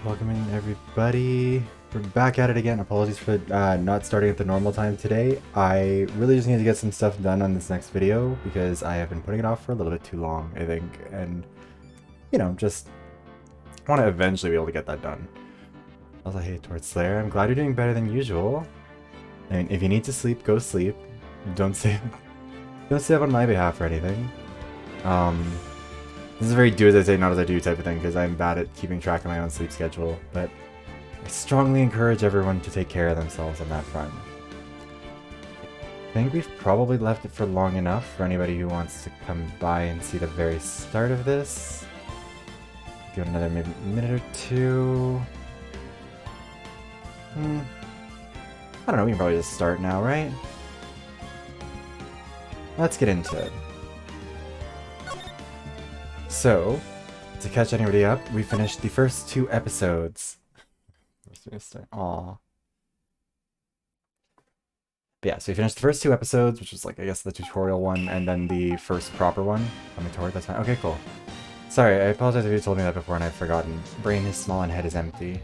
Welcome in, everybody. We're back at it again. Apologies for not starting at the normal time today. I really just need to get some stuff done on this next video because I have been putting it off for a little bit too long, I think. And, you know, just want to eventually be able to get that done. Also, hey, towards Slayer, I'm glad you're doing better than usual. I mean, if you need to sleep, go sleep. Don't stay up on my behalf or anything. This is a very do as I say, not as I do type of thing, because I'm bad at keeping track of my own sleep schedule, but I strongly encourage everyone to take care of themselves on that front. I think we've probably left it for long enough for anybody who wants to come by and see the very start of this. Give it another maybe minute or two. I don't know, we can probably just start now, right? Let's get into it. So, to catch anybody up, we finished the first 2 episodes. Aww. But yeah, so we finished the first 2 episodes, which was like, I guess, the tutorial one, and then the first proper one. Coming toward, that's fine. Okay, cool. Sorry, I apologize if you told me that before and I've forgotten. Brain is small and head is empty.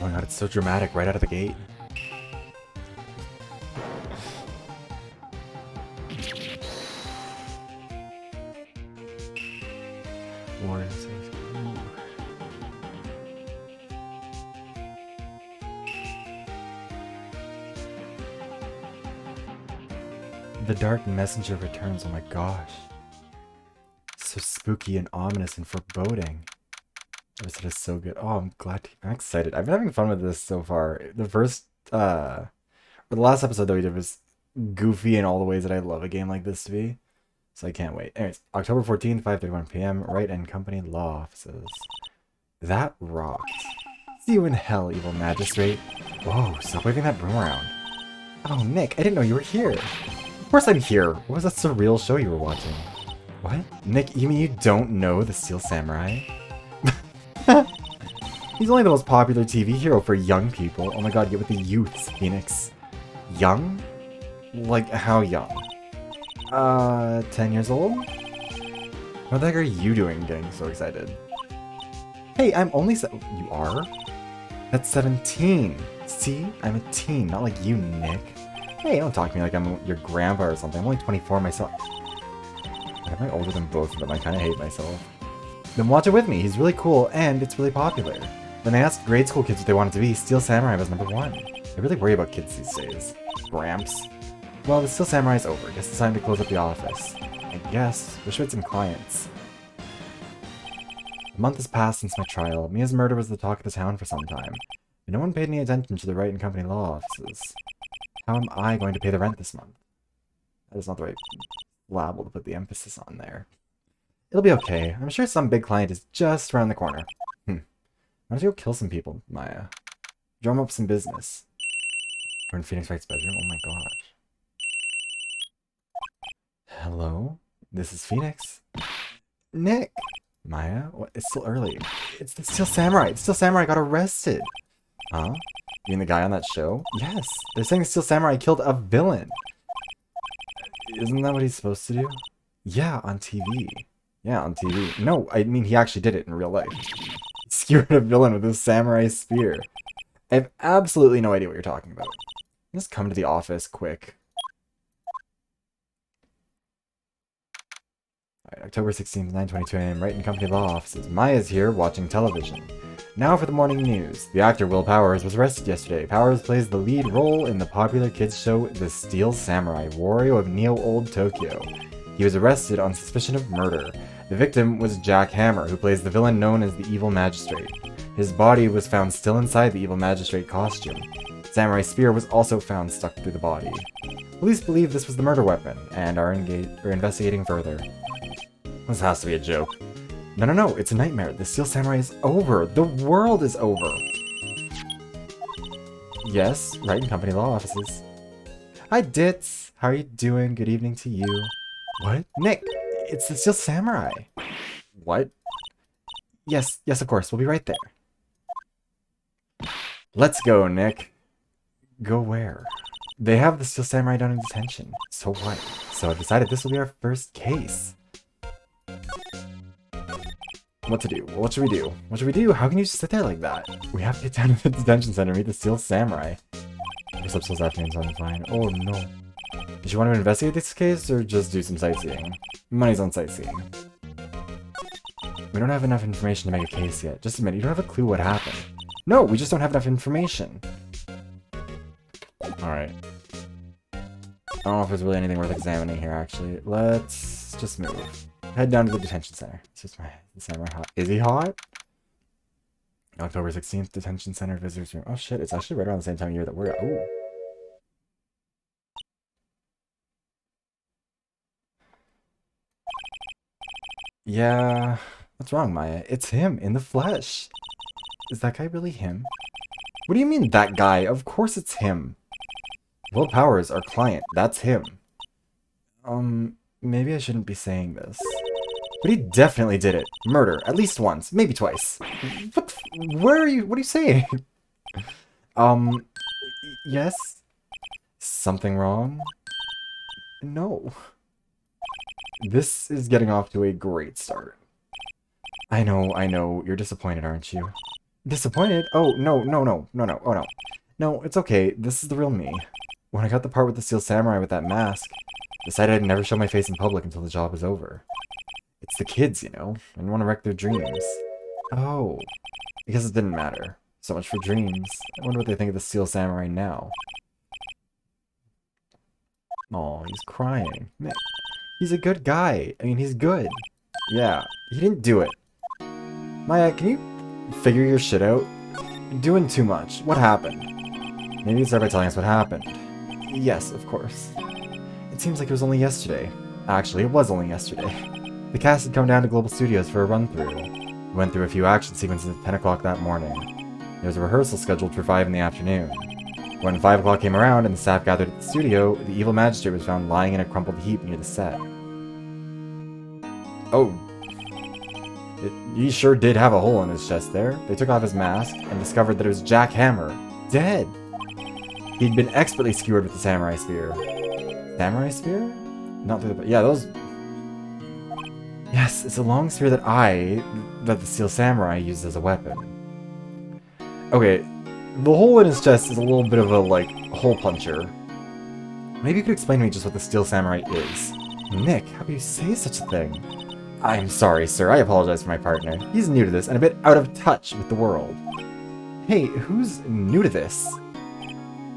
Oh my god, it's so dramatic right out of the gate. The Dark Messenger returns, oh my gosh. So spooky and ominous and foreboding. This is so good. Oh, I'm excited. I've been having fun with this so far. The first, or the last episode that we did was goofy in all the ways that I love a game like this to be. So I can't wait. Anyways, October 14th, 5:31 p.m., Wright and Company Law Offices. That rocked. See you in hell, evil magistrate. Whoa, stop waving that broom around. Oh, Nick, I didn't know you were here. Of course I'm here. What was that surreal show you were watching? What? Nick, you mean you don't know the Steel Samurai? He's only the most popular TV hero for young people. Oh my god, get with the youths, Phoenix. Young? Like, how young? 10 years old? What the heck are you doing getting so excited? Hey, I'm only you are? That's 17. See? I'm a teen, not like you, Nick. Hey, don't talk to me like I'm your grandpa or something. I'm only 24 myself. Why am I older than both of them? I kind of hate myself. Then watch it with me. He's really cool, and it's really popular. When I asked grade school kids what they wanted to be, Steel Samurai was #1. I really worry about kids these days. Gramps. Well, the Steel Samurai's over. Guess it's time to close up the office. I guess. Wish we had some clients. A month has passed since my trial. Mia's murder was the talk of the town for some time. But no one paid any attention to the Wright and Company law offices. How am I going to pay the rent this month? That is not the right label to put the emphasis on there. It'll be okay. I'm sure some big client is just around the corner. Why don't you go kill some people, Maya? Drum up some business. We're in Phoenix Wright's bedroom? Oh my gosh. Hello? This is Phoenix? Nick! Maya? What? It's still early. It's the Steel Samurai! The Steel Samurai got arrested! Huh? You mean the guy on that show? Yes! They're saying the Steel Samurai killed a villain! Isn't that what he's supposed to do? Yeah, on TV. Yeah, on TV. No, I mean he actually did it in real life. He skewered a villain with a samurai spear. I have absolutely no idea what you're talking about. Just come to the office quick. Alright, October 16th, 9:22 a.m. Wright and Company Law Offices. Maya's here watching television. Now for the morning news. The actor Will Powers was arrested yesterday. Powers plays the lead role in the popular kids show The Steel Samurai, Wario of Neo-Old Tokyo. He was arrested on suspicion of murder. The victim was Jack Hammer, who plays the villain known as the Evil Magistrate. His body was found still inside the Evil Magistrate costume. Samurai spear was also found stuck through the body. Police believe this was the murder weapon, and are investigating further. This has to be a joke. No, it's a nightmare. The Steel Samurai is over. The world is over. Yes, Wright and Company Law Offices. Hi, Ditz. How are you doing? Good evening to you. What? Nick, it's the Steel Samurai. What? Yes, of course. We'll be right there. Let's go, Nick. Go where? They have the Steel Samurai down in detention. So what? So I've decided this will be our first case. What to do? What should we do? What should we do? How can you just sit there like that? We have to get down to the detention center and meet the Steel Samurai. What's up this afternoon, so I'm fine. Oh no. Did you want to investigate this case or just do some sightseeing? Money's on sightseeing. We don't have enough information to make a case yet. Just admit, you don't have a clue what happened. No, we just don't have enough information. Alright. I don't know if there's really anything worth examining here, actually. Let's just move. Head down to the detention center. It's just my samurai hot. Is he hot? October 16th, detention center visitors room. Oh shit, it's actually right around the same time of year that we're at. Ooh. Yeah. What's wrong, Maya? It's him, in the flesh. Is that guy really him? What do you mean, that guy? Of course it's him. Will Powers, our client. That's him. Maybe I shouldn't be saying this. But he definitely did it. Murder. At least once. Maybe twice. What are you saying? Yes? Something wrong? No. This is getting off to a great start. I know. You're disappointed, aren't you? Disappointed? Oh, no. Oh, no. No, it's okay. This is the real me. When I got the part with the Steel Samurai with that mask, decided I'd never show my face in public until the job was over. It's the kids, you know. I didn't want to wreck their dreams. Oh. Because it didn't matter. So much for dreams. I wonder what they think of the Steel Samurai now. Oh, he's crying. Man, he's a good guy. I mean, he's good. Yeah, he didn't do it. Maya, can you figure your shit out? You're doing too much. What happened? Maybe you start by telling us what happened. Yes, of course. It seems like it was only yesterday. Actually, it was only yesterday. The cast had come down to Global Studios for a run-through. We went through a few action sequences at 10 o'clock that morning. There was a rehearsal scheduled for 5 in the afternoon. When 5 o'clock came around and the staff gathered at the studio, the evil magistrate was found lying in a crumpled heap near the set. Oh. He sure did have a hole in his chest there. They took off his mask and discovered that it was Jack Hammer, dead. He'd been expertly skewered with the samurai spear. Samurai spear? Not through the... Yeah, those... Yes, it's a long spear that the Steel Samurai used as a weapon. Okay, the hole in his chest is a little bit of a, like, hole puncher. Maybe you could explain to me just what the Steel Samurai is. Nick, how can you say such a thing? I'm sorry, sir. I apologize for my partner. He's new to this and a bit out of touch with the world. Hey, who's new to this?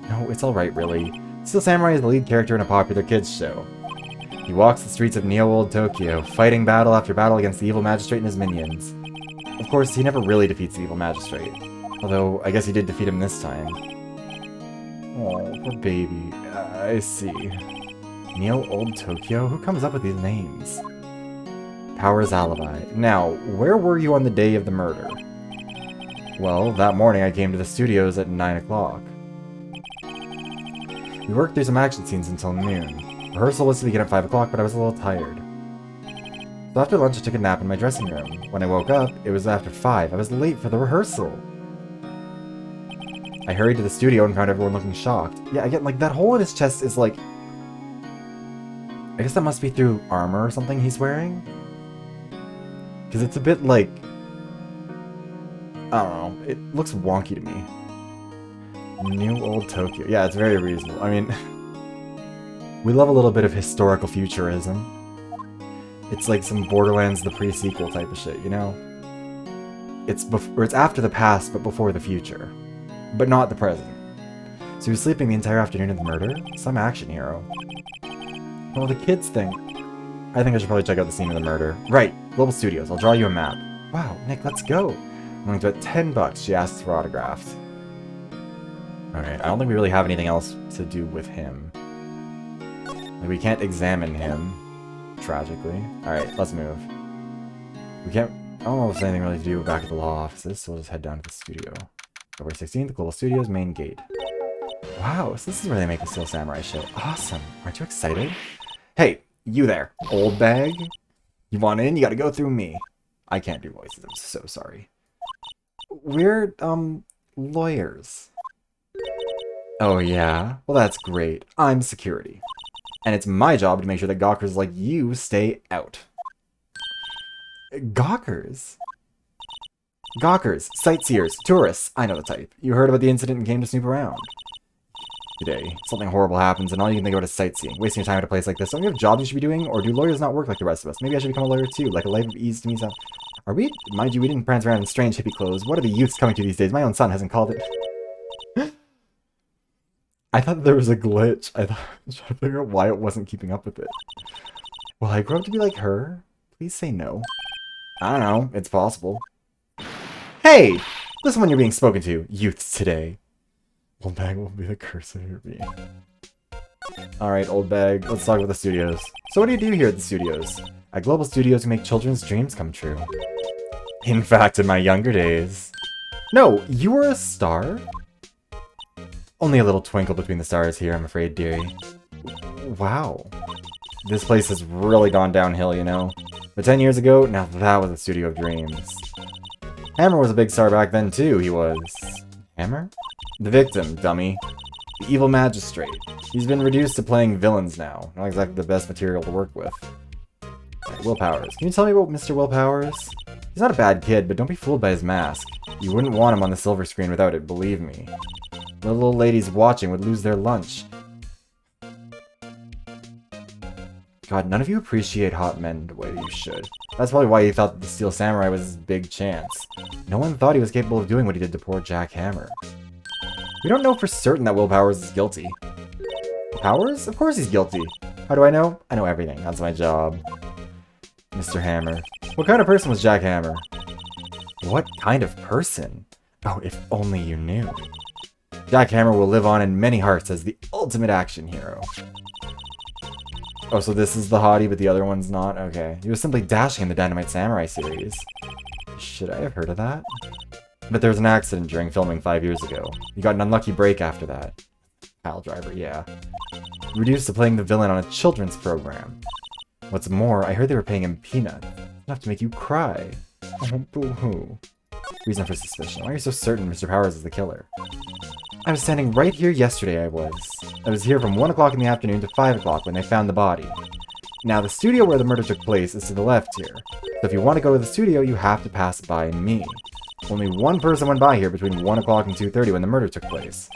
No, it's alright, really. Steel Samurai is the lead character in a popular kids show. He walks the streets of Neo-Old Tokyo, fighting battle after battle against the evil magistrate and his minions. Of course, he never really defeats the evil magistrate. Although, I guess he did defeat him this time. Oh, poor baby. I see. Neo-Old Tokyo? Who comes up with these names? Powers alibi. Now, where were you on the day of the murder? Well, that morning I came to the studios at 9 o'clock. We worked through some action scenes until noon. Rehearsal was to begin at 5 o'clock, but I was a little tired. So after lunch I took a nap in my dressing room. When I woke up, it was after 5. I was late for the rehearsal. I hurried to the studio and found everyone looking shocked. Yeah, again, like, that hole in his chest is like... I guess that must be through armor or something he's wearing? Because it's a bit like... I don't know. It looks wonky to me. New-Old Tokyo. Yeah, it's very reasonable. I mean... we love a little bit of historical futurism. It's like some Borderlands the pre-sequel type of shit, you know? It's after the past, but before the future. But not the present. So he was sleeping the entire afternoon of the murder? Some action hero. Well, the kids thing. I think I should probably check out the scene of the murder. Right, Global Studios. I'll draw you a map. Wow, Nick, let's go. I'm going to bet $10 she asks for autographs. Alright, I don't think we really have anything else to do with him. Like, we can't examine him, tragically. Alright, let's move. We can't... I don't know if there's anything really to do back at the law offices, so we'll just head down to the studio. October 16th, Global Studios, main gate. Wow, so this is where they make the Steel Samurai shit. Awesome. Aren't you excited? Hey, you there, old bag. You want in? You gotta go through me. I can't do voices, I'm so sorry. We're, lawyers. Oh yeah? Well, that's great. I'm security. And it's my job to make sure that gawkers like you stay out. Gawkers? Gawkers, sightseers, tourists. I know the type. You heard about the incident and came to snoop around. Today, something horrible happens and all you can think about is sightseeing. Wasting your time at a place like this. Don't you have jobs you should be doing? Or do lawyers not work like the rest of us? Maybe I should become a lawyer too, like a life of ease to me. Are we? Mind you, we didn't prance around in strange hippie clothes. What are the youths coming to these days? My own son hasn't called it. I thought there was a glitch. I was trying to figure out why it wasn't keeping up with it. Will I grow up to be like her? Please say no. I don't know. It's possible. Hey! Listen when you're being spoken to, youths today. Old bag will be the curse of your being. Alright, old bag. Let's talk about the studios. So what do you do here at the studios? At Global Studios, we make children's dreams come true. In fact, in my younger days. No, you were a star? Only a little twinkle between the stars here, I'm afraid, dearie. Wow. This place has really gone downhill, you know? But 10 years ago, now that was a studio of dreams. Hammer was a big star back then, too. He was... Hammer? The victim, dummy. The evil magistrate. He's been reduced to playing villains now. Not exactly the best material to work with. Right, Will Powers. Can you tell me about Mr. Will Powers? He's not a bad kid, but don't be fooled by his mask. You wouldn't want him on the silver screen without it, believe me. The little ladies watching would lose their lunch. God, none of you appreciate hot men the way you should. That's probably why you thought that the Steel Samurai was his big chance. No one thought he was capable of doing what he did to poor Jack Hammer. We don't know for certain that Will Powers is guilty. Powers? Of course he's guilty. How do I know? I know everything. That's my job. Mr. Hammer. What kind of person was Jack Hammer? What kind of person? Oh, if only you knew. Jack Hammer will live on in many hearts as the ultimate action hero. Oh, so this is the hottie, but the other one's not? Okay. He was simply dashing in the Dynamite Samurai series. Should I have heard of that? But there was an accident during filming 5 years ago. He got an unlucky break after that. Pile driver, yeah. Reduced to playing the villain on a children's program. What's more, I heard they were paying him peanuts. Enough to make you cry. Oh, boo-hoo. Reason for suspicion. Why are you so certain Mr. Powers is the killer? I was standing right here yesterday, I was here from 1 o'clock in the afternoon to 5 o'clock when they found the body. Now, the studio where the murder took place is to the left here. So if you want to go to the studio, you have to pass by me. Only one person went by here between 1 o'clock and 2:30 when the murder took place.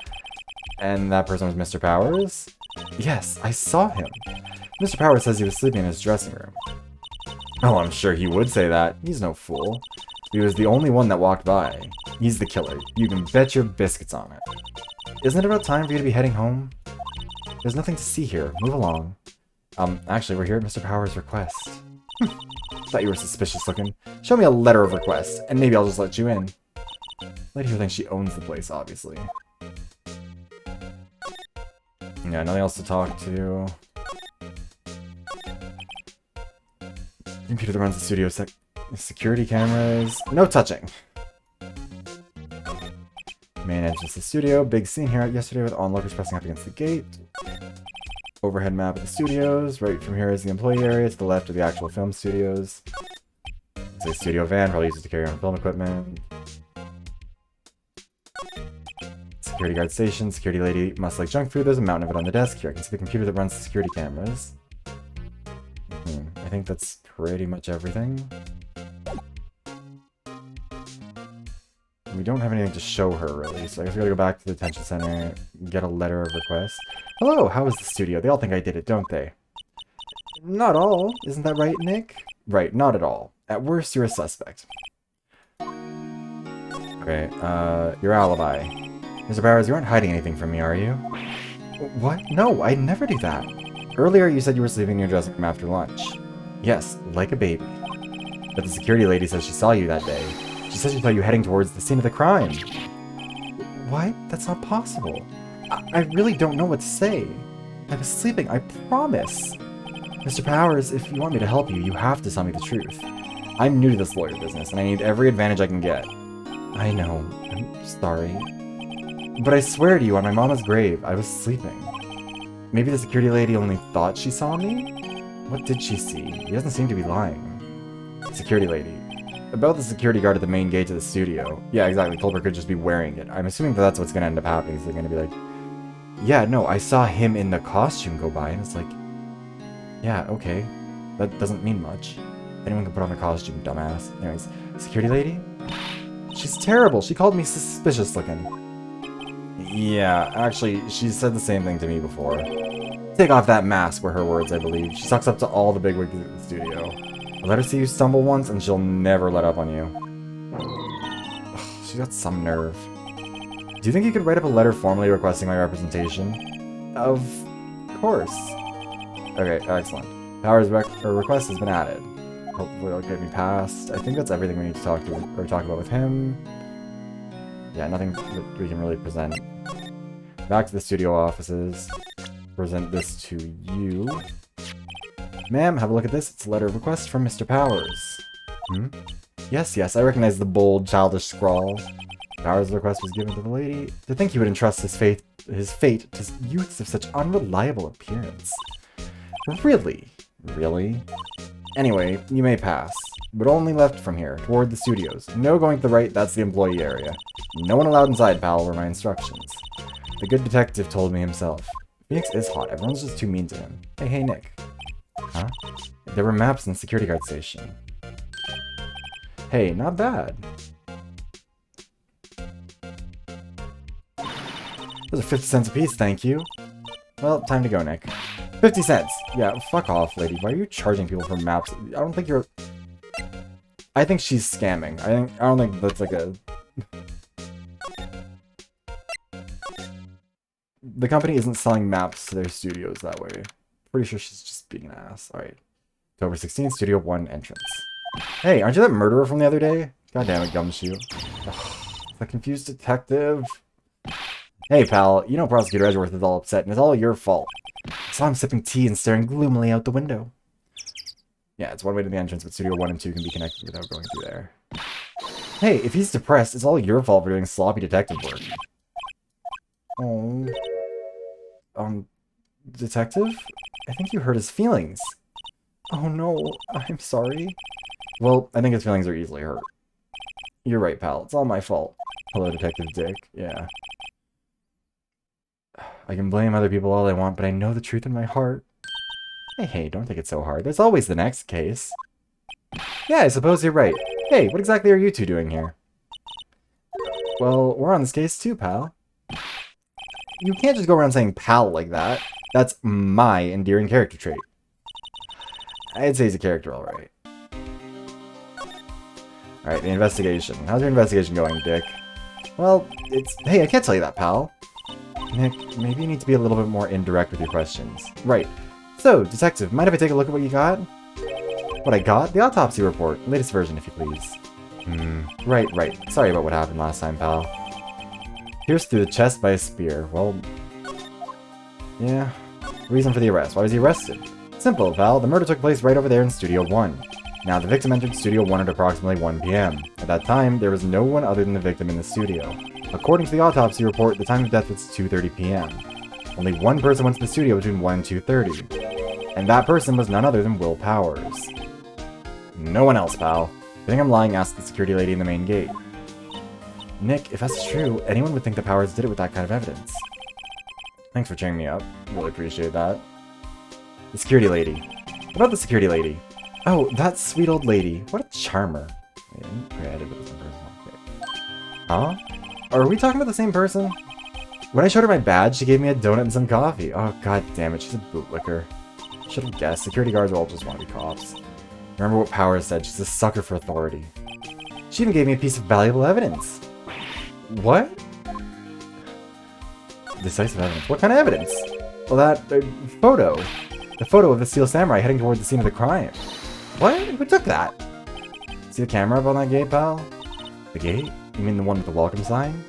And that person was Mr. Powers? Yes, I saw him. Mr. Powers says he was sleeping in his dressing room. Oh, I'm sure he would say that. He's no fool. He was the only one that walked by. He's the killer. You can bet your biscuits on it. Isn't it about time for you to be heading home? There's nothing to see here. Move along. Actually, we're here at Mr. Powers' request. Thought you were suspicious looking. Show me a letter of request, and maybe I'll just let you in. Lady here thinks she owns the place, obviously. Yeah, nothing else to talk to. Computer that runs the studio security cameras. No touching! Main entrance to the studio. Big scene here yesterday with onlookers pressing up against the gate. Overhead map of the studios. Right from here is the employee area. To the left are the actual film studios. It's a studio van, probably uses to carry on film equipment. Security guard station. Security lady must like junk food. There's a mountain of it on the desk here. I can see the computer that runs the security cameras. I think that's pretty much everything. We don't have anything to show her, really, so I guess we gotta go back to the detention center, get a letter of request. Hello, how is the studio? They all think I did it, don't they? Not all. Isn't that right, Nick? Right, not at all. At worst, you're a suspect. Okay, your alibi. Mr. Powers, you aren't hiding anything from me, are you? What? No, I'd never do that. Earlier, you said you were sleeping in your dressing room after lunch. Yes, like a baby. But the security lady says she saw you that day. She says she saw you heading towards the scene of the crime. What? That's not possible. I really don't know what to say. I was sleeping, I promise. Mr. Powers, if you want me to help you, you have to tell me the truth. I'm new to this lawyer business, and I need every advantage I can get. I know. I'm sorry. But I swear to you, on my mama's grave, I was sleeping. Maybe the security lady only thought she saw me? What did she see? He doesn't seem to be lying. Security lady. About the security guard at the main gate to the studio. Yeah, exactly. Culper could just be wearing it. I'm assuming that's what's gonna end up happening. So they're gonna be like, yeah, no, I saw him in the costume go by, and it's like, yeah, okay. That doesn't mean much. Anyone can put on a costume, dumbass. Anyways, security lady? she's terrible. She called me suspicious looking. Yeah, actually, she said the same thing to me before. Take off that mask were her words, I believe. She sucks up to all the bigwigs at the studio. Let her see you stumble once and she'll never let up on you. Ugh, she's got some nerve. Do you think you could write up a letter formally requesting my representation? Of course. Okay, excellent. Power's request has been added. Hopefully it'll get me past. I think that's everything we need to talk about with him. Yeah, nothing that we can really present. Back to the studio offices. Present this to you. Ma'am, have a look at this. It's a letter of request from Mr. Powers. Hmm? Yes, I recognize the bold, childish scrawl. Powers' request was given to the lady. To think he would entrust his fate to youths of such unreliable appearance. Really? Really? Anyway, you may pass. But only left from here, toward the studios. No going to the right, that's the employee area. No one allowed inside, pal, were my instructions. The good detective told me himself. Phoenix is hot, everyone's just too mean to him. Hey, Nick. Huh? There were maps in the security guard station. Hey, not bad. Those are 50 cents apiece, thank you. Well, time to go, Nick. 50 cents! Yeah, fuck off, lady. Why are you charging people for maps? I don't think you're... I think she's scamming. I don't think that's like a... The company isn't selling maps to their studios that way. Pretty sure she's just being an ass. Alright. October 16th, Studio 1 entrance. Hey, aren't you that murderer from the other day? God damn it, Gumshoe. Ugh, the confused detective. Hey, pal, you know Prosecutor Edgeworth is all upset, and it's all your fault. I saw him sipping tea and staring gloomily out the window. Yeah, it's one way to the entrance, but Studio 1 and 2 can be connected without going through there. Hey, if he's depressed, it's all your fault for doing sloppy detective work. Oh. Detective? I think you hurt his feelings. Oh no, I'm sorry. Well, I think his feelings are easily hurt. You're right, pal. It's all my fault. Hello, Detective Dick. Yeah. I can blame other people all I want, but I know the truth in my heart. Hey, don't take it so hard. There's always the next case. Yeah, I suppose you're right. Hey, what exactly are you two doing here? Well, we're on this case too, pal. You can't just go around saying pal like that. That's my endearing character trait. I'd say he's a character, alright. Alright, the investigation. How's your investigation going, Dick? Well, it's... Hey, I can't tell you that, pal. Nick, maybe you need to be a little bit more indirect with your questions. Right. So, Detective, mind if I take a look at what you got? What I got? The autopsy report. Latest version, if you please. Right. Sorry about what happened last time, pal. Pierced through the chest by a spear. Well... Yeah. Reason for the arrest. Why was he arrested? Simple, pal. The murder took place right over there in Studio 1. Now, the victim entered Studio 1 at approximately 1 p.m. At that time, there was no one other than the victim in the studio. According to the autopsy report, the time of death was 2:30 p.m. Only one person went to the studio between 1 and 2:30. And that person was none other than Will Powers. No one else, pal. If you think I'm lying, ask the security lady in the main gate. Nick, if that's true, anyone would think that Powers did it with that kind of evidence. Thanks for cheering me up. Really appreciate that. The security lady. What about the security lady? Oh, that sweet old lady. What a charmer. Okay, I did it with the same person. Okay. Huh? Are we talking about the same person? When I showed her my badge, she gave me a donut and some coffee. Oh, god damn it, she's a bootlicker. Should have guessed. Security guards all just want to be cops. Remember what Powers said, she's a sucker for authority. She even gave me a piece of valuable evidence. What? Decisive evidence. What kind of evidence? Well, that photo. The photo of the Steel Samurai heading toward the scene of the crime. What? Who took that? See the camera up on that gate, pal? The gate? You mean the one with the welcome sign?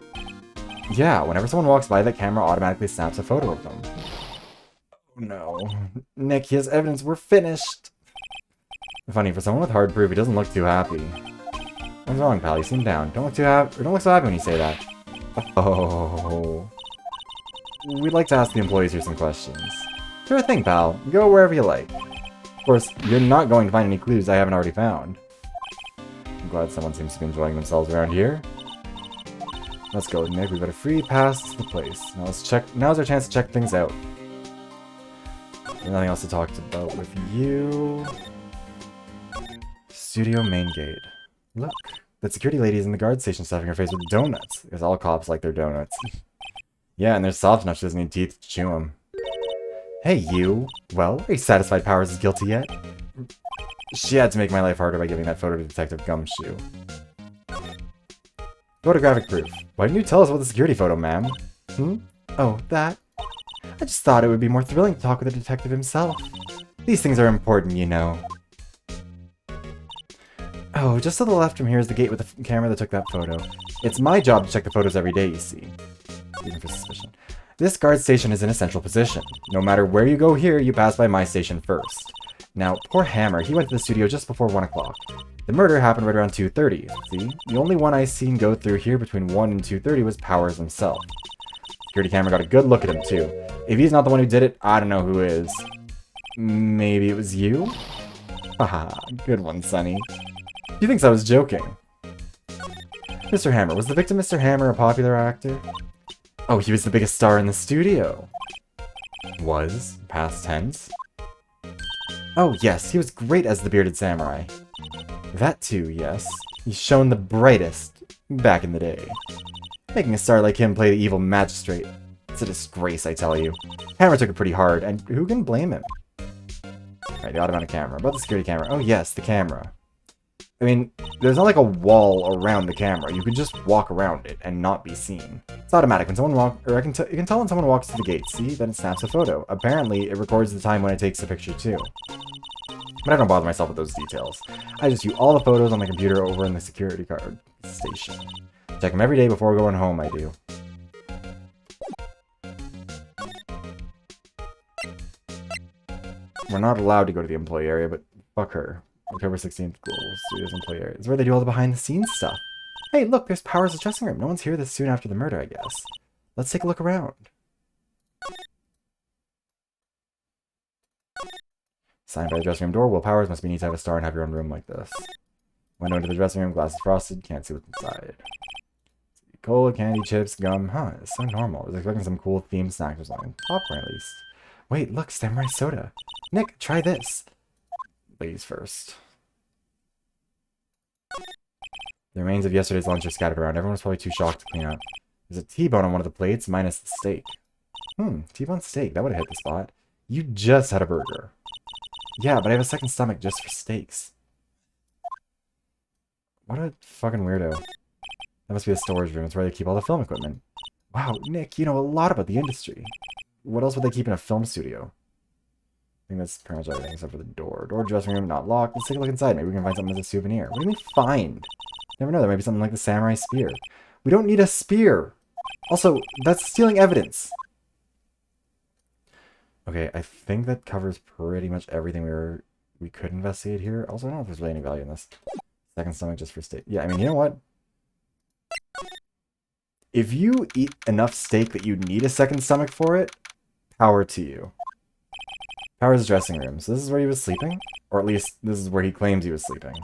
Yeah, whenever someone walks by, that camera automatically snaps a photo of them. Oh no. Nick, he has evidence. We're finished. Funny, for someone with hard proof, he doesn't look too happy. What's wrong, pal? You seem down. Don't look so happy when you say that. Oh. We'd like to ask the employees here some questions. Sure thing, pal. Go wherever you like. Of course, you're not going to find any clues I haven't already found. I'm glad someone seems to be enjoying themselves around here. Let's go, Nick. We've got a free pass to the place. Now let's check. Now's our chance to check things out. There's nothing else to talk about with you. Studio main gate. Look, that security lady is in the guard station stuffing her face with donuts. Because all cops like their donuts. Yeah, and they're soft enough she doesn't need teeth to chew them. Hey, you. Well, are you satisfied Powers is guilty yet? She had to make my life harder by giving that photo to Detective Gumshoe. Photographic proof. Why didn't you tell us about the security photo, ma'am? Oh, that? I just thought it would be more thrilling to talk with the detective himself. These things are important, you know. Oh, just to the left from here is the gate with the camera that took that photo. It's my job to check the photos every day, you see. Even for suspicion. This guard station is in a central position. No matter where you go here, you pass by my station first. Now, poor Hammer, he went to the studio just before 1 o'clock. The murder happened right around 2:30, see? The only one I seen go through here between 1 and 2:30 was Powers himself. Security camera got a good look at him, too. If he's not the one who did it, I don't know who is. Maybe it was you? Haha, good one, Sonny. He thinks I was joking. Mr. Hammer, was the victim Mr. Hammer a popular actor? Oh, he was the biggest star in the studio. Was? Past tense? Oh, yes, he was great as the bearded samurai. That too, yes. He's shown the brightest back in the day. Making a star like him play the evil magistrate. It's a disgrace, I tell you. Hammer took it pretty hard, and who can blame him? Alright, the automatic camera. About the security camera. Oh yes, the camera. I mean, there's not like a wall around the camera. You could just walk around it and not be seen. It's automatic. When someone walks, or you can tell when someone walks to the gate. See? Then it snaps a photo. Apparently, it records the time when it takes the picture too. But I don't bother myself with those details. I just view all the photos on my computer over in the security guard station. Check them every day before going home, I do. We're not allowed to go to the employee area, but fuck her. October 16th, Global Studios employee area. It's where they do all the behind-the-scenes stuff. Hey, look, there's Powers' dressing room. No one's here this soon after the murder, I guess. Let's take a look around. Signed by the dressing room door. Will Powers must be neat to have a star and have your own room like this. Window into the dressing room, glass is frosted, can't see what's inside. Cola, candy, chips, gum. Huh, it's so normal. I was expecting some cool themed snacks or something. Popcorn, at least. Wait, look, samurai soda. Nick, try this. Ladies first. The remains of yesterday's lunch are scattered around. Everyone was probably too shocked to clean up. There's a T-bone on one of the plates, minus the steak. T-bone steak. That would have hit the spot. You just had a burger. Yeah, but I have a second stomach just for steaks. What a fucking weirdo. That must be the storage room. It's where they keep all the film equipment. Wow, Nick, you know a lot about the industry. What else would they keep in a film studio? I think that's pretty much everything except for the door. Door, dressing room, not locked. Let's take a look inside. Maybe we can find something as a souvenir. What do you mean find? Never know. There might be something like the samurai spear. We don't need a spear. Also, that's stealing evidence. Okay, I think that covers pretty much everything we could investigate here. Also, I don't know if there's really any value in this. Second stomach just for steak. Yeah, I mean, you know what? If you eat enough steak that you need a second stomach for it, power to you. Powers' dressing room. So this is where he was sleeping? Or at least, this is where he claims he was sleeping.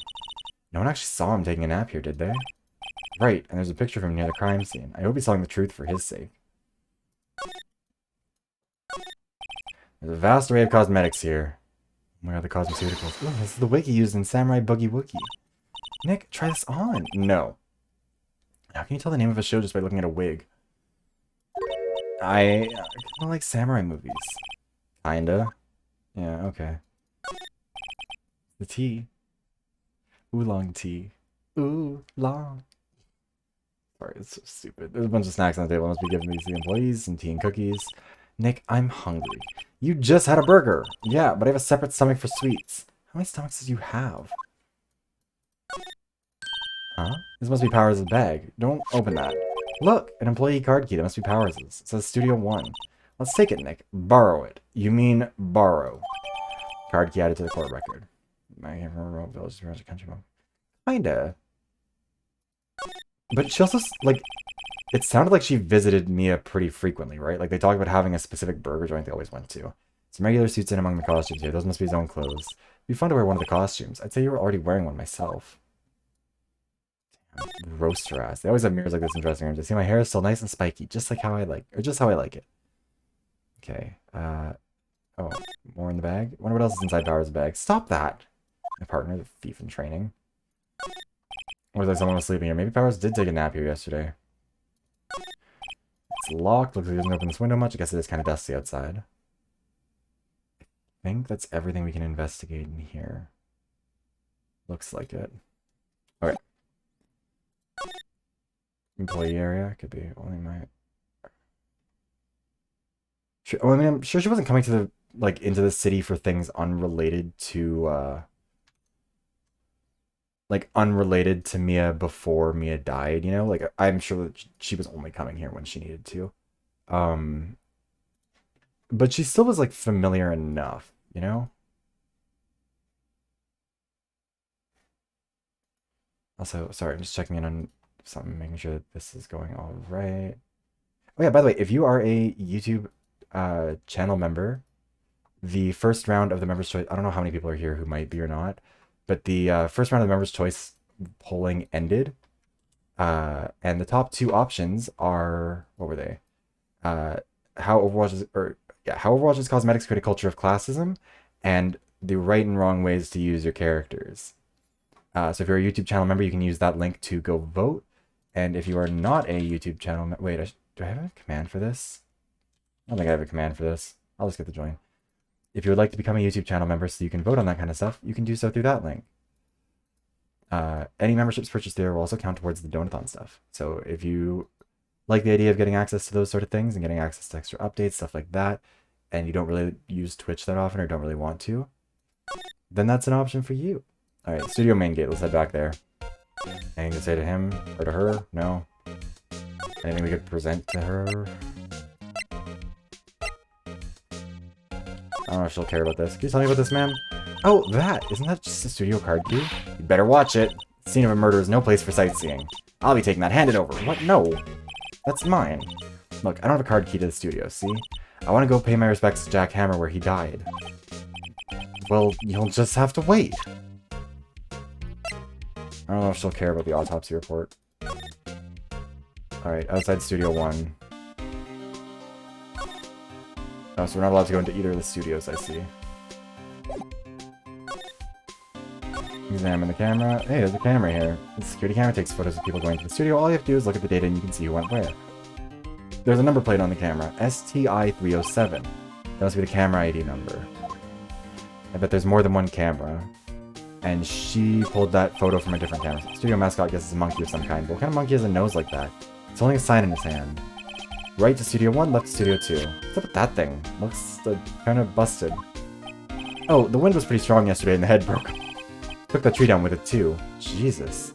No one actually saw him taking a nap here, did they? Right, and there's a picture of him near the crime scene. I hope he's telling the truth for his sake. There's a vast array of cosmetics here. Oh my god, the cosmeceuticals. Ooh, this is the wig he used in Samurai Boogie Woogie. Nick, try this on. No. How can you tell the name of a show just by looking at a wig? I kind of like samurai movies. Kinda. Yeah, okay. The tea. Oolong tea. Oolong. Sorry, it's so stupid. There's a bunch of snacks on the table. I must be giving these to the employees, some tea and cookies. Nick, I'm hungry. You just had a burger. Yeah, but I have a separate stomach for sweets. How many stomachs did you have? Huh? This must be Powers' bag. Don't open that. Look, an employee card key. That must be Powers'. It says Studio 1. Let's take it, Nick. Borrow it. You mean borrow. Card key added to the court record. I can't remember remote village, country home. Kinda. But she also, like, it sounded like she visited Mia pretty frequently, right? Like, they talked about having a specific burger joint they always went to. Some regular suits in among the costumes here. Those must be his own clothes. It'd be fun to wear one of the costumes. I'd say you were already wearing one myself. Damn, roast her ass. They always have mirrors like this in dressing rooms. I see my hair is still nice and spiky, just like how I like, or just how I like it. Okay, oh, more in the bag? I wonder what else is inside Powers' bag. Stop that! My partner, the thief in training. Or was like someone was sleeping here? Maybe Powers did take a nap here yesterday. It's locked. Looks like he doesn't open this window much. I guess it is kind of dusty outside. I think that's everything we can investigate in here. Looks like it. Okay. Employee area could be only my. Sure, well, I mean, I'm sure she wasn't coming to the into the city for things unrelated to unrelated to Mia before Mia died. You know, like I'm sure that she was only coming here when she needed to. But she still was like familiar enough, you know. Also, sorry, I'm just checking in on something, making sure that this is going all right. Oh yeah, by the way, if you are a YouTube channel member, the first round of the members' choice, I don't know how many people are here who might be or not, but the first round of the members' choice polling ended, and the top two options are, what were they? How Overwatch's cosmetics create a culture of classism, and the right and wrong ways to use your characters. So if you're a YouTube channel member, you can use that link to go vote. And if you are not a YouTube channel member... Wait, do I have a command for this? I don't think I have a command for this. I'll just get the join. If you would like to become a YouTube channel member so you can vote on that kind of stuff, you can do so through that link. Any memberships purchased there will also count towards the Donathon stuff. So if you like the idea of getting access to those sort of things and getting access to extra updates, stuff like that, and you don't really use Twitch that often or don't really want to, then that's an option for you. Alright, studio main gate. Let's head back there. Anything to say to him or to her? No. Anything we could present to her? I don't know if she'll care about this. Can you tell me about this, ma'am? Oh, that! Isn't that just a studio card key? You better watch it. The scene of a murder is no place for sightseeing. I'll be taking that. Hand it over. What? No. That's mine. Look, I don't have a card key to the studio, see? I want to go pay my respects to Jack Hammer where he died. Well, you'll just have to wait. I don't know if she'll care about the autopsy report. Alright, outside Studio 1. Oh, so we're not allowed to go into either of the studios, I see. Examine the camera. Hey, there's a camera here. The security camera takes photos of people going to the studio. All you have to do is look at the data and you can see who went where. There's a number plate on the camera. STI-307. That must be the camera ID number. I bet there's more than one camera. And she pulled that photo from a different camera. Studio mascot guesses a monkey of some kind. But what kind of monkey has a nose like that? It's only a sign in his hand. Right to Studio 1, left to Studio 2. What's up with that thing? Looks kind of busted. Oh, the wind was pretty strong yesterday and the head broke. Took that tree down with it too. Jesus.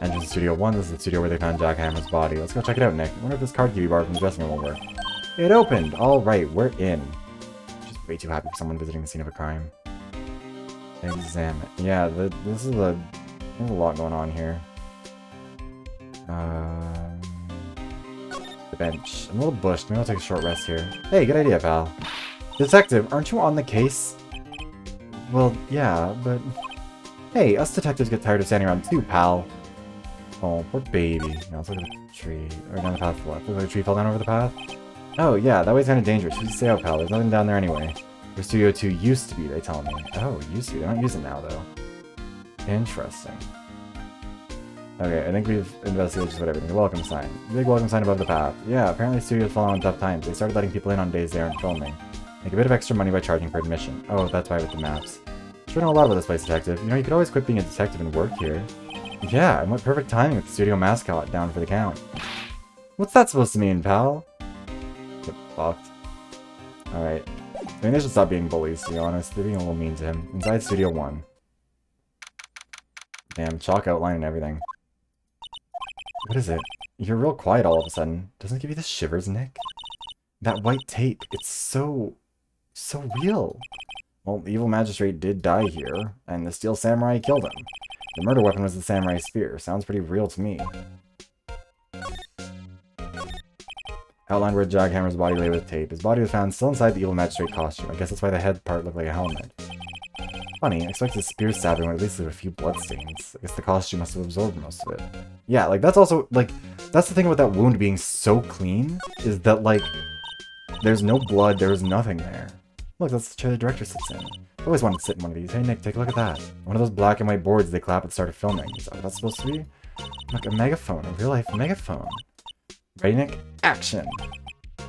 Entrance to Studio 1. This is the studio where they found Jack Hammer's body. Let's go check it out, Nick. I wonder if this card key we borrowed from the dressing room will work. It opened! Alright, we're in. Way too happy for someone visiting the scene of a crime. Examine. Yeah, there's a lot going on here. The bench. I'm a little bushed. Maybe I'll take a short rest here. Hey, good idea, pal. Detective, aren't you on the case? Well, yeah, but... Hey, us detectives get tired of standing around too, pal. Oh, poor baby. Now let's look at the tree. Or down the path to the left. Looks like a tree fell down over the path. Oh, yeah, that way's kind of dangerous. You should stay out, pal. There's nothing down there anyway. Where Studio 2 used to be, they tell me. Oh, used to be. They don't use it now, though. Interesting. Okay, I think we've investigated just about everything. The welcome sign. The big welcome sign above the path. Yeah, apparently Studio's fallen on tough times. They started letting people in on days they aren't filming. Make a bit of extra money by charging for admission. Oh, that's why with the maps. Sure know a lot about this place, detective. You know, you could always quit being a detective and work here. Yeah, and what perfect timing with the studio mascot down for the count. What's that supposed to mean, pal? Get fucked. Alright. I mean, they should stop being bullies, to be honest. They're being a little mean to him. Inside Studio 1. Damn, chalk outline and everything. What is it? You're real quiet all of a sudden. Doesn't it give you the shivers, Nick? That white tape, it's so real. Well, the evil magistrate did die here, and the steel samurai killed him. The murder weapon was the samurai spear. Sounds pretty real to me. Outlined where Jack Hammer's body lay with tape. His body was found still inside the evil magistrate costume. I guess that's why the head part looked like a helmet. Funny, I expected the spear stabbing would at least leave a few bloodstains. I guess the costume must have absorbed most of it. Yeah, like, that's also, like, that's the thing about that wound being so clean, is that, like, there's no blood, there was nothing there. Look, that's the chair the director sits in. I always wanted to sit in one of these. Hey, Nick, take a look at that. One of those black and white boards they clap at the start of filming. Is that what that's supposed to be? Look, a megaphone. A real-life megaphone. Ready, Nick? Action!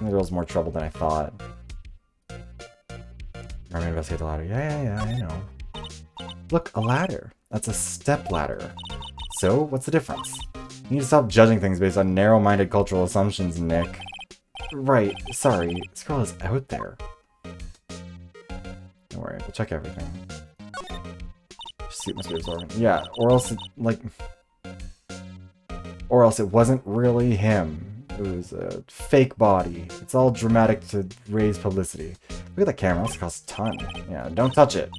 The girl's more trouble than I thought. I'm gonna investigate the ladder. Yeah, I know. Look, a ladder. That's a step ladder. So, what's the difference? You need to stop judging things based on narrow-minded cultural assumptions, Nick. Right, sorry. This girl is out there. Don't worry, we'll check everything. Suit must be absorbing. Yeah, or else it, like... Or else it wasn't really him. It was a fake body. It's all dramatic to raise publicity. Look at that camera, this costs a ton. Yeah, don't touch it.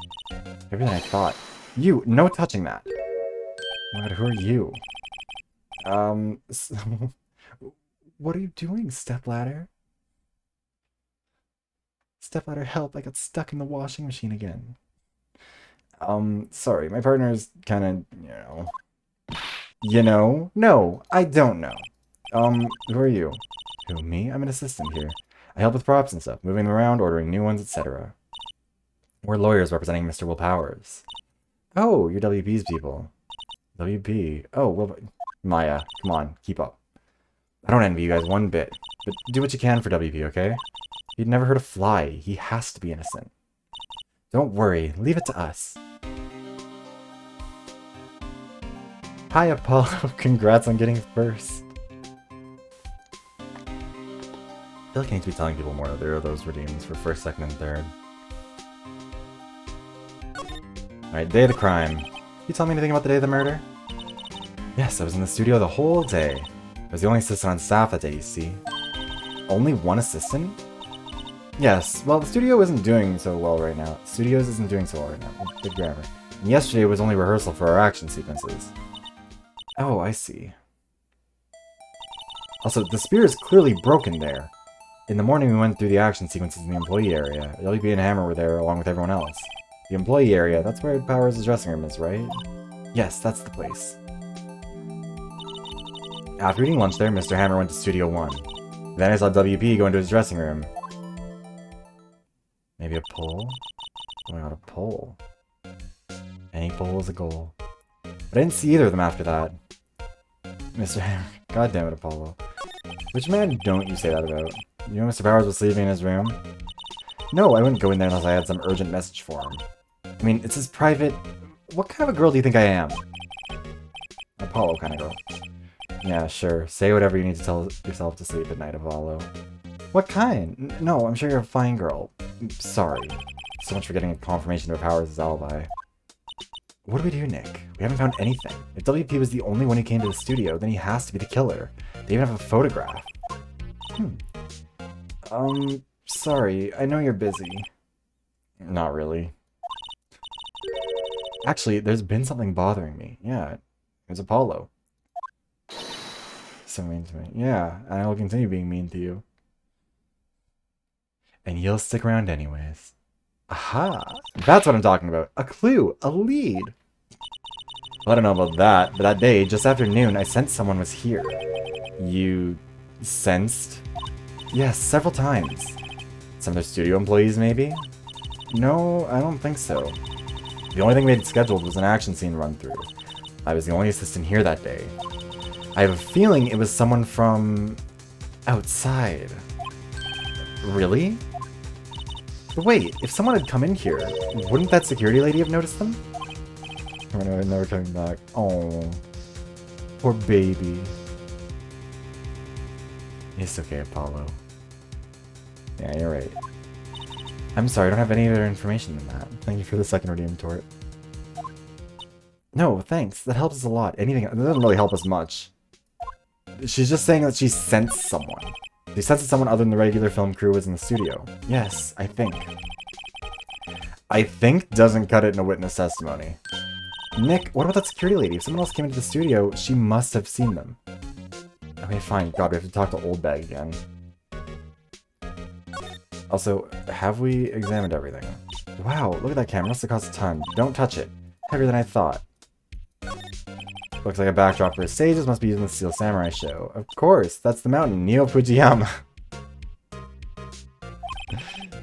Everything I thought. You, no touching that. Oh my god, who are you? What are you doing, stepladder? Stepladder, help, I got stuck in the washing machine again. Sorry, my partner's kinda, You know? No, I don't know. Who are you? Who, me? I'm an assistant here. I help with props and stuff, moving them around, ordering new ones, etc. We're lawyers representing Mr. Will Powers. Oh, you're WP's people. WP. Oh, well, Maya, come on, keep up. I don't envy you guys one bit, but do what you can for WP, okay? He'd never hurt a fly. He has to be innocent. Don't worry, leave it to us. Hi, Apollo. Congrats on getting first. I feel like I need to be telling people more that there are those redeems for first, second, and third. Alright, day of the crime. Can you tell me anything about the day of the murder? Yes, I was in the studio the whole day. I was the only assistant on staff that day, you see. Only one assistant? Yes, well, the studio isn't doing so well right now. Studios isn't doing so well right now. Good grammar. And yesterday was only rehearsal for our action sequences. Oh, I see. Also, the spear is clearly broken there. In the morning, we went through the action sequences in the employee area. LB and Hammer were there along with everyone else. The employee area, that's where Powers' dressing room is, right? Yes, that's the place. After eating lunch there, Mr. Hammer went to Studio 1. Then I saw WP go into his dressing room. Maybe a pole? Oh my god, a pole. Any pole is a goal. But I didn't see either of them after that. Mr. Hammer. God damn it, Apollo. Which man don't you say that about? You know Mr. Powers was sleeping in his room? No, I wouldn't go in there unless I had some urgent message for him. I mean, it's his private... What kind of a girl do you think I am? Apollo kind of girl. Yeah, sure. Say whatever you need to tell yourself to sleep at night, Apollo. What kind? No, I'm sure you're a fine girl. Sorry. So much for getting a confirmation of Powers' alibi. What do we do, Nick? We haven't found anything. If WP was the only one who came to the studio, then he has to be the killer. They even have a photograph. Sorry. I know you're busy. Not really. Actually, there's been something bothering me. Yeah, it was Apollo. So mean to me. Yeah, and I will continue being mean to you. And you'll stick around anyways. Aha! That's what I'm talking about. A clue! A lead! Well, I don't know about that, but that day, just after noon, I sensed someone was here. You... sensed? Yes, several times. Some of their studio employees, maybe? No, I don't think so. The only thing we had scheduled was an action scene run-through. I was the only assistant here that day. I have a feeling it was someone from... outside. Really? But wait, if someone had come in here, wouldn't that security lady have noticed them? Oh no, I'm never coming back. Oh, poor baby. It's okay, Apollo. Yeah, you're right. I'm sorry, I don't have any other information than that. Thank you for the second redeem tort. No, thanks. That helps us a lot. Anything, that doesn't really help us much. She's just saying that she sensed someone. She sensed that someone other than the regular film crew was in the studio. Yes, I think. I think doesn't cut it in a witness testimony. Nick, what about that security lady? If someone else came into the studio, she must have seen them. Okay, fine. God, we have to talk to Old Bag again. Also, have we examined everything? Wow, look at that camera. Must have cost a ton. Don't touch it. Heavier than I thought. Looks like a backdrop for a stage. This must be used in the Steel Samurai show. Of course, that's the mountain, Neo Fujiyama.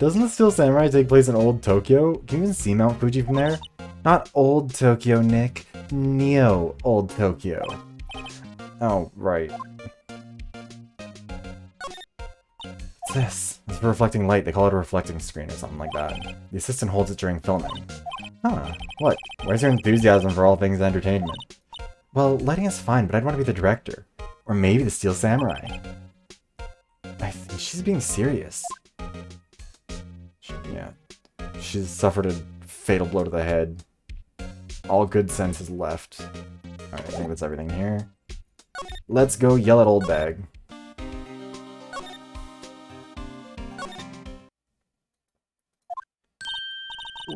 Doesn't the Steel Samurai take place in Old Tokyo? Can you even see Mount Fuji from there? Not Old Tokyo, Nick. Neo Old Tokyo. Oh, right. What's this? It's for reflecting light. They call it a reflecting screen or something like that. The assistant holds it during filming. Huh. What? Where's your enthusiasm for all things entertainment? Well, lighting is fine, but I'd want to be the director. Or maybe the Steel Samurai. I think she's being serious. Yeah. She's suffered a fatal blow to the head. All good sense is left. Alright, I think that's everything here. Let's go yell at Old Bag.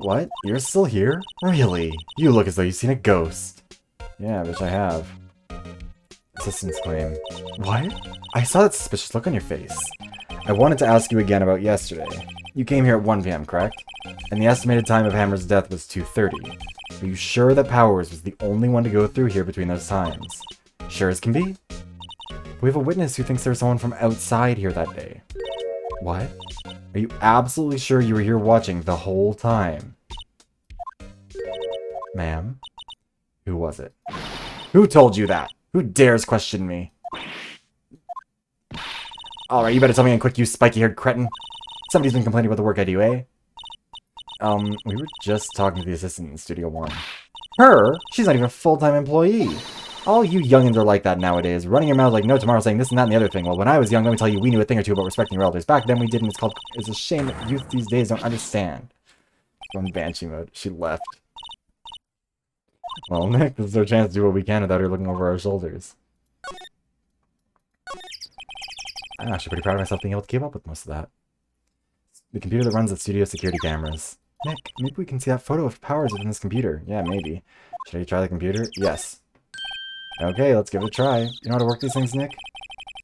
What? You're still here? Really? You look as though you've seen a ghost. Yeah, which I have. Assistant's claim. What? I saw that suspicious look on your face. I wanted to ask you again about yesterday. You came here at 1 PM, correct? And the estimated time of Hammer's death was 2:30. Are you sure that Powers was the only one to go through here between those times? Sure as can be? We have a witness who thinks there was someone from outside here that day. What? Are you absolutely sure you were here watching the whole time? Ma'am? Who was it? Who told you that? Who dares question me? Alright, you better tell me in quick, you spiky-haired cretin. Somebody's been complaining about the work I do, eh? We were just talking to the assistant in Studio 1. Her? She's not even a full-time employee. All you youngins are like that nowadays, running your mouths like no tomorrow saying this and that and the other thing. Well, when I was young, let me tell you, we knew a thing or two about respecting your elders. Back then we didn't. It's a shame that youth these days don't understand. From Banshee mode. She left. Well, Nick, this is our chance to do what we can without her looking over our shoulders. I'm actually pretty proud of myself being able to keep up with most of that. The computer that runs the studio security cameras. Nick, maybe we can see that photo of Powers within this computer. Yeah, maybe. Should I try the computer? Yes. Okay, let's give it a try. You know how to work these things, Nick?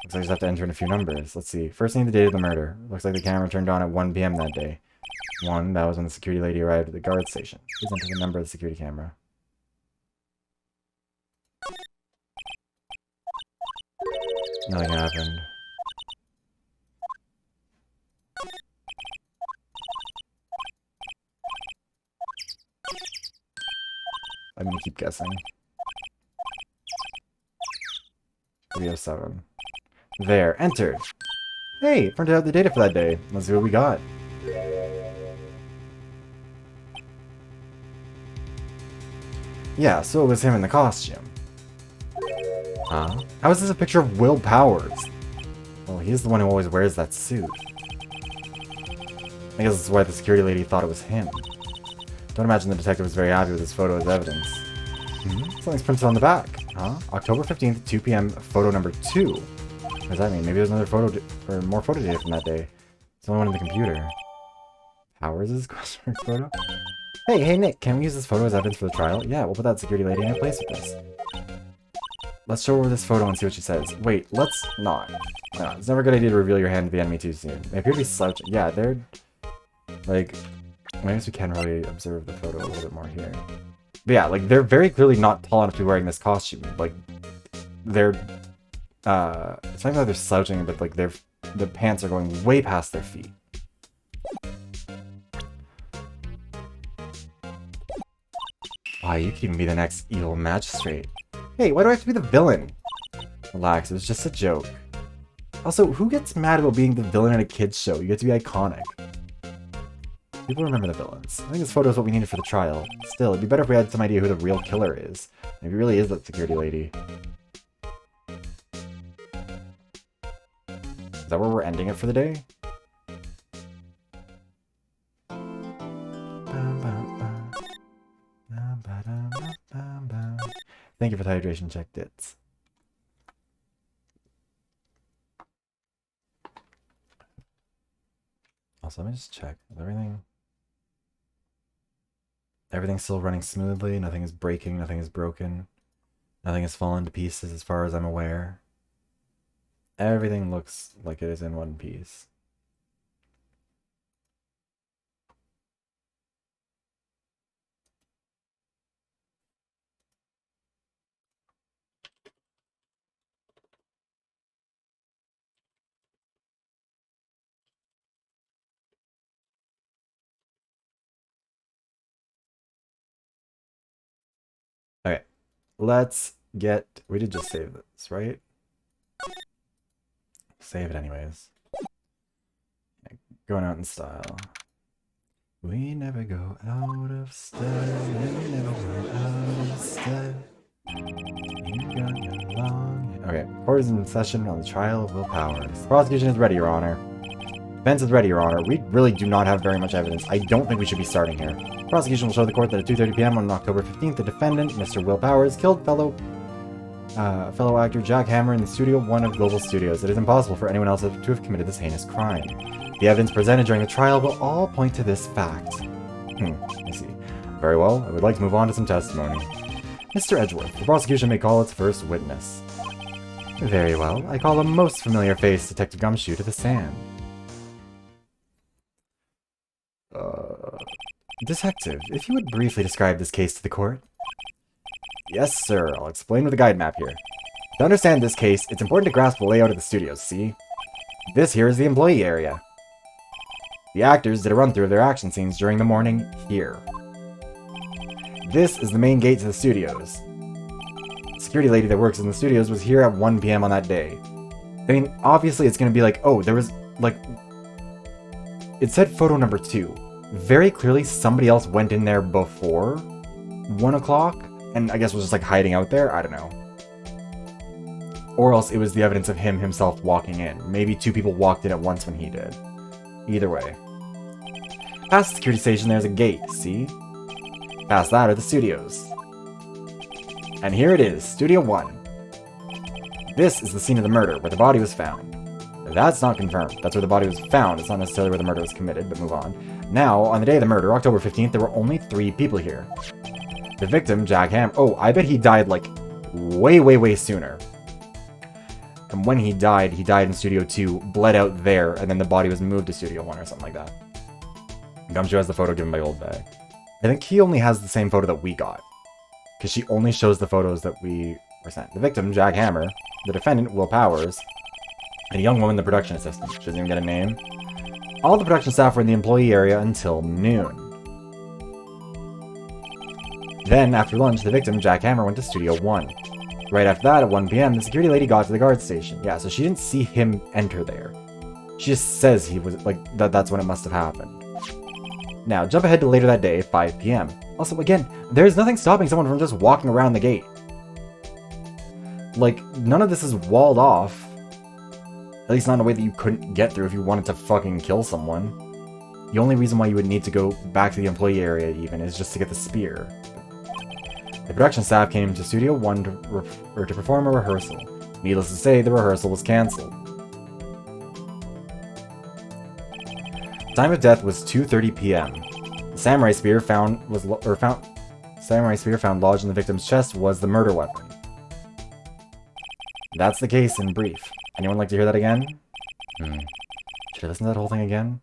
Looks like I just have to enter in a few numbers. Let's see. First name, the date of the murder. Looks like the camera turned on at 1 PM that day. 1, that was when the security lady arrived at the guard station. Please enter the number of the security camera. Nothing happened. I'm gonna keep guessing. 307. There, entered. Hey, it printed out the data for that day. Let's see what we got. Yeah, so it was him in the costume. Huh? How is this a picture of Will Powers? Well, he's the one who always wears that suit. I guess that's why the security lady thought it was him. Don't imagine the detective was very happy with this photo as evidence. Something's printed on the back. Huh? October 15th, 2 PM, photo number 2. What does that mean? Maybe there's another photo, or more photo data from that day. It's the only one in the computer. Powers' question mark photo? Hey, Nick, can we use this photo as evidence for the trial? Yeah, we'll put that security lady in place with this. Let's show her this photo and see what she says. Wait, let's not. No, it's never a good idea to reveal your hand to the enemy too soon. They appear to be slouching. Yeah, they're... like... I guess we can really observe the photo a little bit more here. But yeah, like, they're very clearly not tall enough to be wearing this costume. Like, they're... it's not even like they're slouching, but, like, the pants are going way past their feet. Why, you could even be the next evil magistrate. Hey, why do I have to be the villain? Relax, it was just a joke. Also, who gets mad about being the villain in a kid's show? You get to be iconic. People remember the villains. I think this photo is what we needed for the trial. Still, it'd be better if we had some idea who the real killer is. Maybe it really is that security lady. Is that where we're ending it for the day? Thank you for the hydration check, Dits. Also, let me just check. Is everything's still running smoothly? Nothing is breaking, nothing is broken. Nothing has fallen to pieces as far as I'm aware. Everything looks like it is in one piece. let's get... We did just save this, right? Save it anyways. Going out in style. We never go out of style. We never go out of style. You got me long. Okay, court is in session on the trial of Will Powers. The prosecution is ready, Your Honor. Defense is ready, Your Honor. We really do not have very much evidence. I don't think we should be starting here. The prosecution will show the court that at 2:30 p.m. on October 15th, the defendant, Mr. Will Powers, killed fellow actor Jack Hammer in the Studio 1 of Global Studios. It is impossible for anyone else to have committed this heinous crime. The evidence presented during the trial will all point to this fact. I see. Very well, I would like to move on to some testimony. Mr. Edgeworth, the prosecution may call its first witness. Very well, I call a most familiar face, Detective Gumshoe, to the stand. Detective, if you would briefly describe this case to the court. Yes, sir. I'll explain with a guide map here. To understand this case, it's important to grasp the layout of the studios, see? This here is the employee area. The actors did a run-through of their action scenes during the morning here. This is the main gate to the studios. The security lady that works in the studios was here at 1 p.m. on that day. I mean, obviously it's gonna be like, oh, there was, like... It said photo number 2. Very clearly somebody else went in there before 1 o'clock, and I guess was just like hiding out there, I don't know. Or else it was the evidence of him himself walking in. Maybe 2 people walked in at once when he did. Either way. Past the security station there's a gate, see? Past that are the studios. And here it is, Studio 1. This is the scene of the murder, where the body was found. That's not confirmed. That's where the body was found. It's not necessarily where the murder was committed, but move on. Now, on the day of the murder, October 15th, there were only 3 people here. The victim, Jack Ham... Oh, I bet he died, like, way sooner. And when he died in Studio 2, bled out there, and then the body was moved to Studio 1 or something like that. Gumshoe has the photo given by Old Bag. I think he only has the same photo that we got. Because she only shows the photos that we were sent. The victim, Jack Hammer. The defendant, Will Powers. And a young woman, the production assistant. She doesn't even get a name. All the production staff were in the employee area until noon. Then, after lunch, the victim, Jack Hammer, went to Studio 1. Right after that, at 1 p.m., the security lady got to the guard station. Yeah, so she didn't see him enter there. She just says he was, like, that's when it must have happened. Now, jump ahead to later that day, 5 p.m. Also, again, there's nothing stopping someone from just walking around the gate. Like, none of this is walled off. At least not in a way that you couldn't get through if you wanted to fucking kill someone. The only reason why you would need to go back to the employee area, even, is just to get the spear. The production staff came to Studio 1 to perform a rehearsal. Needless to say, the rehearsal was cancelled. The time of death was 2:30 p.m. The samurai spear found lodged in the victim's chest was the murder weapon. That's the case in brief. Anyone like to hear that again? Should I listen to that whole thing again?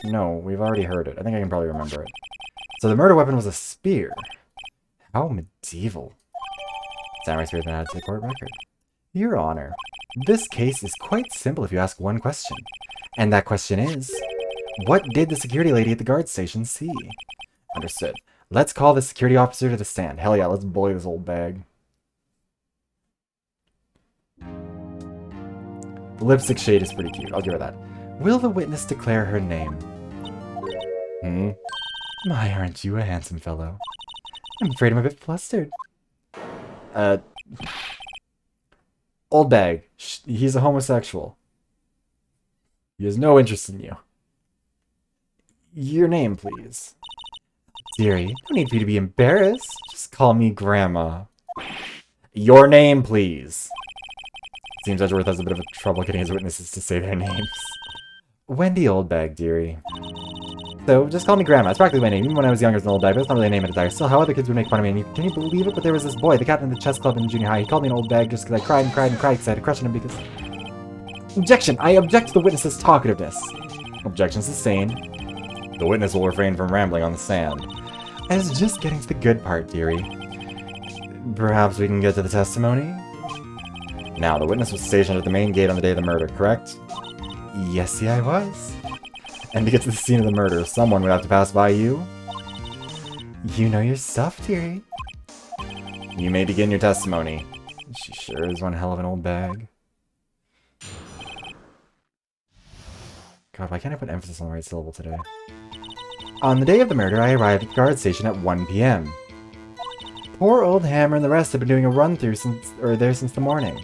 No, we've already heard it. I think I can probably remember it. So the murder weapon was a spear. How medieval. Samurai spear then added to the court record. Your Honor, this case is quite simple if you ask one question. And that question is, what did the security lady at the guard station see? Understood. Let's call the security officer to the stand. Hell yeah, let's bully this old bag. The lipstick shade is pretty cute. I'll give her that. Will the witness declare her name? My, aren't you a handsome fellow? I'm afraid I'm a bit flustered. Old bag. He's a homosexual. He has no interest in you. Your name, please. Dearie, no need for you to be embarrassed. Just call me Grandma. Your name, please. Seems Edgeworth has a bit of trouble getting his witnesses to say their names. Wendy Oldbag, dearie. So, just call me Grandma. It's practically my name. Even when I was younger as an Oldbag, but it's not really a name at a time. Still, how other kids would make fun of me. And can you believe it? But there was this boy, the captain of the chess club in junior high. He called me an Oldbag just because I cried and cried and cried because I had a crush on him because... Objection! I object to the witness's talkativeness. Objection sustained. The witness will refrain from rambling on the stand. I was just getting to the good part, dearie. Perhaps we can get to the testimony? Now, the witness was stationed at the main gate on the day of the murder, correct? Yes, I was. And to get to the scene of the murder, someone would have to pass by you? You know your stuff, dearie. You may begin your testimony. She sure is one hell of an old bag. God, why can't I put emphasis on the right syllable today? On the day of the murder, I arrived at the guard station at 1 p.m. Poor old Hammer and the rest have been doing a run-through since the morning.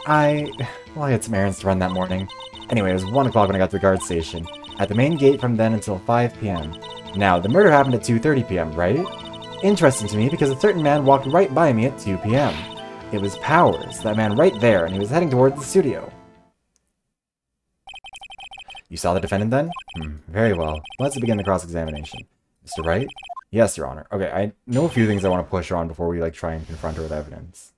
I had some errands to run that morning. Anyway, it was 1 o'clock when I got to the guard station. At the main gate from then until 5 p.m. Now, the murder happened at 2:30 p.m., right? Interesting to me because a certain man walked right by me at 2 p.m. It was Powers, that man right there, and he was heading towards the studio. You saw the defendant then? Very well. Let's begin the cross-examination. Mr. Wright? Yes, Your Honor. Okay, I know a few things I want to push her on before we, try and confront her with evidence.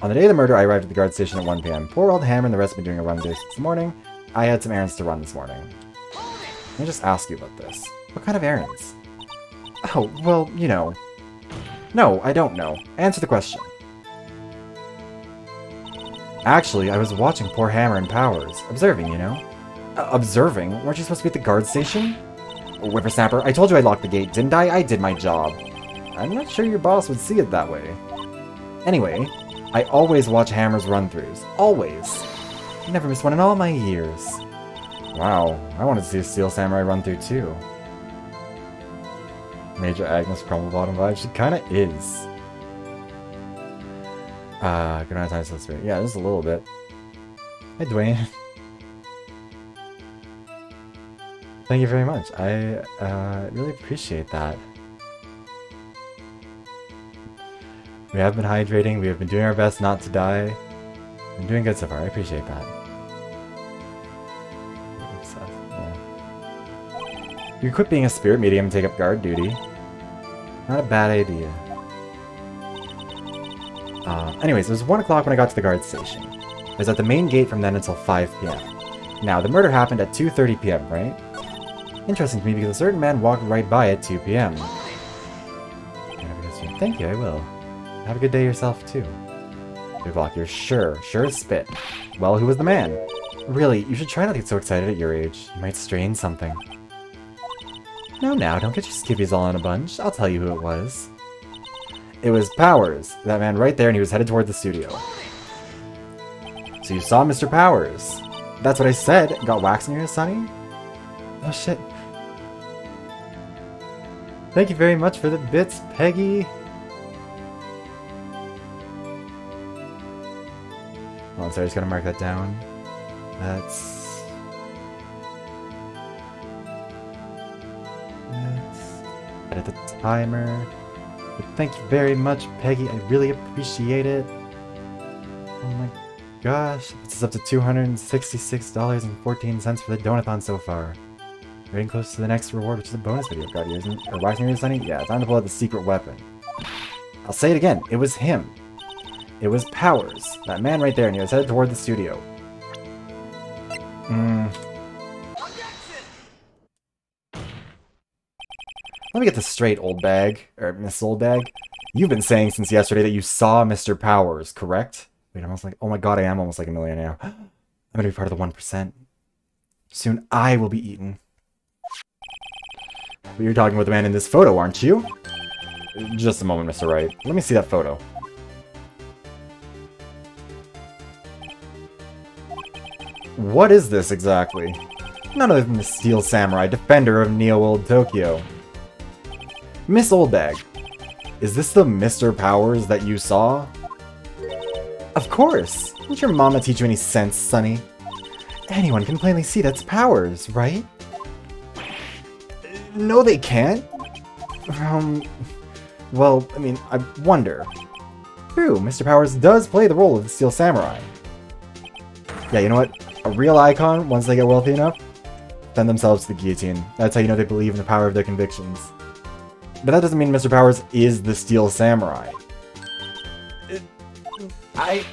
On the day of the murder, I arrived at the guard station at 1 p.m. Poor old Hammer and the rest have been doing a run there since the morning. I had some errands to run this morning. Let me just ask you about this. What kind of errands? Oh, well, you know. No, I don't know. Answer the question. Actually, I was watching poor Hammer and Powers. Observing, you know? Observing? Weren't you supposed to be at the guard station? Whippersnapper, I told you I locked the gate, didn't I? I did my job. I'm not sure your boss would see it that way. Anyway, I always watch Hammer's run-throughs. Always. Never missed one in all my years. Wow, I wanted to see a Steel Samurai run-through too. Major Agnes Crumble Bottom vibe. She kinda is. Good amount of time to spirit. Yeah, just a little bit. Hi, Dwayne. Thank you very much. I really appreciate that. We have been hydrating. We have been doing our best not to die. I'm doing good so far. I appreciate that. Yeah. You quit being a spirit medium and take up guard duty. Not a bad idea. Anyways, it was 1 o'clock when I got to the guard station. I was at the main gate from then until 5 p.m. Now, the murder happened at 2:30 p.m., right? Interesting to me because a certain man walked right by at 2 p.m. Thank you, I will. Have a good day yourself, too. Block, you're sure as spit. Well, who was the man? Really, you should try not to get so excited at your age. You might strain something. Now, don't get your skivvies all in a bunch. I'll tell you who it was. It was Powers, that man right there, and he was headed toward the studio. So you saw Mr. Powers. That's what I said. Got wax in your ears, Sonny? Oh, shit. Thank you very much for the bits, Peggy. Oh, I'm sorry, I just gotta mark that down. Let's edit the timer. But thank you very much, Peggy. I really appreciate it. Oh my gosh. This is up to $266.14 for the donathon so far. Getting close to the next reward, which is a bonus video. God, isn't or waxing your sunny? Yeah, time to pull out the secret weapon. I'll say it again. It was him. It was Powers. That man right there, and he was headed toward the studio. Let me get this straight, old bag. Or Miss Old Bag. You've been saying since yesterday that you saw Mr. Powers, correct? Wait, I'm almost like... Oh my god, I am almost like a millionaire. I'm gonna be part of the 1%. Soon I will be eaten. But you're talking about the man in this photo, aren't you? Just a moment, Mr. Wright. Let me see that photo. What is this exactly? None other than the Steel Samurai, defender of Neo-World Tokyo. Miss Oldbag, is this the Mr. Powers that you saw? Of course! Didn't your mama teach you any sense, Sonny? Anyone can plainly see that's Powers, right? No, they can't. Well, I mean, I wonder. True, Mr. Powers does play the role of the Steel Samurai. Yeah, you know what? A real icon, once they get wealthy enough, send themselves to the guillotine. That's how you know they believe in the power of their convictions. But that doesn't mean Mr. Powers is the Steel Samurai. I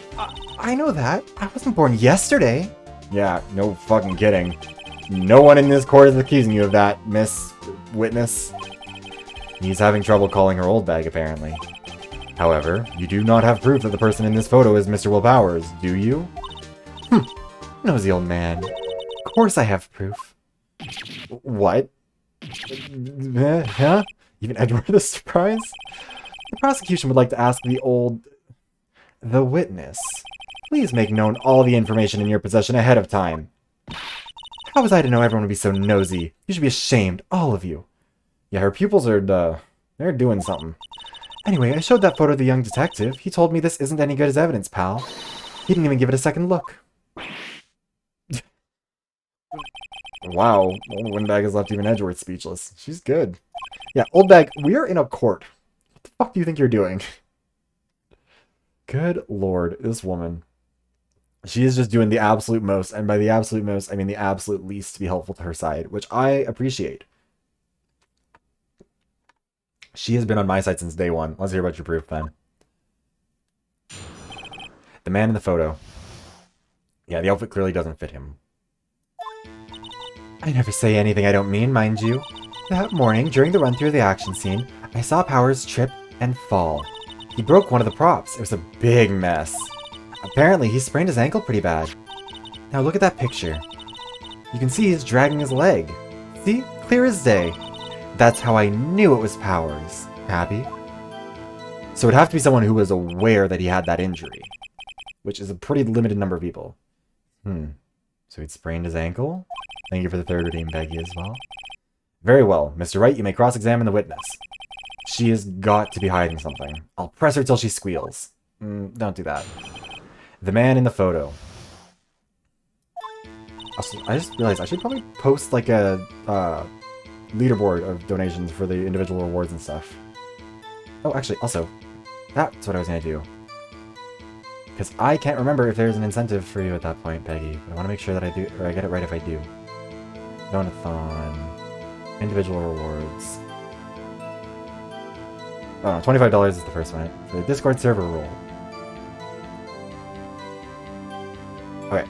know that. I wasn't born yesterday. Yeah, no fucking kidding. No one in this court is accusing you of that, Miss Witness. He's having trouble calling her old bag, apparently. However, you do not have proof that the person in this photo is Mr. Will Powers, do you? Nosy old man. Of course I have proof. What? Huh? Even Edward is surprised? The prosecution would like to ask the witness. Please make known all the information in your possession ahead of time. How was I to know everyone would be so nosy? You should be ashamed, all of you. Yeah, her pupils are, they're doing something. Anyway, I showed that photo to the young detective. He told me this isn't any good as evidence, pal. He didn't even give it a second look. Wow, old Windbag has left even Edgeworth speechless. She's good. Yeah, Old Bag, we are in a court. What the fuck do you think you're doing? Good lord, this woman. She is just doing the absolute most, and by the absolute most, I mean the absolute least to be helpful to her side, which I appreciate. She has been on my side since day one. Let's hear about your proof, then. The man in the photo. Yeah, the outfit clearly doesn't fit him. I never say anything I don't mean, mind you. That morning, during the run-through of the action scene, I saw Powers trip and fall. He broke one of the props. It was a big mess. Apparently, he sprained his ankle pretty bad. Now look at that picture. You can see he's dragging his leg. See? Clear as day. That's how I knew it was Powers. Happy? So it'd have to be someone who was aware that he had that injury. Which is a pretty limited number of people. So he'd sprained his ankle? Thank you for the third redeem, Peggy, as well. Very well. Mr. Wright, you may cross-examine the witness. She has got to be hiding something. I'll press her till she squeals. Don't do that. The man in the photo. Also, I just realized I should probably post like a leaderboard of donations for the individual rewards and stuff. Oh, actually, also, that's what I was going to do. Because I can't remember if there's an incentive for you at that point, Peggy. But I want to make sure that I do, or I get it right if I do. Donathon. Individual rewards. Oh no, $25 is the first one. For the Discord server rule. Okay.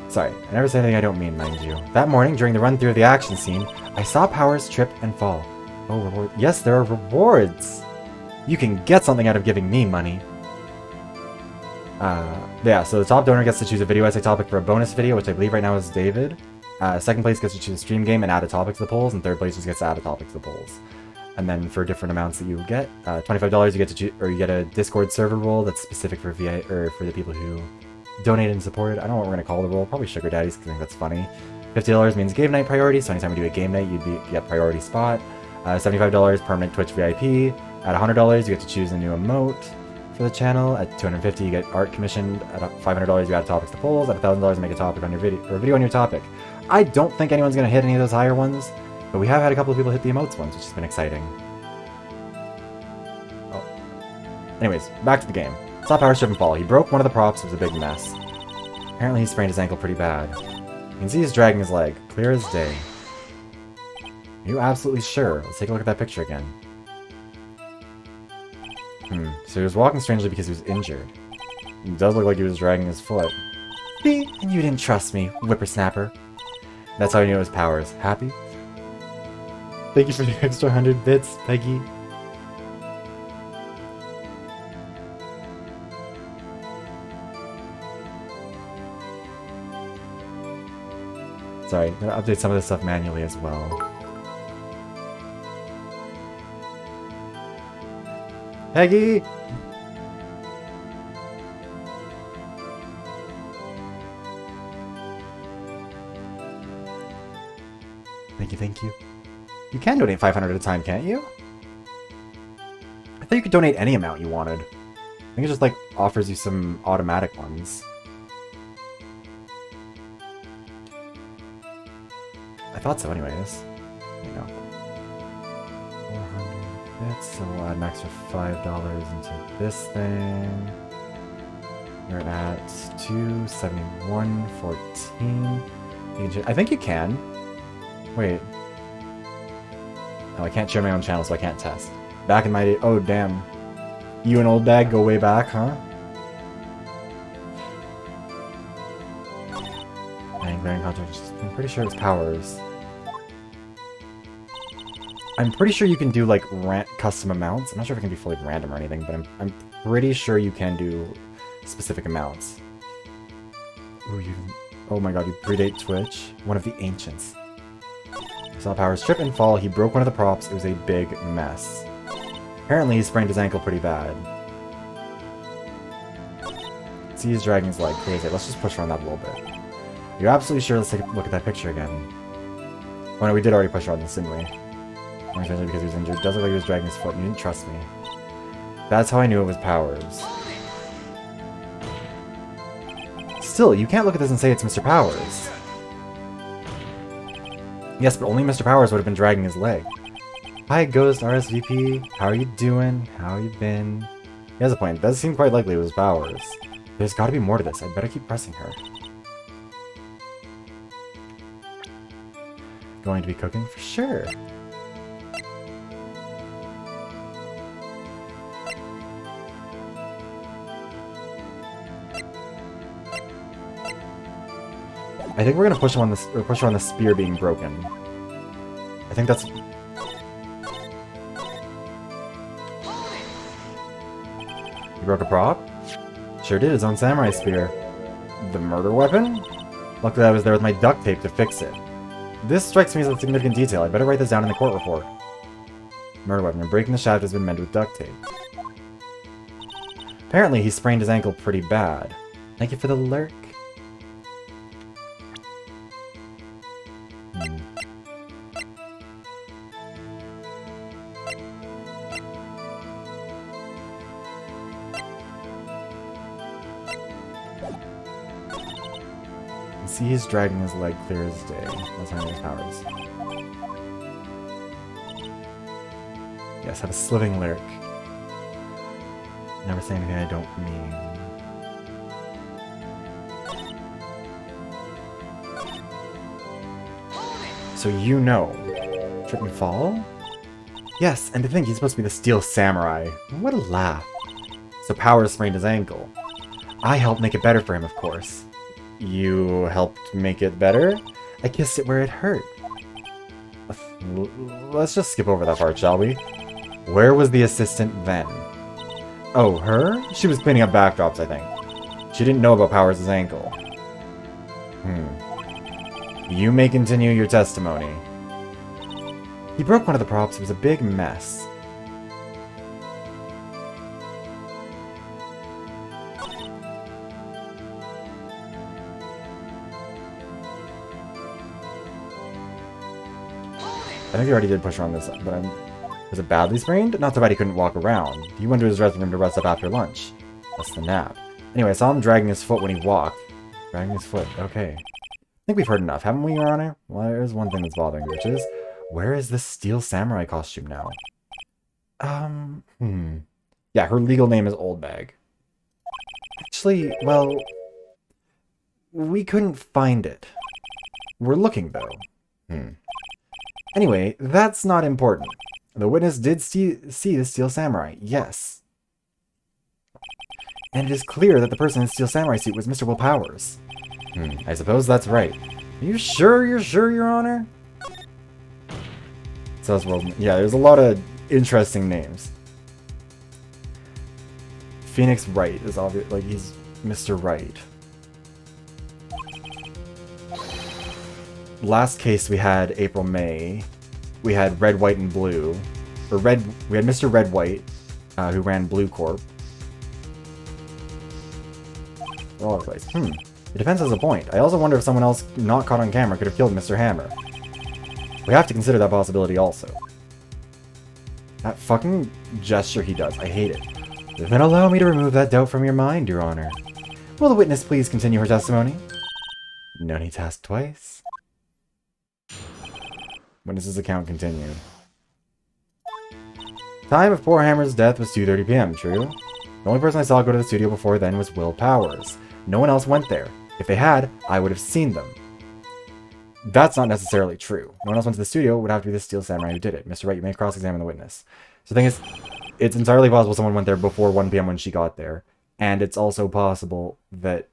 Sorry, I never say anything I don't mean, mind you. That morning, during the run-through of the action scene, I saw Powers trip and fall. Oh, reward. Yes, there are rewards! You can get something out of giving me money. Yeah, so the top donor gets to choose a video essay topic for a bonus video, which I believe right now is David. Second place gets to choose a stream game and add a topic to the polls, and third place just gets to add a topic to the polls. And then for different amounts that you get, $25 you get to choose, or you get a Discord server role that's specific for VA, or for the people who donated and supported. I don't know what we're gonna call the role, probably Sugar Daddies, because I think that's funny. $50 means game night priority, so anytime we do a game night, you get priority spot. $75 permanent Twitch VIP. At $100 you get to choose a new emote for the channel. At $250 you get art commissioned. At $500 you add topics to polls. At $1,000 you make a topic on your video, or a video on your topic. I don't think anyone's gonna hit any of those higher ones, but we have had a couple of people hit the emotes ones, which has been exciting. Oh. Anyways, back to the game. Saw Powers trip and fall. He broke one of the props. It was a big mess. Apparently he sprained his ankle pretty bad. You can see he's dragging his leg. Clear as day. Are you absolutely sure? Let's take a look at that picture again. So he was walking strangely because he was injured. It does look like he was dragging his foot. See? And you didn't trust me, whippersnapper. That's how I knew it was Powers. Happy? Thank you for the extra 100 bits, Peggy. Sorry, I'm gonna update some of this stuff manually as well. Peggy! Thank you. You can donate 500 at a time, can't you? I thought you could donate any amount you wanted. I think it just, like, offers you some automatic ones. I thought so anyways. You know. 400 bits, so we'll add an extra $5 into this thing. We're at 271.14. I think you can. Wait. Oh, I can't share my own channel, so I can't test. Back in my day. Oh, damn. You and Old Bag go way back, huh? Glaring contract. I'm pretty sure it's Powers. I'm pretty sure you can do, like, custom amounts. I'm not sure if it can be fully random or anything, but I'm pretty sure you can do specific amounts. Ooh, oh my god, you predate Twitch? One of the ancients. Saw Powers trip and fall. He broke one of the props. It was a big mess. Apparently he sprained his ankle pretty bad. See, he's dragging his leg crazy. Let's just push around that a little bit. You're absolutely sure? Let's take a look at that picture again. Oh no, we did already push around this, didn't we? Especially because he was injured. It does look like he was dragging his foot and you didn't trust me. That's how I knew it was Powers. Still, you can't look at this and say it's Mr. Powers. Yes, but only Mr. Powers would have been dragging his leg. Hi, Ghost RSVP. How are you doing? How you been? He has a point. It does seem quite likely it was Powers. There's gotta be more to this. I'd better keep pressing her. Going to be cooking? For sure. I think we're gonna push him on this, or push her on the spear being broken. I think that's. You broke a prop? Sure did. His own samurai spear. The murder weapon? Luckily, I was there with my duct tape to fix it. This strikes me as a significant detail. I'd better write this down in the court report. Murder weapon. And breaking the shaft has been mended with duct tape. Apparently, he sprained his ankle pretty bad. Thank you for the lurk. See, he's dragging his leg clear as day. That's how many Powers. Yes, have a sliving lyric. Never say anything I don't mean. So you know. Trip and fall? Yes, and to think he's supposed to be the Steel Samurai. What a laugh. So Powers sprained his ankle. I helped make it better for him, of course. You helped make it better? I kissed it where it hurt. Let's just skip over that part, shall we? Where was the assistant then? Oh, her? She was cleaning up backdrops, I think. She didn't know about Powers' ankle. You may continue your testimony. He broke one of the props. It was a big mess. I think he already did push her on this, but was it badly sprained? Not so bad he couldn't walk around. He went to his restroom to rest up after lunch. That's the nap. Anyway, I saw him dragging his foot when he walked. Dragging his foot, okay. I think we've heard enough, haven't we, Your Honor? Well, there's one thing that's bothering me, which is, where is this Steel Samurai costume now? Yeah, her legal name is Old Bag. Actually, well, we couldn't find it. We're looking, though. Anyway, that's not important. The witness did see the Steel Samurai, yes. And it is clear that the person in the Steel Samurai suit was Mr. Will Powers. I suppose that's right. Are you sure, Your Honor? Yeah, there's a lot of interesting names. Phoenix Wright is obvious, like he's Mr. Wright. Last case we had April, May. We had Red, White, and Blue. We had Mr. Red White, who ran Blue Corp. All over the place. The defense has a point. I also wonder if someone else not caught on camera could have killed Mr. Hammer. We have to consider that possibility also. That fucking gesture he does, I hate it. Then allow me to remove that doubt from your mind, Your Honor. Will the witness please continue her testimony? No need to ask twice. Witness's account continued. Time of poor Hammer's death was 2:30 p.m., true? The only person I saw go to the studio before then was Will Powers. No one else went there. If they had, I would have seen them. That's not necessarily true. No one else went to the studio. It would have to be the Steel Samurai who did it. Mr. Wright, you may cross-examine the witness. So the thing is, it's entirely possible someone went there before 1 p.m. when she got there. And it's also possible that...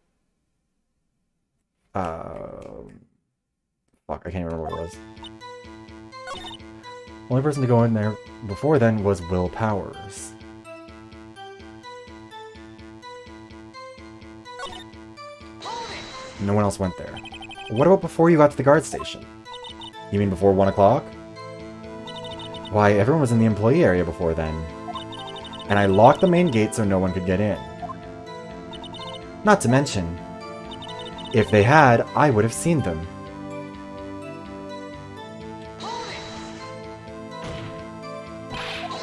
Fuck, I can't remember what it was. The only person to go in there before then was Will Powers. No one else went there. What about before you got to the guard station? You mean before 1 o'clock? Why, everyone was in the employee area before then. And I locked the main gate so no one could get in. Not to mention, if they had, I would have seen them.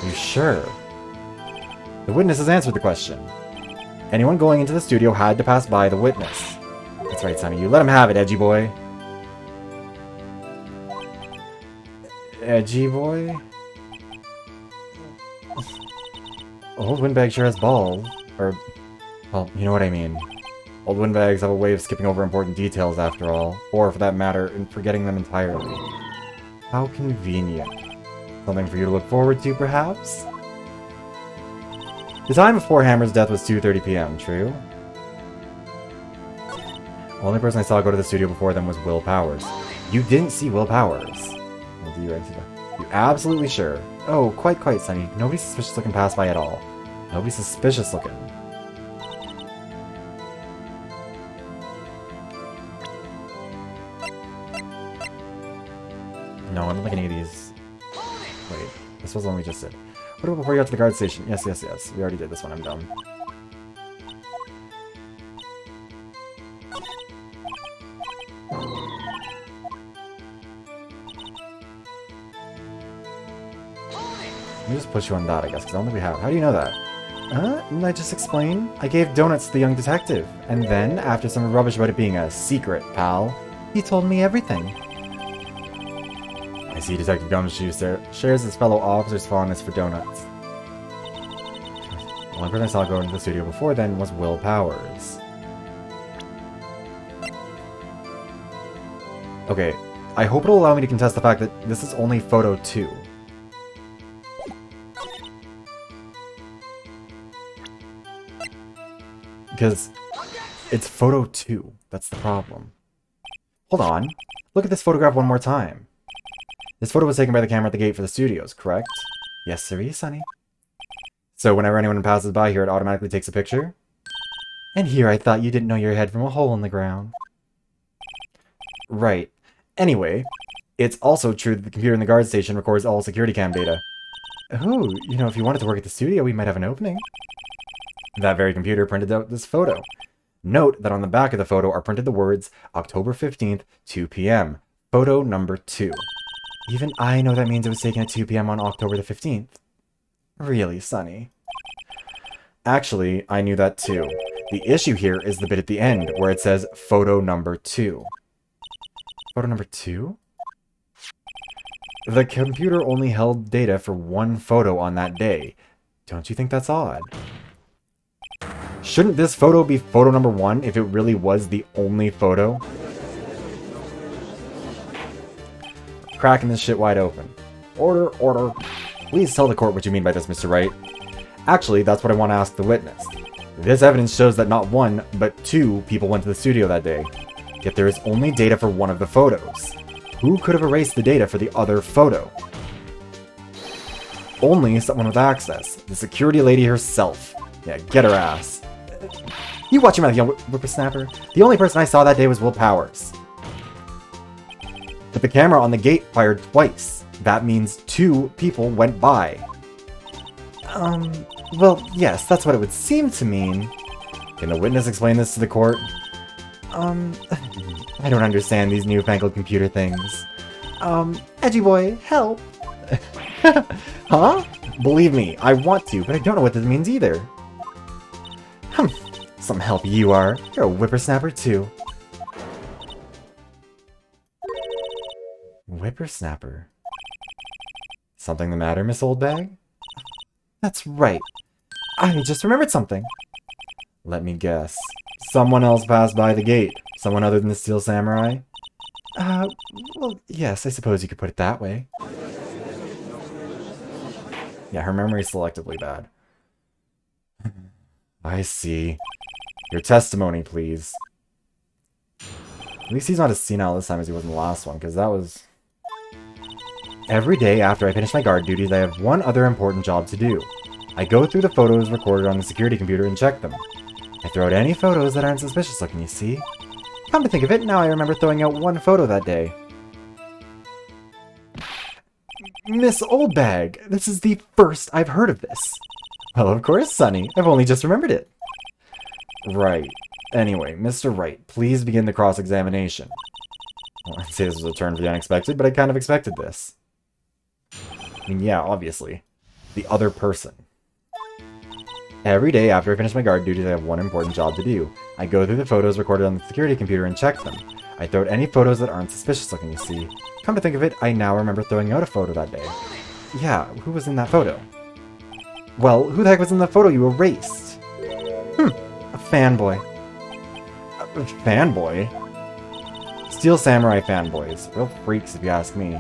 You sure? The witness has answered the question. Anyone going into the studio had to pass by the witness. That's right, Sonny. You let him have it, edgy boy. Edgy boy? Old Windbag sure has balls. Or, well, you know what I mean. Old Windbags have a way of skipping over important details after all. Or, for that matter, in forgetting them entirely. How convenient. Something for you to look forward to, perhaps? The time before Hammer's death was 2:30 p.m., true? The only person I saw go to the studio before them was Will Powers. You didn't see Will Powers? Well, do you absolutely sure? Oh, quite, Sonny. Nobody suspicious looking passed by at all. Nobody suspicious looking. No, I don't think any of these... Wait, this was the one we just did. What about before you got to the guard station? Yes. We already did this one, I'm dumb. Let me just push you on that, I guess, because I don't think we have. How do you know that? Didn't I just explain? I gave donuts to the young detective. And then, after some rubbish about it being a secret, pal, he told me everything. I see Detective Gumshoe shares his fellow officer's fondness for donuts. The only person I saw go into the studio before then was Will Powers. Okay, I hope it'll allow me to contest the fact that this is only photo 2. Because it's photo 2. That's the problem. Hold on. Look at this photograph one more time. This photo was taken by the camera at the gate for the studios, correct? Yes, sirree, Sonny. So whenever anyone passes by here, it automatically takes a picture? And here I thought you didn't know your head from a hole in the ground. Right. Anyway, it's also true that the computer in the guard station records all security cam data. Oh, you know, if you wanted to work at the studio, we might have an opening. That very computer printed out this photo. Note that on the back of the photo are printed the words, October 15th, 2 p.m. Photo number 2. Even I know that means it was taken at 2 p.m. on October the 15th. Really, Sonny? Actually, I knew that too. The issue here is the bit at the end, where it says photo number 2. Photo number 2? The computer only held data for one photo on that day. Don't you think that's odd? Shouldn't this photo be photo number 1 if it really was the only photo? Cracking this shit wide open. Order. Please tell the court what you mean by this, Mr. Wright. Actually, that's what I want to ask the witness. This evidence shows that not 1, but 2 people went to the studio that day. Yet there is only data for one of the photos. Who could have erased the data for the other photo? Only someone with access. The security lady herself. Yeah, get her ass. You watch your mouth, young whippersnapper. The only person I saw that day was Will Powers. But the camera on the gate fired twice. That means 2 people went by. Well, yes, that's what it would seem to mean. Can the witness explain this to the court? I don't understand these newfangled computer things. Edgy boy, help! Huh? Believe me, I want to, but I don't know what this means either. Some help you are. You're a whippersnapper too. Whippersnapper? Something the matter, Miss Oldbag? That's right. I just remembered something. Let me guess. Someone else passed by the gate. Someone other than the Steel Samurai? Well, yes, I suppose you could put it that way. Yeah, her memory's selectively bad. I see. Your testimony, please. At least he's not as senile this time as he was in the last one, because that was... Every day after I finish my guard duties, I have one other important job to do. I go through the photos recorded on the security computer and check them. I throw out any photos that aren't suspicious looking, you see? Come to think of it, now I remember throwing out one photo that day. Miss Oldbag, this is the first I've heard of this. Well, of course, Sonny. I've only just remembered it. Right. Anyway, Mr. Wright, please begin the cross-examination. Well, I'd say this was a turn for the unexpected, but I kind of expected this. I mean, yeah, obviously. The other person. Every day after I finish my guard duties, I have one important job to do. I go through the photos recorded on the security computer and check them. I throw out any photos that aren't suspicious looking, you see. Come to think of it, I now remember throwing out a photo that day. Yeah, who was in that photo? Well, who the heck was in the photo you erased? A fanboy. A fanboy? Steel Samurai fanboys. Real freaks, if you ask me.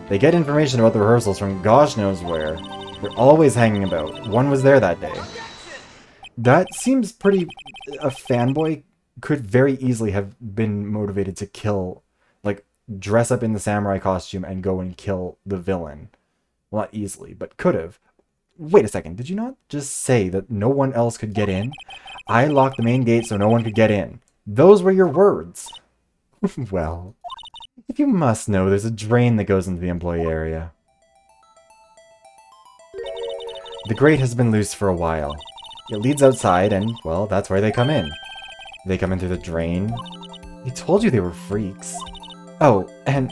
They get information about the rehearsals from gosh knows where. They're always hanging about. One was there that day. That seems pretty... A fanboy could very easily have been motivated to kill... Like, dress up in the samurai costume and go and kill the villain. Well, not easily, but could have. Wait a second, did you not just say that no one else could get in? I locked the main gate so no one could get in. Those were your words. Well, if you must know, there's a drain that goes into the employee area. The grate has been loose for a while. It leads outside and, well, that's where they come in. They come in through the drain. They told you they were freaks. Oh, and...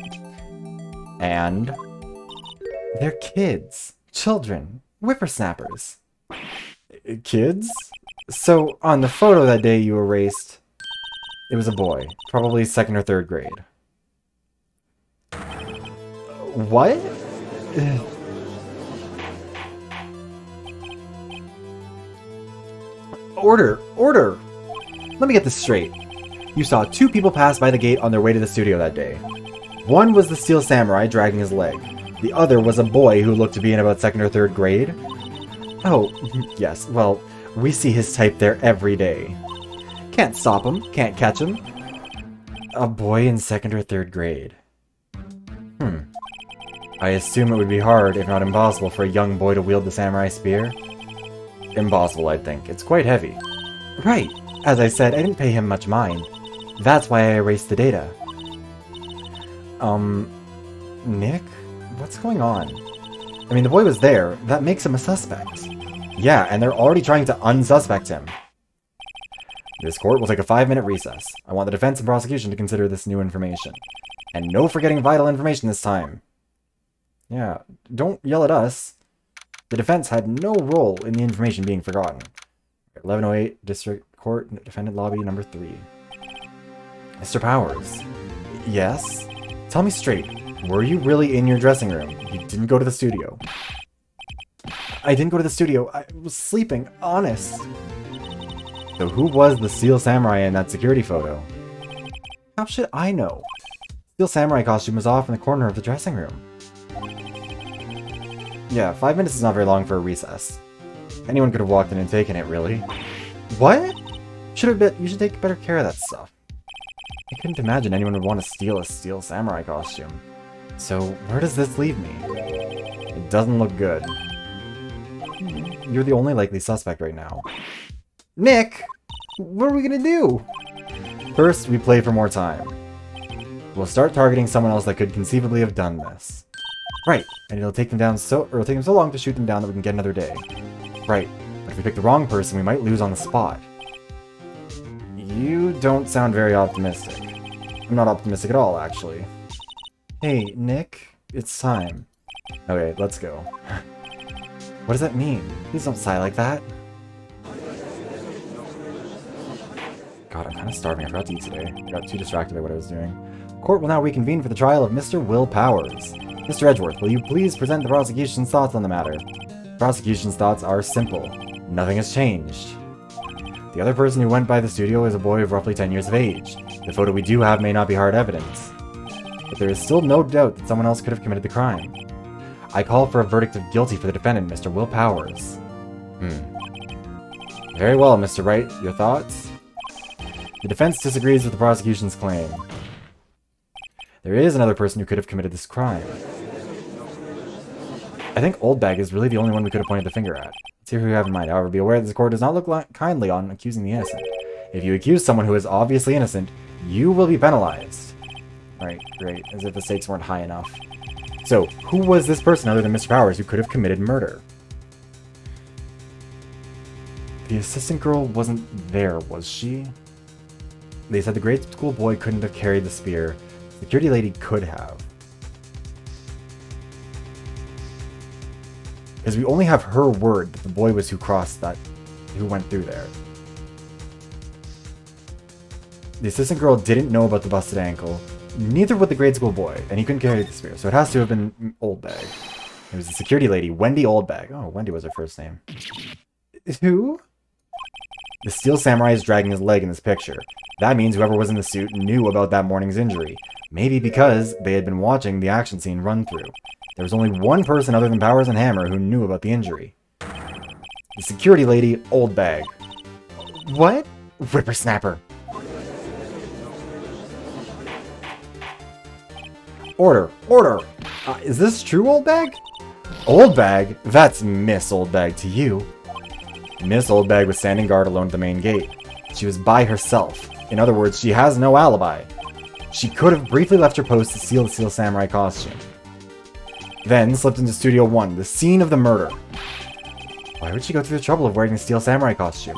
They're kids. Children. Whippersnappers. Kids? So, on the photo that day you erased, it was a boy. Probably 2nd or 3rd grade. What? Order! Order! Let me get this straight. You saw 2 people pass by the gate on their way to the studio that day. One was the Steel Samurai dragging his leg. The other was a boy who looked to be in about 2nd or 3rd grade. Oh, yes, well, we see his type there every day. Can't stop him, can't catch him. A boy in 2nd or 3rd grade. I assume it would be hard, if not impossible, for a young boy to wield the samurai spear. Impossible, I think. It's quite heavy. Right. As I said, I didn't pay him much mind. That's why I erased the data. Nick? What's going on? I mean, the boy was there. That makes him a suspect. Yeah, and they're already trying to unsuspect him. This court will take a 5-minute recess. I want the defense and prosecution to consider this new information. And no forgetting vital information this time. Yeah, don't yell at us. The defense had no role in the information being forgotten. 1108, District Court, Defendant Lobby, number 3. Mr. Powers. Yes? Tell me straight. Were you really in your dressing room? You didn't go to the studio. I didn't go to the studio. I was sleeping, honest. So who was the Steel Samurai in that security photo? How should I know? Steel Samurai costume was off in the corner of the dressing room. Yeah, 5 minutes is not very long for a recess. Anyone could have walked in and taken it, really. What? You should take better care of that stuff. I couldn't imagine anyone would want to steal a Steel Samurai costume. So, where does this leave me? It doesn't look good. You're the only likely suspect right now. Nick! What are we gonna do? First, we play for more time. We'll start targeting someone else that could conceivably have done this. Right, and it'll take them so long to shoot them down that we can get another day. Right, but if we pick the wrong person, we might lose on the spot. You don't sound very optimistic. I'm not optimistic at all, actually. Hey, Nick, it's time. Okay, let's go. What does that mean? Please don't sigh like that. God, I'm kind of starving. I forgot to eat today. I got too distracted by what I was doing. Court will now reconvene for the trial of Mr. Will Powers. Mr. Edgeworth, will you please present the prosecution's thoughts on the matter? The prosecution's thoughts are simple. Nothing has changed. The other person who went by the studio is a boy of roughly 10 years of age. The photo we do have may not be hard evidence. But there is still no doubt that someone else could have committed the crime. I call for a verdict of guilty for the defendant, Mr. Will Powers. Very well, Mr. Wright. Your thoughts? The defense disagrees with the prosecution's claim. There is another person who could have committed this crime. I think Oldbag is really the only one we could have pointed the finger at. Let's hear who you have in mind. However, be aware that this court does not look kindly on accusing the innocent. If you accuse someone who is obviously innocent, you will be penalized. Right, great. As if the stakes weren't high enough. So, who was this person other than Mr. Powers who could have committed murder? The assistant girl wasn't there, was she? They said the grade school boy couldn't have carried the spear. The security lady could have. Because we only have her word that the boy was who went through there. The assistant girl didn't know about the busted ankle. Neither would the grade school boy, and he couldn't carry the spear, so it has to have been Oldbag. It was the security lady, Wendy Oldbag. Oh, Wendy was her first name. Who? The steel samurai is dragging his leg in this picture. That means whoever was in the suit knew about that morning's injury. Maybe because they had been watching the action scene run through. There was only one person other than Powers and Hammer who knew about the injury. The security lady, Oldbag. What? Whippersnapper. Order! Order! Is this true, Oldbag? Oldbag? That's Miss Oldbag to you. Miss Oldbag was standing guard alone at the main gate. She was by herself. In other words, she has no alibi. She could have briefly left her post to steal the Steel Samurai costume. Then slipped into Studio 1, the scene of the murder. Why would she go through the trouble of wearing the Steel Samurai costume?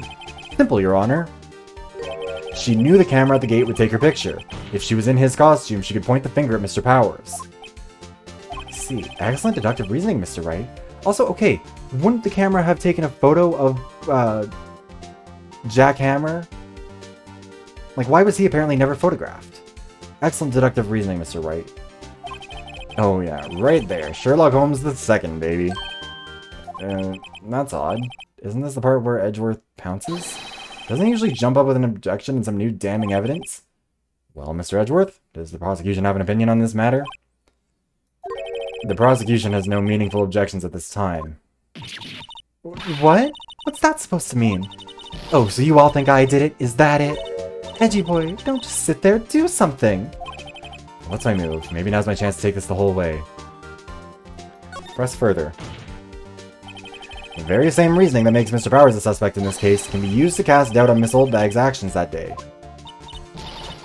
Simple, Your Honor. She knew the camera at the gate would take her picture. If she was in his costume, she could point the finger at Mr. Powers. I see. Excellent deductive reasoning, Mr. Wright. Also, okay, wouldn't the camera have taken a photo of, Jack Hammer? Like, why was he apparently never photographed? Excellent deductive reasoning, Mr. Wright. Oh yeah, right there. Sherlock Holmes the second, baby. That's odd. Isn't this the part where Edgeworth pounces? Doesn't he usually jump up with an objection and some new damning evidence? Well, Mr. Edgeworth, does the prosecution have an opinion on this matter? The prosecution has no meaningful objections at this time. What? What's that supposed to mean? Oh, so you all think I did it? Is that it? Edgy boy, don't just sit there, do something! What's my move? Maybe now's my chance to take this the whole way. Press further. The very same reasoning that makes Mr. Powers a suspect in this case can be used to cast doubt on Miss Oldbag's actions that day.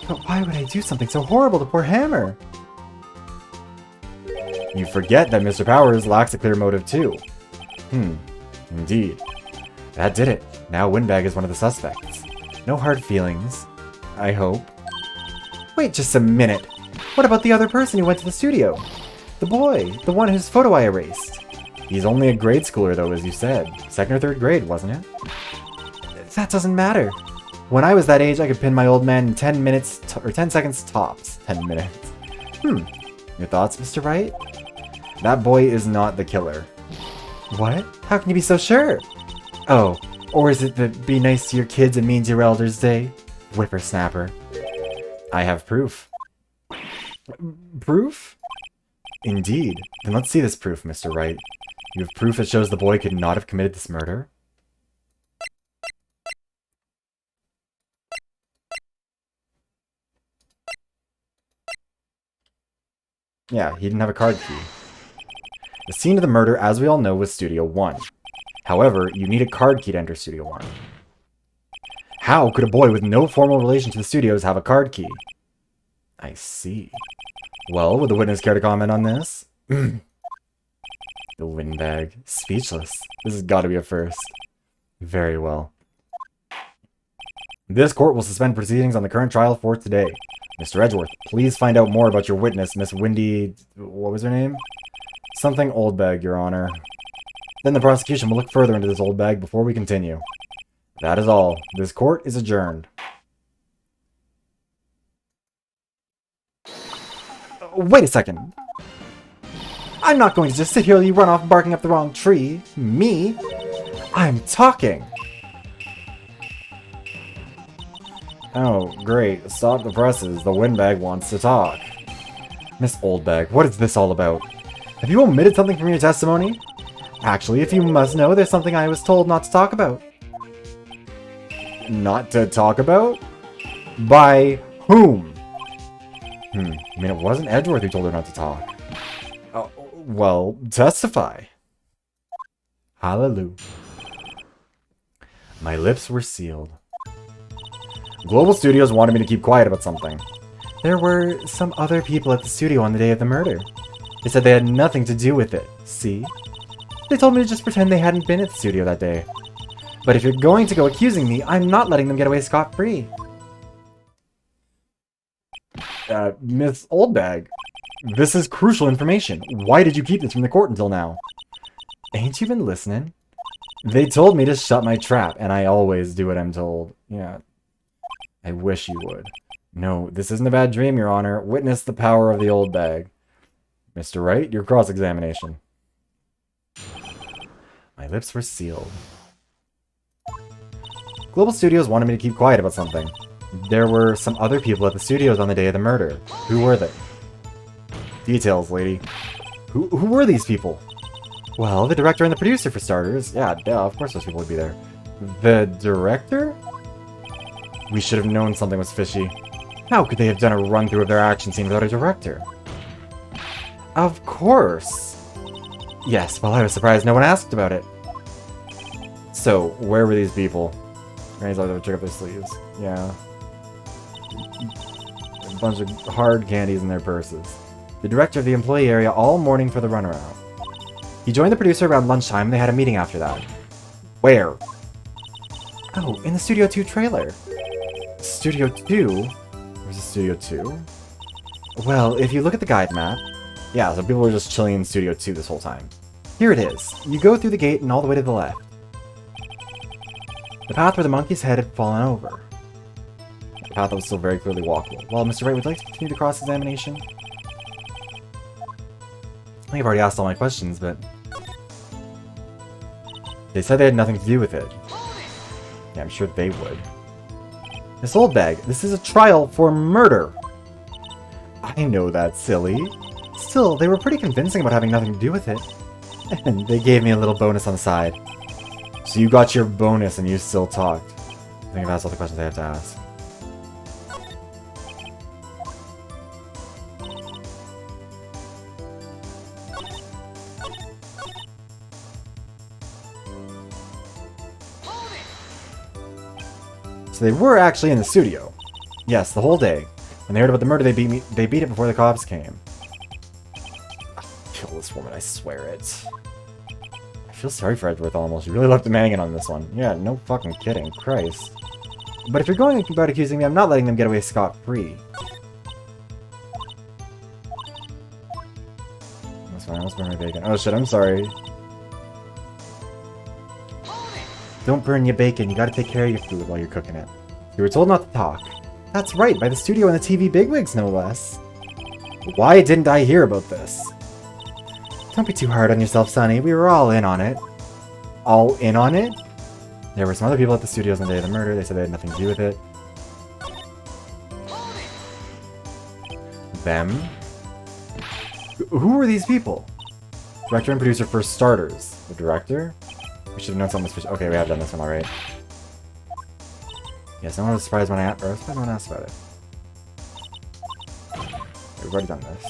But why would I do something so horrible to poor Hammer? You forget that Mr. Powers lacks a clear motive too. Indeed. That did it. Now Windbag is one of the suspects. No hard feelings. I hope. Wait just a minute. What about the other person who went to the studio? The boy. The one whose photo I erased. He's only a grade schooler though, as you said. 2nd or 3rd grade, wasn't it? That doesn't matter. When I was that age, I could pin my old man in 10 minutes, or 10 seconds tops. 10 minutes. Your thoughts, Mr. Wright? That boy is not the killer. What? How can you be so sure? Oh, or is it that be nice to your kids and means your Elder's Day? Whippersnapper. I have proof. Proof? Indeed. Then let's see this proof, Mr. Wright. You have proof that shows the boy could not have committed this murder? Yeah, he didn't have a card key. The scene of the murder, as we all know, was Studio 1. However, you need a card key to enter Studio 1. How could a boy with no formal relation to the studios have a card key? I see. Well, would the witness care to comment on this? The windbag. Speechless. This has got to be a first. Very well. This court will suspend proceedings on the current trial for today. Mr. Edgeworth, please find out more about your witness, Miss Windy... What was her name? Something Oldbag, Your Honor. Then the prosecution will look further into this Oldbag before we continue. That is all. This court is adjourned. Wait a second. I'm not going to just sit here while you run off barking up the wrong tree. Me? I'm talking. Oh, great. Stop the presses. The windbag wants to talk. Miss Oldbag, what is this all about? Have you omitted something from your testimony? Actually, if you must know, there's something I was told not to talk about. Not to talk about? By whom? I mean, it wasn't Edgeworth who told her not to talk. Well, testify. Hallelujah. My lips were sealed. Global Studios wanted me to keep quiet about something. There were some other people at the studio on the day of the murder. They said they had nothing to do with it. See? They told me to just pretend they hadn't been at the studio that day. But if you're going to go accusing me, I'm not letting them get away scot-free. Miss Oldbag, this is crucial information. Why did you keep this from the court until now? Ain't you been listening? They told me to shut my trap, and I always do what I'm told. Yeah. I wish you would. No, this isn't a bad dream, Your Honor. Witness the power of the old bag. Mr. Wright, your cross-examination. My lips were sealed. Global Studios wanted me to keep quiet about something. There were some other people at the studios on the day of the murder. Who were they? Details, lady. Who were these people? Well, the director and the producer, for starters. Yeah, duh, of course those people would be there. The director? We should have known something was fishy. How could they have done a run-through of their action scene without a director? Of course! Yes, well, I was surprised no one asked about it. So, where were these people? Granny's like, check up their sleeves. Yeah. A bunch of hard candies in their purses. The director of the employee area all morning for the runaround. He joined the producer around lunchtime and they had a meeting after that. Where? Oh, in the Studio 2 trailer. Studio 2? Where's the Studio 2? Well, if you look at the guide map... Yeah, so people were just chilling in Studio 2 this whole time. Here it is. You go through the gate and all the way to the left. The path where the monkey's head had fallen over. The path that was still very clearly walkable. Well, Mr. Wright, would you like to continue the cross-examination? I think I've already asked all my questions, but... They said they had nothing to do with it. Yeah, I'm sure they would. Miss Oldbag, this is a trial for murder! I know that's silly. Still, they were pretty convincing about having nothing to do with it. And they gave me a little bonus on the side. So you got your bonus and you still talked. I think I've asked all the questions I have to ask. So they were actually in the studio. Yes, the whole day. When they heard about the murder, they beat it before the cops came. I'll kill this woman, I swear it. I feel sorry for Edgeworth almost. You really left him hanging on this one. Yeah, no fucking kidding. Christ. But if you're going about accusing me, I'm not letting them get away scot-free. That's fine, I almost burned my bacon. Oh shit, I'm sorry. Don't burn your bacon, you gotta take care of your food while you're cooking it. You were told not to talk. That's right, by the studio and the TV bigwigs, no less. Why didn't I hear about this? Don't be too hard on yourself, Sonny. We were all in on it. All in on it? There were some other people at the studios on the day of the murder. They said they had nothing to do with it. Them? Who were these people? Director and producer for starters. The director? We should have known something special. Okay, we have done this one already. Yes, no one was surprised when I asked, or surprised when I asked about it. Okay, we've already done this.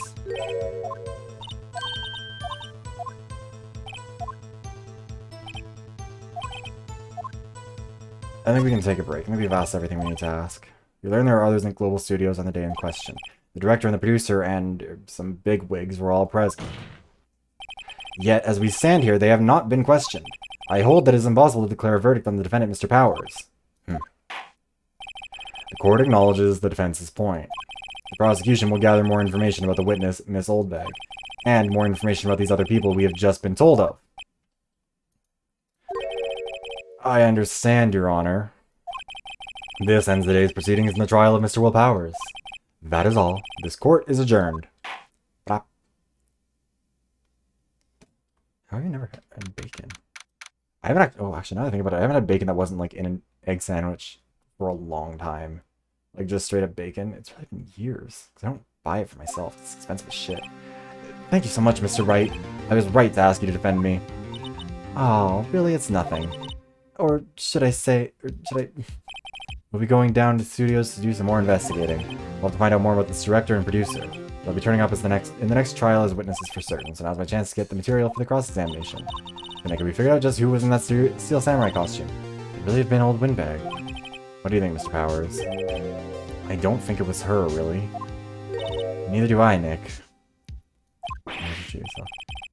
I think we can take a break. I think we've asked everything we need to ask. We learned there are others in Global Studios on the day in question. The director and the producer and some big wigs were all present. Yet, as we stand here, they have not been questioned. I hold that it is impossible to declare a verdict on the defendant, Mr. Powers. The court acknowledges the defense's point. The prosecution will gather more information about the witness, Miss Oldbag, and more information about these other people we have just been told of. I understand, Your Honor. This ends the day's proceedings in the trial of Mr. Will Powers. That is all. This court is adjourned. Bop. How have you never had bacon? I haven't oh, actually, now that I think about it, I haven't had bacon that wasn't, like, in an egg sandwich for a long time. Like, just straight up bacon. It's probably been years. Because I don't buy it for myself. It's expensive as shit. Thank you so much, Mr. Wright. I was right to ask you to defend me. Oh, really, it's nothing. Or should I say... Or should I... We'll be going down to studios to do some more investigating. We'll have to find out more about this director and producer. They'll be turning up as in the next trial as witnesses for certain, so now's my chance to get the material for the cross-examination. Then it can be figured out just who was in that Steel Samurai costume. It really have been old Windbag. What do you think, Mr. Powers? I don't think it was her, really. Neither do I, Nick.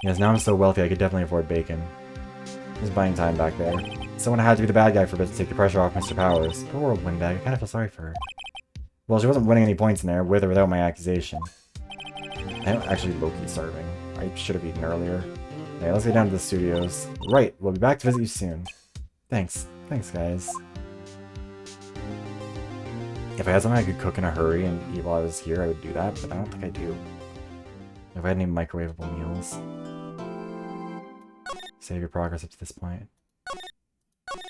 Yes, now I'm so wealthy I could definitely afford bacon. Just buying time back there. Someone had to be the bad guy for a bit to take the pressure off Mr. Powers. Poor old Windbag, I kind of feel sorry for her. Well, she wasn't winning any points in there, with or without my accusation. I am actually low-key starving. I should have eaten earlier. Okay, let's get down to the studios. Right, we'll be back to visit you soon. Thanks. Thanks, guys. If I had something I could cook in a hurry and eat while I was here, I would do that, but I don't think I do. If I had any microwavable meals. Save your progress up to this point. Let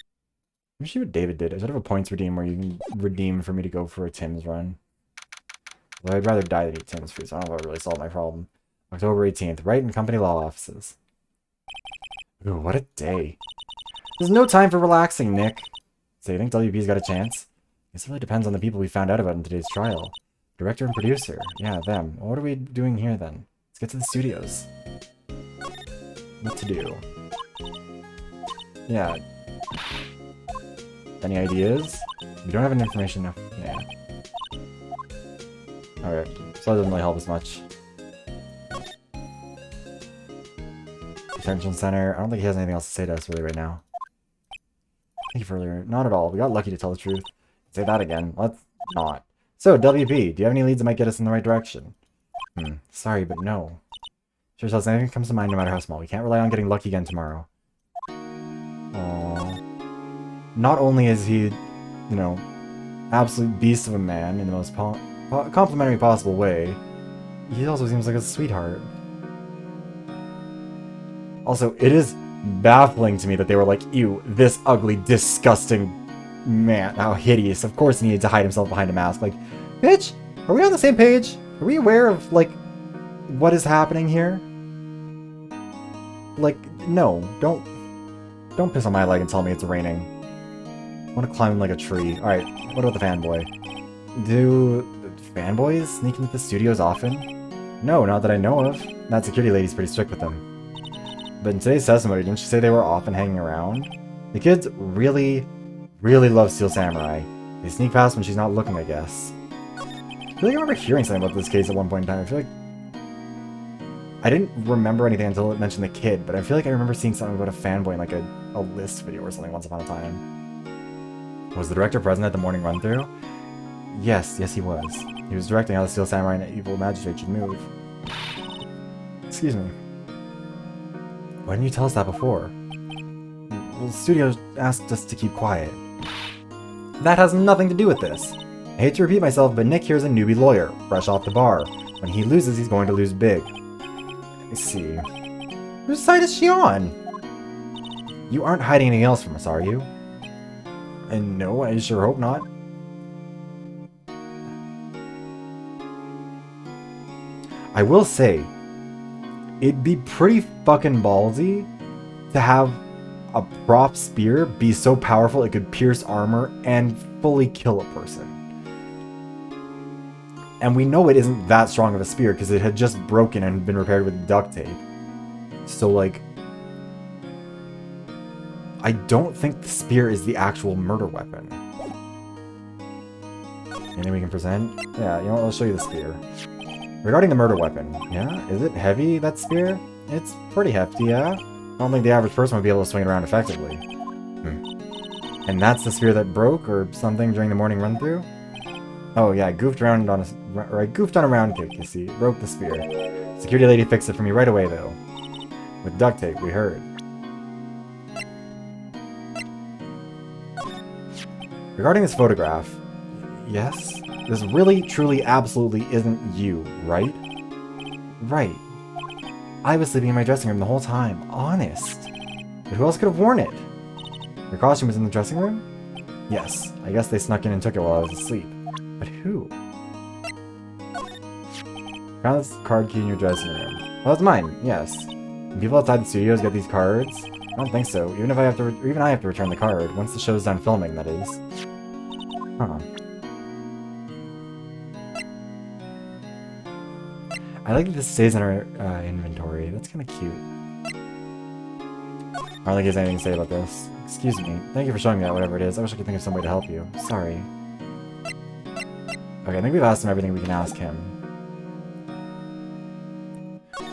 me see what David did. I should have a points redeem where you can redeem for me to go for a Tim's run. Well, I'd rather die than eat Tim's food, so I don't know if I really solved my problem. October 18th, Wright and Company Law Offices. Ooh, what a day. There's no time for relaxing, Nick. So you think WB's got a chance? This really depends on the people we found out about in today's trial. Director and producer. Yeah, them. Well, what are we doing here then? Let's get to the studios. What to do? Yeah. Any ideas? We don't have any information now. Yeah. Alright, so that doesn't really help us much. Detention center. I don't think he has anything else to say to us really right now. Thank you for earlier. Not at all. We got lucky to tell the truth. Say that again. Let's not. So, WP, do you have any leads that might get us in the right direction? Sorry, but no. Sure tells anything comes to mind no matter how small. We can't rely on getting lucky again tomorrow. Aww. Not only is he, you know, absolute beast of a man in the most complimentary possible way, he also seems like a sweetheart. Also, it is baffling to me that they were like, ew, this ugly, disgusting man, how hideous. Of course he needed to hide himself behind a mask. Like, bitch, are we on the same page? Are we aware of, like, what is happening here? Like, no, don't piss on my leg and tell me it's raining. I want to climb like a tree. Alright, what about the fanboy? Do fanboys sneak into the studios often? No, not that I know of. That security lady's pretty strict with them. But in today's testimony, didn't she say they were often hanging around? The kids really, really love Steel Samurai. They sneak past when she's not looking, I guess. I feel like I remember hearing something about this case at one point in time. I feel like I didn't remember anything until it mentioned the kid, but I feel like I remember seeing something about a fanboy in like a list video or something once upon a time. Was the director present at the morning run-through? Yes, he was. He was directing how the Steel Samurai and Evil Magistrate should move. Excuse me. Why didn't you tell us that before? Well, the studio asked us to keep quiet. That has nothing to do with this. I hate to repeat myself, but Nick here's a newbie lawyer, fresh off the bar. When he loses, he's going to lose big. I see. Whose side is she on? You aren't hiding anything else from us, are you? And no, I sure hope not. I will say, it'd be pretty fucking ballsy to have a prop spear be so powerful it could pierce armor and fully kill a person. And we know it isn't that strong of a spear because it had just broken and been repaired with duct tape. So, like, I don't think the spear is the actual murder weapon. Anything we can present? Yeah, you know what, I'll show you the spear. Regarding the murder weapon, yeah? Is it heavy, that spear? It's pretty hefty, yeah? I don't think the average person would be able to swing it around effectively. And that's the spear that broke or something during the morning run-through? Oh yeah, I goofed on a round kick, you see. Broke the spear. Security lady fixed it for me right away, though. With duct tape, we heard. Regarding this photograph, yes? This really, truly, absolutely isn't you, right? Right. I was sleeping in my dressing room the whole time, honest. But who else could have worn it? Your costume was in the dressing room? Yes, I guess they snuck in and took it while I was asleep. But who? Found this card key in your dressing room. Well, it's mine, yes. When people outside the studios get these cards? I don't think so. Even I have to return the card, once the show's done filming, that is. Huh. I like that this stays in our inventory. That's kind of cute. I don't think he has anything to say about this. Excuse me. Thank you for showing me that, whatever it is. I wish I could think of some way to help you. Sorry. Okay, I think we've asked him everything we can ask him.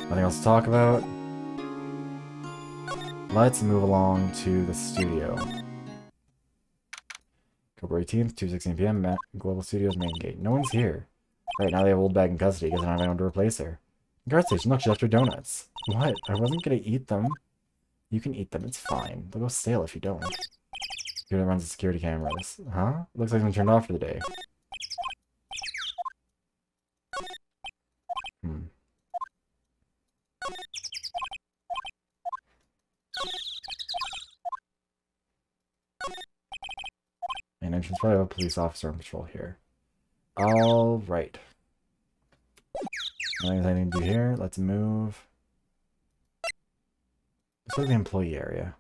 Nothing else to talk about? Let's move along to the studio. October 18th, 2:16 p.m. Global Studios main gate. No one's here. Right, now they have Old Bag in custody. Guess I don't have anyone to replace her. Guard station, look, she left her donuts. What? I wasn't gonna eat them. You can eat them, it's fine. They'll go stale if you don't. Computer runs the security cameras. Huh? Looks like it's been turned off for the day. Main entrance, probably have a police officer on patrol here. Alright. Nothing I need to do here. Let's move. Let's go to the employee area.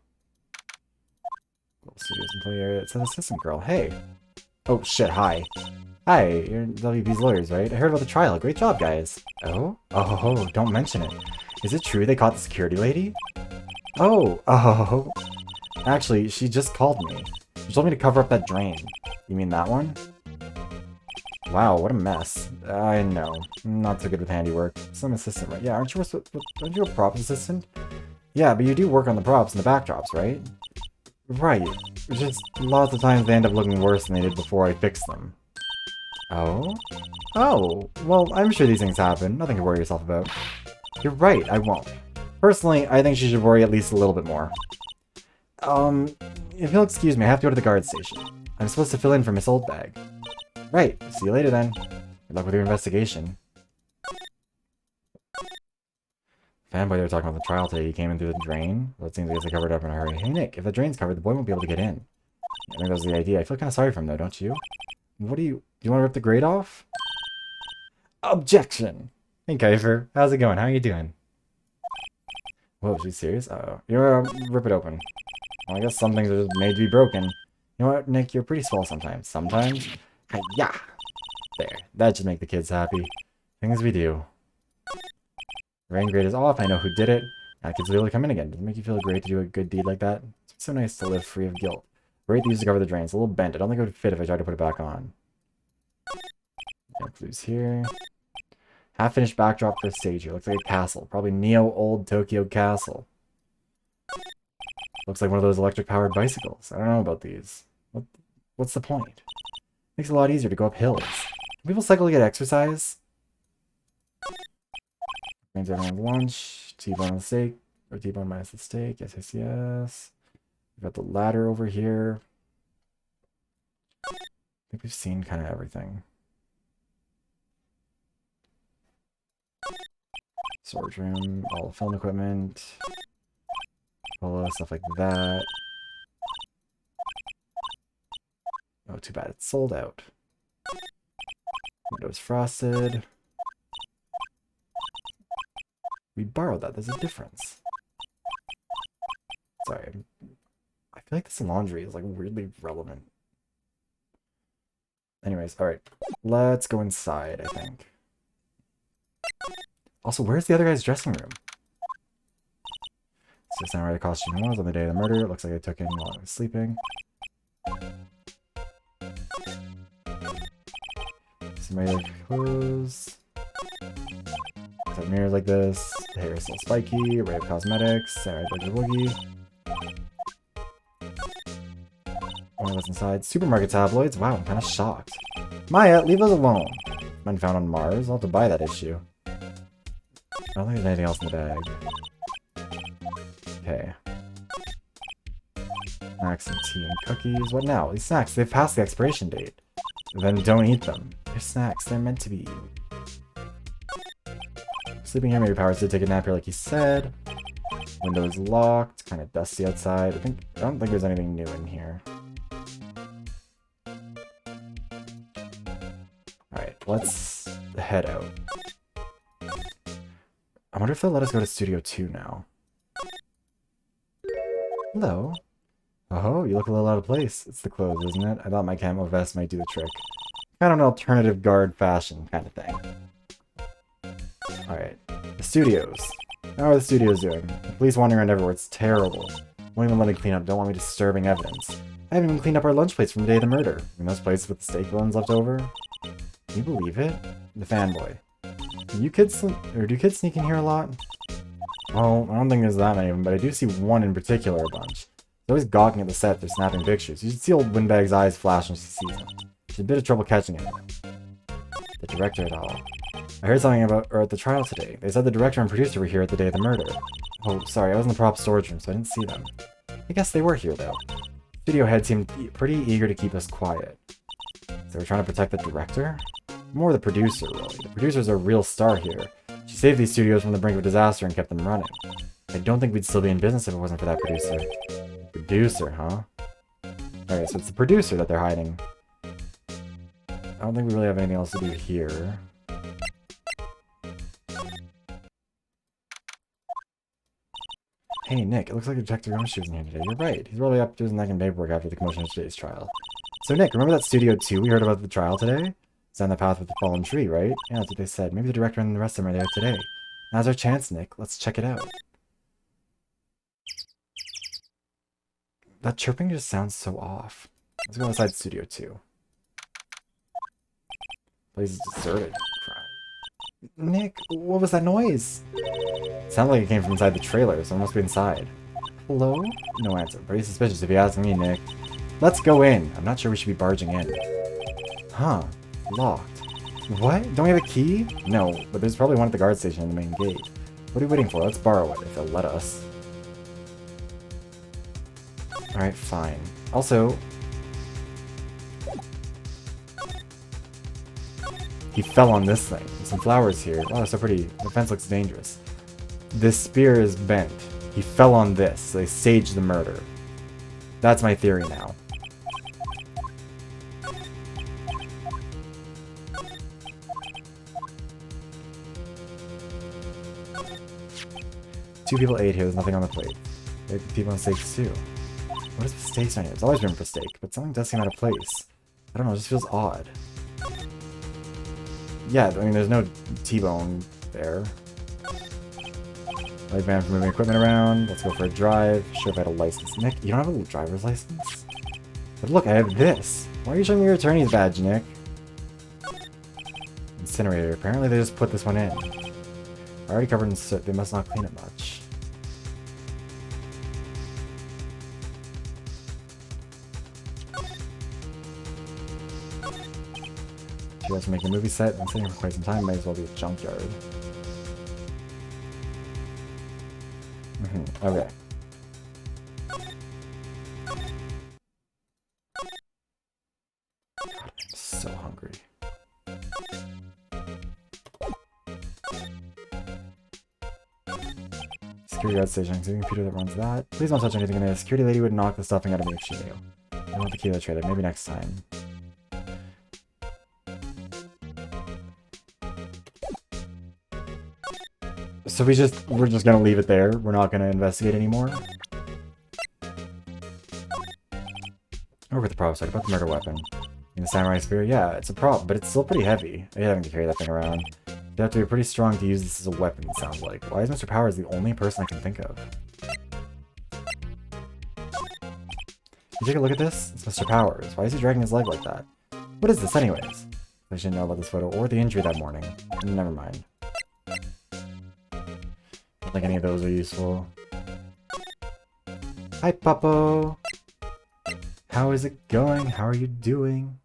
Studios employee area. It says assistant girl. Hey. Oh shit, hi. Hi, you're WP's lawyers, right? I heard about the trial. Great job, guys. Oh? Oh, don't mention it. Is it true they caught the security lady? Oh. Actually, she just called me. She told me to cover up that drain. You mean that one? Wow, what a mess. I know. Not so good with handiwork. Some assistant, right? Yeah, aren't you a props assistant? Yeah, but you do work on the props and the backdrops, right? Right. Just lots of times they end up looking worse than they did before I fixed them. Oh? Oh, well, I'm sure these things happen. Nothing to worry yourself about. You're right, I won't. Personally, I think she should worry at least a little bit more. If you'll excuse me, I have to go to the guard station. I'm supposed to fill in for Miss Oldbag. Right, see you later then. Good luck with your investigation. Fanboy, they were talking about the trial today. He came in through the drain. Well, it seems like they covered up in a hurry. Hey Nick, if the drain's covered, the boy won't be able to get in. I think that was the idea. I feel kind of sorry for him though, don't you? What do you want to rip the grate off? Objection! Hey Kiefer, how's it going? How are you doing? Whoa, she's serious? Uh-oh. Rip it open. Well, I guess some things are just made to be broken. You know what, Nick? You're pretty swell sometimes. Sometimes? Hi-ya! There. That should make the kids happy. Things we do. Rain grate is off. I know who did it. Now kids will be able to come in again. Does it make you feel great to do a good deed like that? It's so nice to live free of guilt. Rate used to cover the drain. It's a little bent. I don't think it would fit if I tried to put it back on. No clues here. Half-finished backdrop for a stage here. Looks like a castle. Probably Neo Old Tokyo Castle. Looks like one of those electric-powered bicycles. I don't know about these. What's the point? Makes it a lot easier to go up hills. Can people cycle to get exercise? Means everyone's lunch. T-bone on the steak. Or T-bone minus the steak. Yes. We've got the ladder over here. I think we've seen kind of everything. Storage room, all the film equipment, all stuff like that. Oh, too bad it's sold out. Windows frosted. We borrowed that, there's a difference. Sorry, I feel like this laundry is like weirdly relevant. Anyways, alright. Let's go inside, I think. Also, where's the other guy's dressing room? So it's not where the costume was on the day of the murder. It looks like I took him while I was sleeping. Some regular clothes. Some mirrors like this. The hair is still spiky. Array of cosmetics. Samurai Boogie Woogie. Only what's inside. Supermarket tabloids. Wow, I'm kind of shocked. Maya, leave us alone. Been found on Mars. I'll have to buy that issue. I don't think there's anything else in the bag. Okay. Snacks and tea and cookies. What now? These snacks, they've passed the expiration date. Then don't eat them. They're snacks. They're meant to be eaten. Sleeping here, maybe Powers did take a nap here like he said. Window is locked. Kind of dusty outside. I don't think there's anything new in here. Alright, let's head out. I wonder if they'll let us go to Studio 2 now. Hello. Oh, you look a little out of place. It's the clothes, isn't it? I thought my camo vest might do the trick. Kind of an alternative guard fashion kind of thing. Alright. The studios. How are the studios doing? The police wandering around everywhere. It's terrible. Won't even let me clean up. Don't want me disturbing evidence. I haven't even cleaned up our lunch plates from the day of the murder. I mean, those plates with the steak bones left over. Can you believe it? The fanboy. Do kids sneak in here a lot? Well, I don't think there's that many of them, but I do see one in particular a bunch. They're always gawking at the set, they're snapping pictures. You should see old Windbag's eyes flash when she sees them. She's a bit of trouble catching it. The director at all. I heard something about her at the trial today. They said the director and producer were here at the day of the murder. Oh, sorry, I was in the prop storage room, so I didn't see them. I guess they were here, though. Studio head seemed pretty eager to keep us quiet. So we're trying to protect the director? More the producer, really. The producer's a real star here. She saved these studios from the brink of disaster and kept them running. I don't think we'd still be in business if it wasn't for that producer. Producer, huh? Okay, so it's the producer that they're hiding. I don't think we really have anything else to do here. Hey, Nick, it looks like Detective Gumshoe isn't here today. You're right. He's probably up to his neck in paperwork after the commotion of today's trial. So, Nick, remember that Studio 2 we heard about the trial today? It's on the path with the fallen tree, right? Yeah, that's what they said. Maybe the director and the rest of them are there today. Now's our chance, Nick. Let's check it out. That chirping just sounds so off. Let's go inside Studio 2. Place is deserted. Nick, what was that noise? It sounded like it came from inside the trailer, so it must be inside. Hello? No answer. Pretty suspicious if you ask me, Nick. Let's go in. I'm not sure we should be barging in. Huh. Locked. What? Don't we have a key? No, but there's probably one at the guard station in the main gate. What are we waiting for? Let's borrow it, if they'll let us. Alright, fine. Also... he fell on this thing. There's some flowers here. Oh, so pretty. The fence looks dangerous. This spear is bent. He fell on this. So they staged the murder. That's my theory now. Two people ate here. There's nothing on the plate. Maybe people on steaks too. What is the steaks on here? It's always room for steak, but something does seem out of place. I don't know. It just feels odd. Yeah, I mean, there's no T-bone there. Light van for moving equipment around. Let's go for a drive. Sure, if I had a license. Nick, you don't have a driver's license? But look, I have this. Why are you showing me your attorney's badge, Nick? Incinerator. Apparently they just put this one in. Already covered in soot. They must not clean it much. If you guys are making a movie set and sitting here for quite some time, might as well be a junkyard. Okay. God, I'm so hungry. Security guard station. I'm seeing a computer that runs that. Please don't touch anything in there. The security lady would knock the stuffing out of me if she knew. I want the key to the trailer. Maybe next time. So we're just gonna leave it there. We're not gonna investigate anymore. Over the prop side about the murder weapon. In the samurai spear, yeah, it's a prop, but it's still pretty heavy. I hate having to carry that thing around. You have to be pretty strong to use this as a weapon, it sounds like. Why is Mr. Powers the only person I can think of? You take a look at this? It's Mr. Powers. Why is he dragging his leg like that? What is this anyways? I should know about this photo or the injury that morning. Never mind. I don't think any of those are useful. Hi, Puppo! How is it going? How are you doing?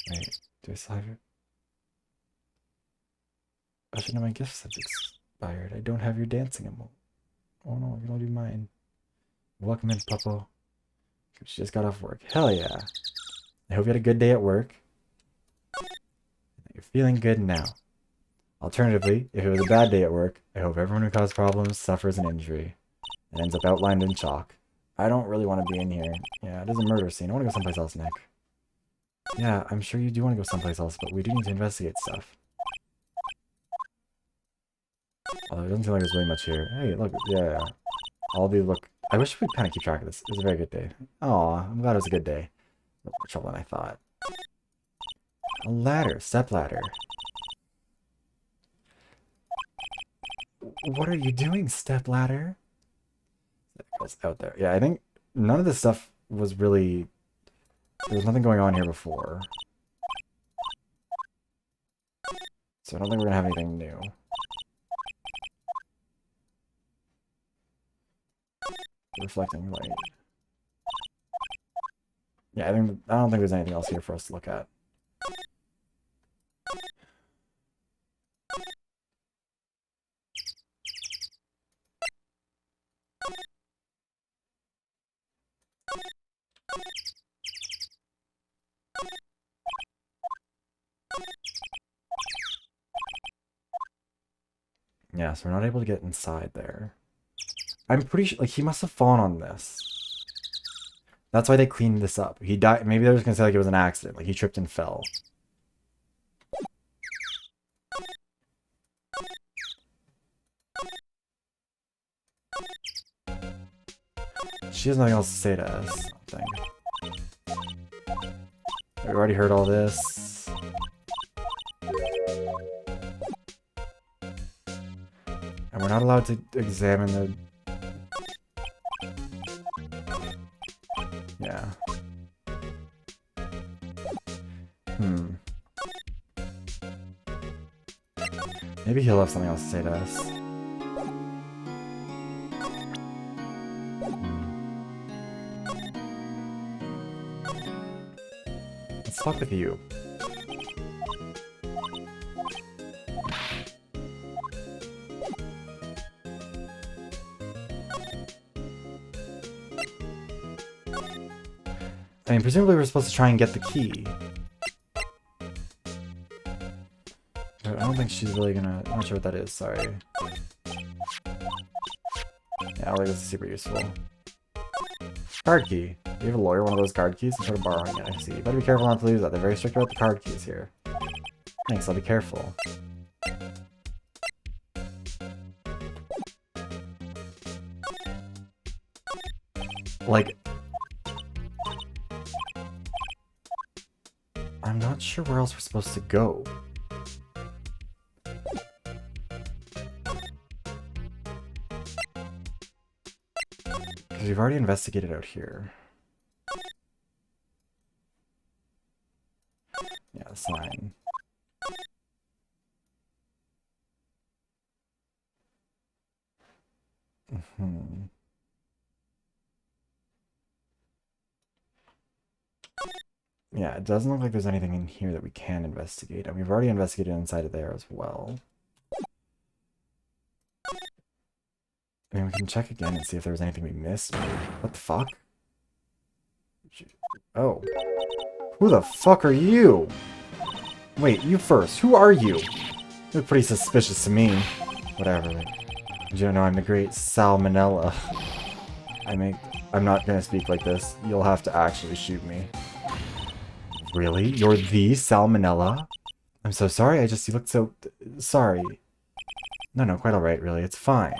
Wait, do I still have it? I should know my gifts have expired. I don't have your dancing emote. Oh no, you don't do mine. Welcome in, Puppo. She just got off work. Hell yeah. I hope you had a good day at work. You're feeling good now. Alternatively, if it was a bad day at work, I hope everyone who caused problems suffers an injury. It ends up outlined in chalk. I don't really want to be in here. Yeah, it is a murder scene. I want to go someplace else, Nick. Yeah, I'm sure you do want to go someplace else, but we do need to investigate stuff. Although it doesn't seem like there's really much here. Hey, look, yeah. Look. I wish we'd kind of keep track of this. It was a very good day. Aw, I'm glad it was a good day. More trouble than I thought. A ladder, step ladder. What are you doing, step ladder? That goes out there. Yeah, I think none of this stuff was really... There was nothing going on here before. So I don't think we're gonna have anything new. reflecting light. Yeah, I don't think there's anything else here for us to look at. Yeah, so we're not able to get inside there. I'm pretty sure, like, he must have fallen on this. That's why they cleaned this up. He died. Maybe they're just gonna say like it was an accident, like he tripped and fell. She has nothing else to say to us, I think. We already heard all this. And we're not allowed to examine the... Yeah. Maybe he'll have something else to say to us. Let's talk with you. I mean, presumably we're supposed to try and get the key. But I don't think she's really gonna... I'm not sure what that is, sorry. Yeah, I don't think this is super useful. Card key. Do you have a lawyer one of those card keys? Instead of borrowing it, I see. You better be careful not to lose that. They're very strict about the card keys here. Thanks, I'll be careful. Like... I'm not sure where else we're supposed to go. Because we've already investigated out here. Yeah, the sign. Yeah, it doesn't look like there's anything in here that we can investigate. And we've already investigated inside of there as well. I mean, we can check again and see if there was anything we missed. What the fuck? Oh. Who the fuck are you? Wait, you first. Who are you? You look pretty suspicious to me. Whatever. You don't know I'm the great Salmonella. I'm not gonna speak like this. You'll have to actually shoot me. Really? You're the Salmonella? I'm so sorry, you looked so... Sorry. No, quite alright, really. It's fine.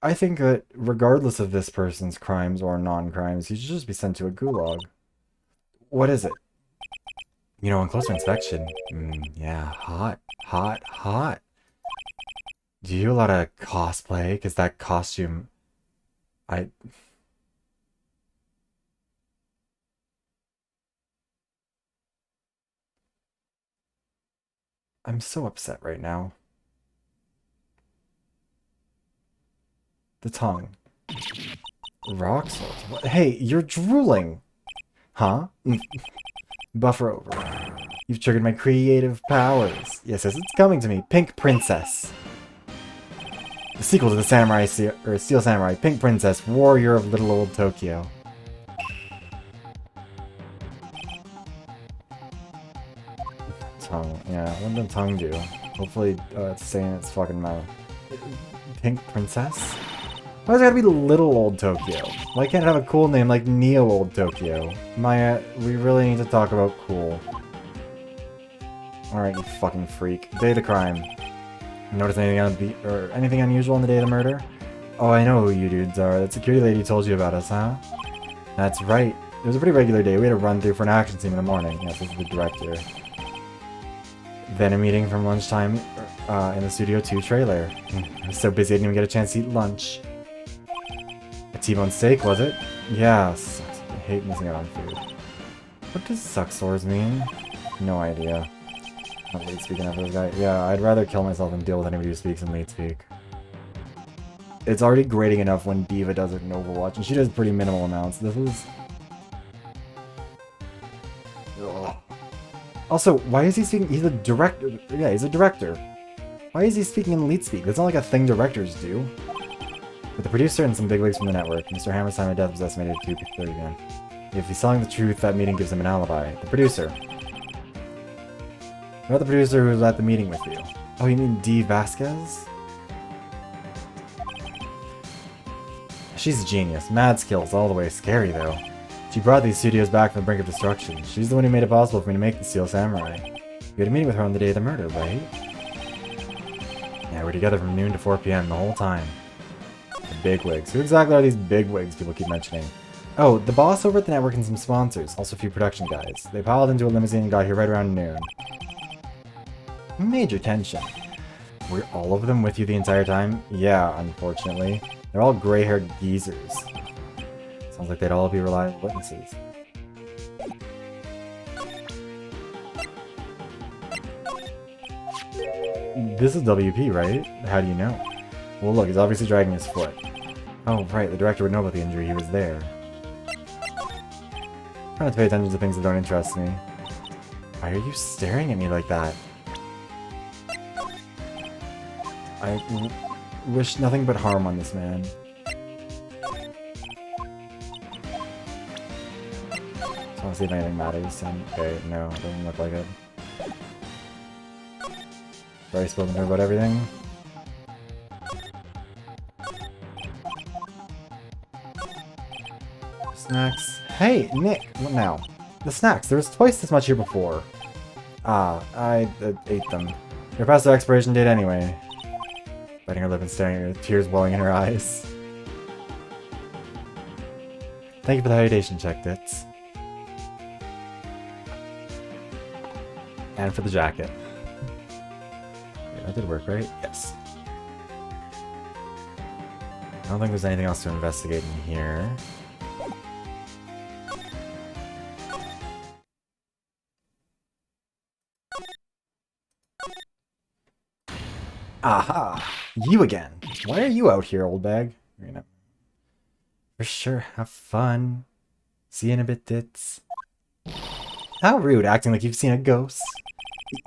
I think that regardless of this person's crimes or non-crimes, he should just be sent to a gulag. What is it? You know, on closer inspection, yeah, hot. Do you do a lot of cosplay? Because that costume... I'm so upset right now. The tongue. Rock salt? What? Hey, you're drooling! Huh? Buffer over. You've triggered my creative powers. Yes, it's coming to me. Pink Princess. The sequel to the Steel Samurai, Pink Princess, Warrior of Little Old Tokyo. Tongue. Yeah, what did the tongue do? Hopefully it's staying in its fucking mouth. Pink Princess? Why does it gotta be Little Old Tokyo? Why can't it have a cool name like Neo Old Tokyo? Maya, we really need to talk about cool. Alright, you fucking freak. Day of the crime. Notice anything unusual on the day of the murder? Oh, I know who you dudes are. That security lady told you about us, huh? That's right. It was a pretty regular day. We had a run through for an action scene in the morning. Yes, this is the director. Then a meeting from lunchtime in the Studio 2 trailer. I was so busy I didn't even get a chance to eat lunch. A T-bone steak, was it? Yeah, sucks. I hate missing out on food. What does suck sores mean? No idea. Not lead speaking after this guy. Yeah, I'd rather kill myself than deal with anybody who speaks in lead speak. It's already grating enough when Diva does it in Overwatch, and she does pretty minimal amounts. This is... Ugh. Also, why is he speaking? He's a director. Yeah, he's a director. Why is he speaking in lead speak? That's not like a thing directors do. With the producer and some bigwigs from the network, Mr. Hammer's time of death was estimated at 2:30 p.m. If he's telling the truth, that meeting gives him an alibi. The producer. What about the producer who was at the meeting with you? Oh, you mean D. Vasquez? She's a genius. Mad skills all the way. Scary, though. She brought these studios back from the brink of destruction. She's the one who made it possible for me to make the Steel Samurai. We had a meeting with her on the day of the murder, right? Yeah, we're together from noon to 4 p.m. the whole time. The bigwigs. Who exactly are these bigwigs people keep mentioning? Oh, the boss over at the network and some sponsors. Also a few production guys. They piled into a limousine and got here right around noon. Major tension. Were all of them with you the entire time? Yeah, unfortunately. They're all gray-haired geezers. Sounds like they'd all be reliable witnesses. This is WP, right? How do you know? Well, look, he's obviously dragging his foot. Oh, right, the director would know about the injury. He was there. Try not to pay attention to things that don't interest me. Why are you staring at me like that? I wish nothing but harm on this man. Just want to see if anything matters. Okay, no, it doesn't look like it. Already spoken to her about everything. Snacks. Hey, Nick! What now? The snacks. There was twice this much here before. Ah, I ate them. They're past their expiration date anyway. Biting her lip and staring at her, tears welling in her eyes. Thank you for the hydration check, Ditz. And for the jacket. Yeah, that did work, right? Yes. I don't think there's anything else to investigate in here. Aha! You again! Why are you out here, old bag? You're gonna... For sure, have fun. See you in a bit, Ditz. How rude, acting like you've seen a ghost.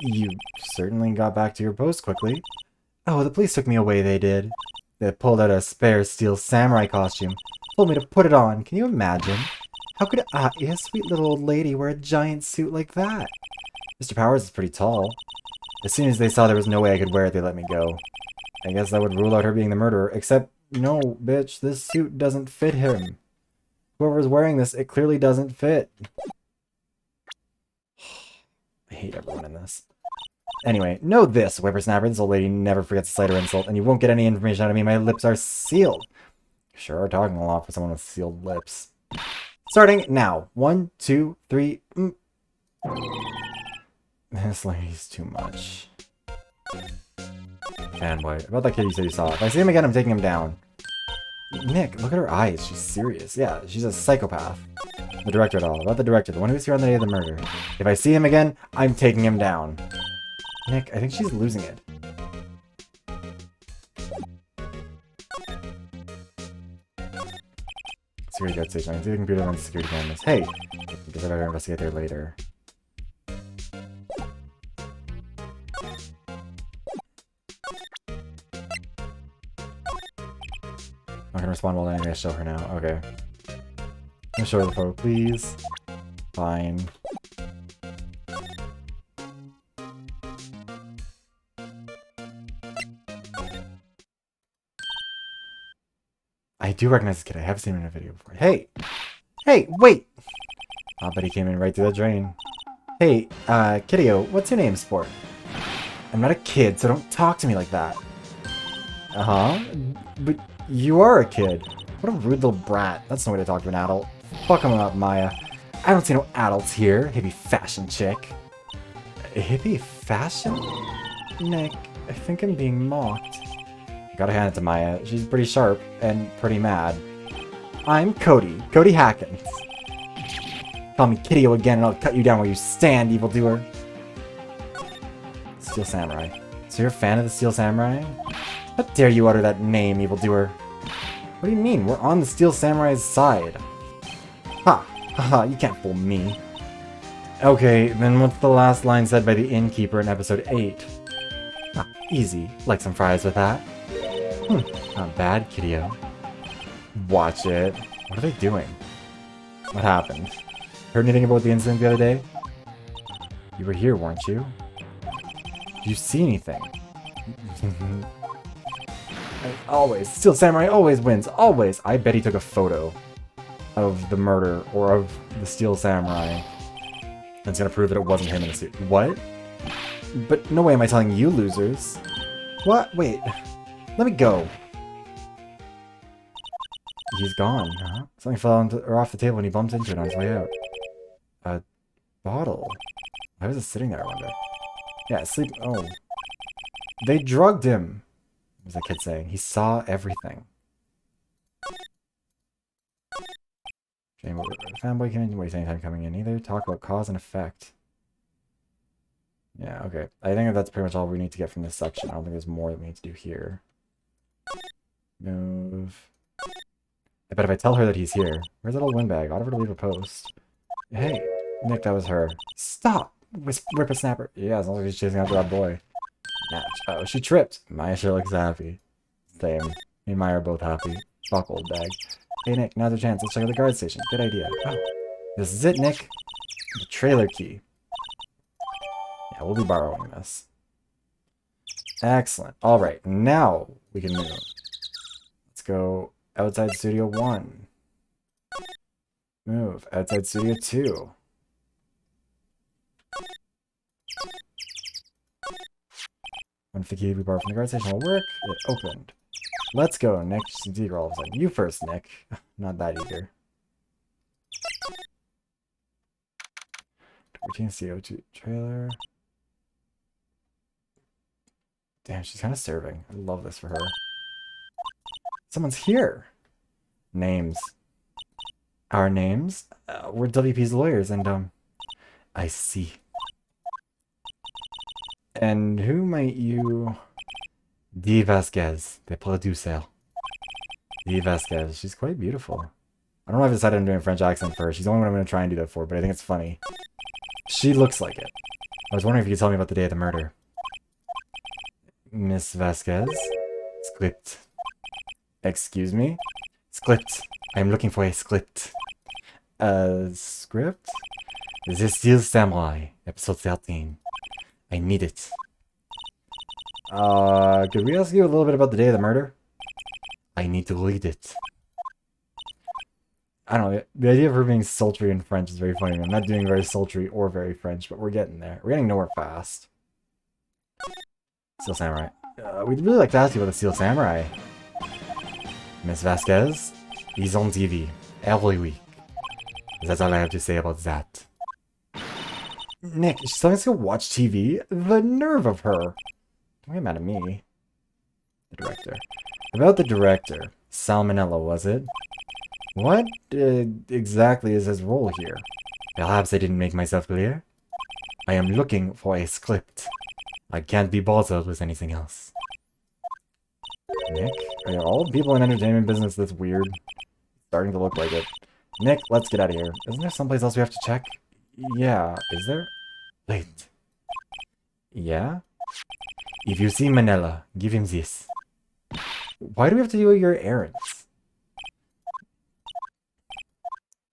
You certainly got back to your post quickly. Oh, the police took me away, they did. They pulled out a spare steel samurai costume. Told me to put it on. Can you imagine? How could a sweet little old lady wear a giant suit like that? Mr. Powers is pretty tall. As soon as they saw there was no way I could wear it, they let me go. I guess that would rule out her being the murderer, except, no, bitch, this suit doesn't fit him. Whoever's wearing this, it clearly doesn't fit. I hate everyone in this. Anyway, know this, whippersnapper, this old lady never forgets a slight or insult, and you won't get any information out of me, my lips are sealed. Sure are talking a lot for someone with sealed lips. Starting now. 1, 2, 3, This lady's too much. Fanboy. About that kid you said you saw. If I see him again, I'm taking him down. Nick, look at her eyes. She's serious. Yeah, she's a psychopath. The director at all. About the director, the one who was here on the day of the murder. If I see him again, I'm taking him down. Nick, I think she's losing it. Security guard station. I can see the computer and security cameras. Hey! I guess I better investigate there later. I'm gonna respond while I'm gonna show her now. Okay. I'm gonna show her the photo, please. Fine. I do recognize this kid. I have seen him in a video before. Hey! Hey, wait! I bet he came in right through the drain. Hey, Kiddio, what's your name, sport? I'm not a kid, so don't talk to me like that. Uh-huh. But you are a kid. What a rude little brat. That's no way to talk to an adult. Fuck him up, Maya. I don't see no adults here. Hippie fashion chick. Hippie fashion? Nick, I think I'm being mocked. Gotta hand it to Maya. She's pretty sharp and pretty mad. I'm Cody. Cody Hackins. Call me Kiddio again and I'll cut you down where you stand, evildoer. Steel Samurai. So you're a fan of the Steel Samurai? How dare you utter that name, evildoer? What do you mean? We're on the Steel Samurai's side. Ha! Haha, you can't fool me. Okay, then what's the last line said by the innkeeper in episode 8? Ah, easy. Like some fries with that. Not bad, kiddo. Watch it. What are they doing? What happened? Heard anything about the incident the other day? You were here, weren't you? Did you see anything? Always. Steel Samurai always wins. Always. I bet he took a photo of the murder or of the Steel Samurai. That's gonna prove that it wasn't him in the suit. What? But no way am I telling you losers. What? Wait. Let me go. He's gone, huh? Something fell off the table and he bumped into it on his way out. A bottle. Why was it sitting there, I wonder? Yeah, sleep. Oh. They drugged him. What was the kid saying? He saw everything. Fanboy can't waste any time coming in either. Talk about cause and effect. Yeah, okay. I think that's pretty much all we need to get from this section. I don't think there's more that we need to do here. Move. I bet if I tell her that he's here. Where's that old windbag? I ought to leave a post. Hey, Nick, that was her. Stop! Whippersnapper. Yeah, as long as she's chasing after that boy. Match. Oh, she tripped. Maya sure looks happy. Same. Me and Maya are both happy. Fuck old bag. Hey Nick, now's your chance. Let's check out the guard station. Good idea. Oh, this is it, Nick. The trailer key. Yeah, we'll be borrowing this. Excellent. Alright, now we can move. Let's go outside Studio 1. Move. Outside Studio 2. When the key we borrowed from the guard station will work, it opened. Let's go, Nick. Just eager all of a sudden. You first, Nick. Not that eager. 14 CO2 trailer. Damn, she's kind of serving. I love this for her. Someone's here. Names. Our names? We're WP's lawyers, and, I see. And who might you... Dee Vasquez, the producer. Dee Vasquez. She's quite beautiful. I don't know if I decided I'm doing a French accent for her. She's the only one I'm going to try and do that for, but I think it's funny. She looks like it. I was wondering if you could tell me about the day of the murder. Miss Vasquez? Script. Excuse me? Script. I'm looking for a script. Script? The Steel Samurai, episode 13. I need it. Could we ask you a little bit about the day of the murder? I need to read it. I don't know, the idea of her being sultry in French is very funny. I'm not doing very sultry or very French, but we're getting there. We're getting nowhere fast. Steel Samurai. We'd really like to ask you about the Steel Samurai. Miss Vasquez? He's on TV. Every week. That's all I have to say about that. Nick, she's telling us to go watch TV? The nerve of her! Don't get mad at me. The director. About the director. Salmonella, was it? What exactly is his role here? Perhaps I didn't make myself clear? I am looking for a script. I can't be bothered with anything else. Nick? Are all people in entertainment business this weird? Starting to look like it. Nick, let's get out of here. Isn't there someplace else we have to check? Yeah, is there? Wait. Yeah? If you see Manila, give him this. Why do we have to do your errands?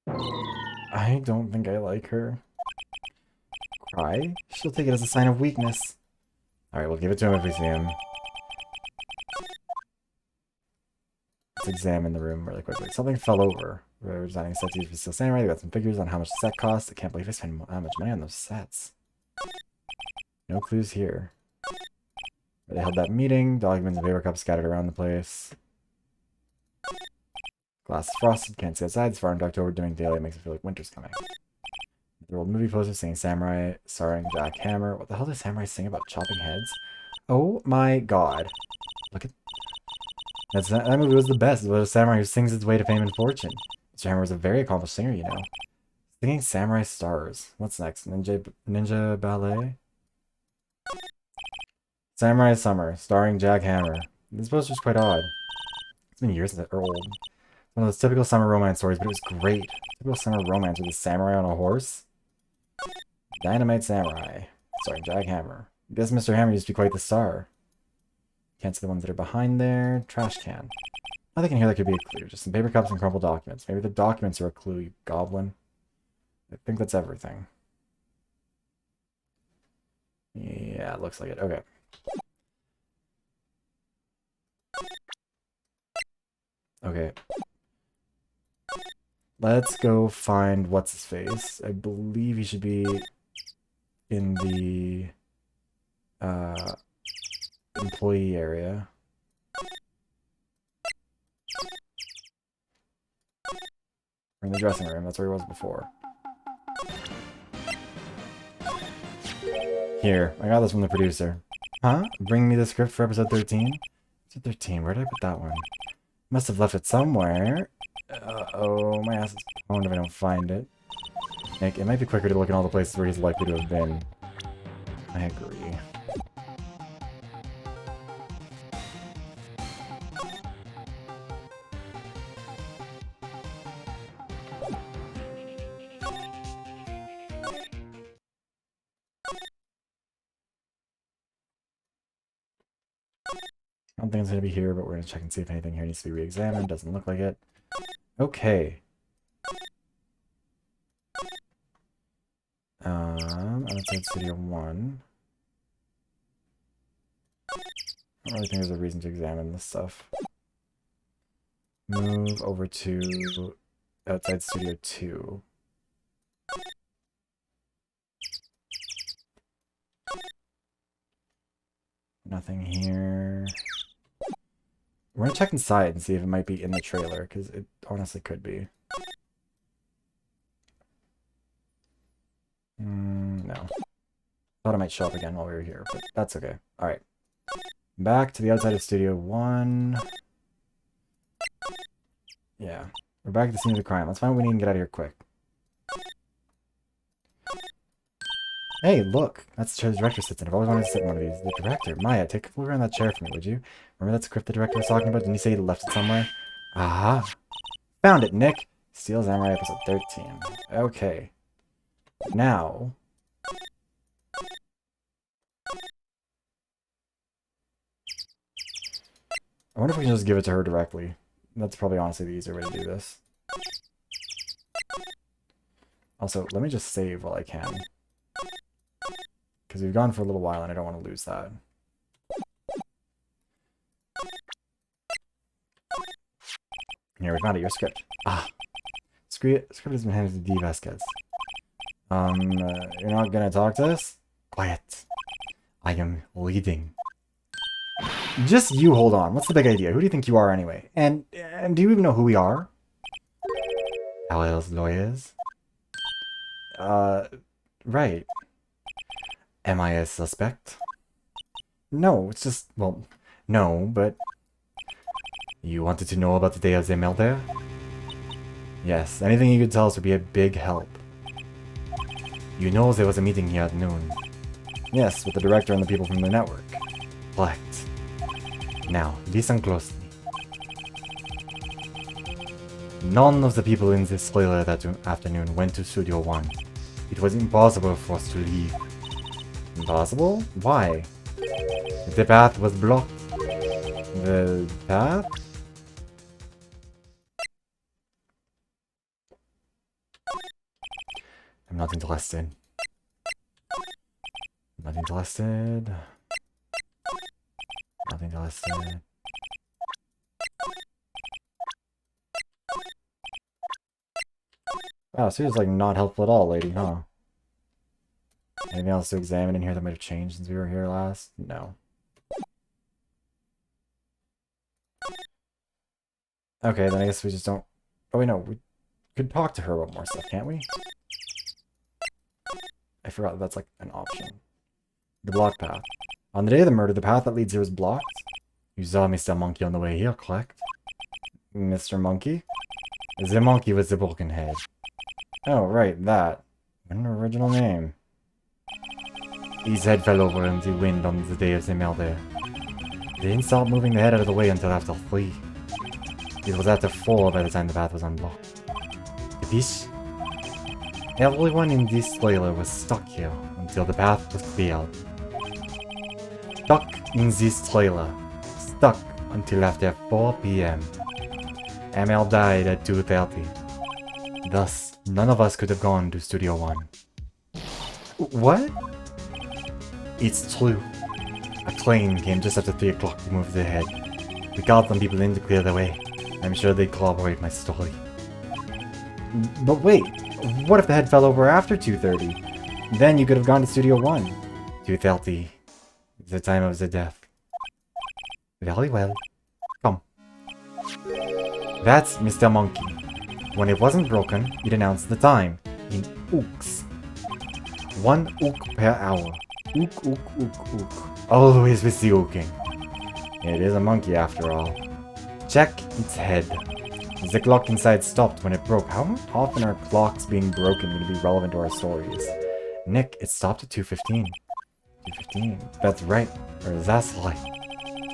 I don't think I like her. Cry? She'll take it as a sign of weakness. Alright, we'll give it to him if we see him. Let's examine the room really quickly. Something fell over. We're designing a set to use for Steel Samurai. They got some figures on how much the set costs. I can't believe I spent that much money on those sets. No clues here. They held that meeting. Documents and paper cups scattered around the place. Glass is frosted. Can't see outside. It's far into October. Doing daylight makes it feel like winter's coming. The old movie poster saying Samurai starring Jack Hammer. What the hell does Samurai sing about chopping heads? Oh my god. Look at... That movie was the best. It was a samurai who sings his way to fame and fortune. Mr. Hammer was a very accomplished singer, you know. Singing Samurai Stars. What's next? Ninja Ballet? Samurai Summer, starring Jackhammer. This poster's quite odd. It's been years since or old. One of those typical summer romance stories, but it was great. Typical summer romance with a samurai on a horse. Dynamite Samurai, starring Jackhammer. Guess Mr. Hammer used to be quite the star. Can't see the ones that are behind there. Trash can. Nothing in here that could be a clue. Just some paper cups and crumpled documents. Maybe the documents are a clue, you goblin. I think that's everything. Yeah, it looks like it. Okay. Okay. Let's go find what's-his-face. I believe he should be in the employee area. Or in the dressing room. That's where he was before. Here, I got this from the producer. Huh? Bring me the script for episode 13? Episode 13, where did I put that one? Must have left it somewhere. Uh-oh, my ass is pwned if I don't find it. Nick, it might be quicker to look in all the places where he's likely to have been. I agree. I don't think it's going to be here, but we're going to check and see if anything here needs to be re-examined. Doesn't look like it. Okay. Outside Studio 1. I don't really think there's a reason to examine this stuff. Move over to outside Studio 2. Nothing here. We're gonna check inside and see if it might be in the trailer, because it honestly could be. No. Thought it might show up again while we were here, but that's okay. Alright. Back to the outside of Studio 1. Yeah. We're back at the scene of the crime. Let's find what we need and get out of here quick. Hey, look! That's the chair the director sits in. I've always wanted to sit in one of these. The director? Maya, take a look around that chair for me, would you? Remember that script the director was talking about? Didn't he say he left it somewhere? Aha! Found it, Nick! Steel Samurai episode 13. Okay. Now... I wonder if we can just give it to her directly. That's probably honestly the easier way to do this. Also, let me just save while I can. Because we've gone for a little while and I don't want to lose that. Here, we found it. Your script. Ah. Script has been handed to D. Vasquez. You're not gonna talk to us? Quiet. I am leading. Just you hold on. What's the big idea? Who do you think you are anyway? And do you even know who we are? LL's lawyers? Right. Am I a suspect? No, it's just, well, no, but... You wanted to know about the day of the meltdown? Yes, anything you could tell us would be a big help. You know there was a meeting here at noon. Yes, with the director and the people from the network. Correct. Now, listen closely. None of the people in this trailer that afternoon went to Studio 1. It was impossible for us to leave. Impossible? Why? The path was blocked. The path? I'm not interested. Not interested. Not interested. Wow, so you're like not helpful at all, lady, huh? Anything else to examine in here that might have changed since we were here last? No. Okay, then I guess we just don't... Oh wait, no, we could talk to her about more stuff, can't we? I forgot that's like an option. The block path. On the day of the murder, the path that leads here was blocked. You saw Mr. Monkey on the way here, correct? Mr. Monkey? The monkey with the broken head. Oh, right, that. What an original name. His head fell over in the wind on the day of the murder. They didn't start moving the head out of the way until after 3. It was after 4 by the time the path was unblocked. This? Everyone in this trailer was stuck here until the path was cleared. Stuck in this trailer. Stuck until after 4 p.m. Amel died at 2:30. Thus, none of us could have gone to Studio One. What? It's true. A train came just after 3 o'clock to move the head. We called some people in to clear the way. I'm sure they'd corroborate my story. But wait, what if the head fell over after 2:30? Then you could have gone to Studio One. 2:30. The time of the death. Very well. Come. That's Mr. Monkey. When it wasn't broken, it announced the time in ooks. 1 ook per hour. Ook, ook, ook, ook. Always with the ooking. It is a monkey after all. Check its head. The clock inside stopped when it broke. How often are clocks being broken going to be relevant to our stories? Nick, it stopped at 2:15. 2:15. That's right. Or that's right.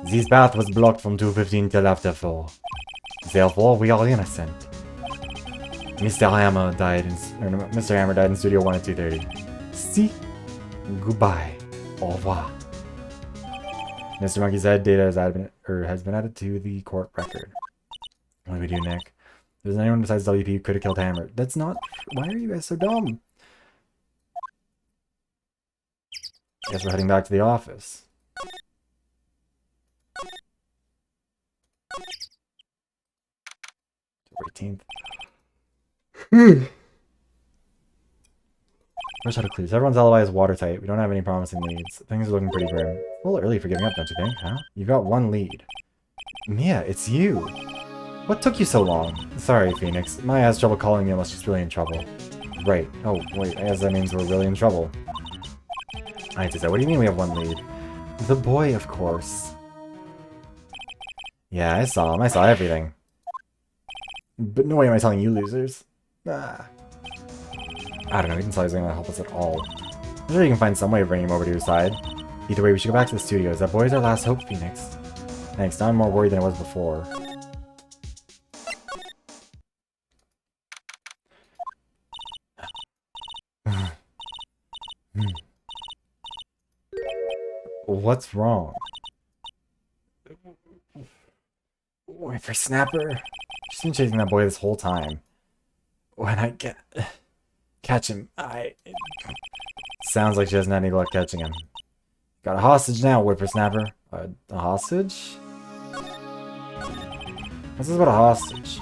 This path was blocked from 2:15 till after 4. Therefore, we are innocent. Mr. Hammer died in Studio 1 at 2:30. See? Goodbye. Au revoir. Mr. Monkey's head data has been added to the court record. What do we do, Nick? There's anyone besides WP who could have killed Hammer. That's not... Why are you guys so dumb? Guess we're heading back to the office. 18th. First out of clues. Everyone's alibi is watertight. We don't have any promising leads. Things are looking pretty grim. A little early for giving up, don't you think, huh? You've got 1 lead. Mia, it's you! What took you so long? Sorry, Phoenix. Maya has trouble calling me unless she's really in trouble. Right. Oh, wait, I guess that means we're really in trouble. I just said, what do you mean we have 1 lead? The boy, of course. Yeah, I saw him. I saw everything. But no way am I telling you losers. Ah. I don't know, he didn't tell he's gonna help us at all. I'm sure you can find some way of bringing him over to your side. Either way, we should go back to the studios. That boy's our last hope, Phoenix. Thanks, now I'm more worried than I was before. What's wrong? Whippersnapper? She's been chasing that boy this whole time. When I catch him, Sounds like she hasn't had any luck catching him. Got a hostage now, Whippersnapper. A hostage? What's this about a hostage?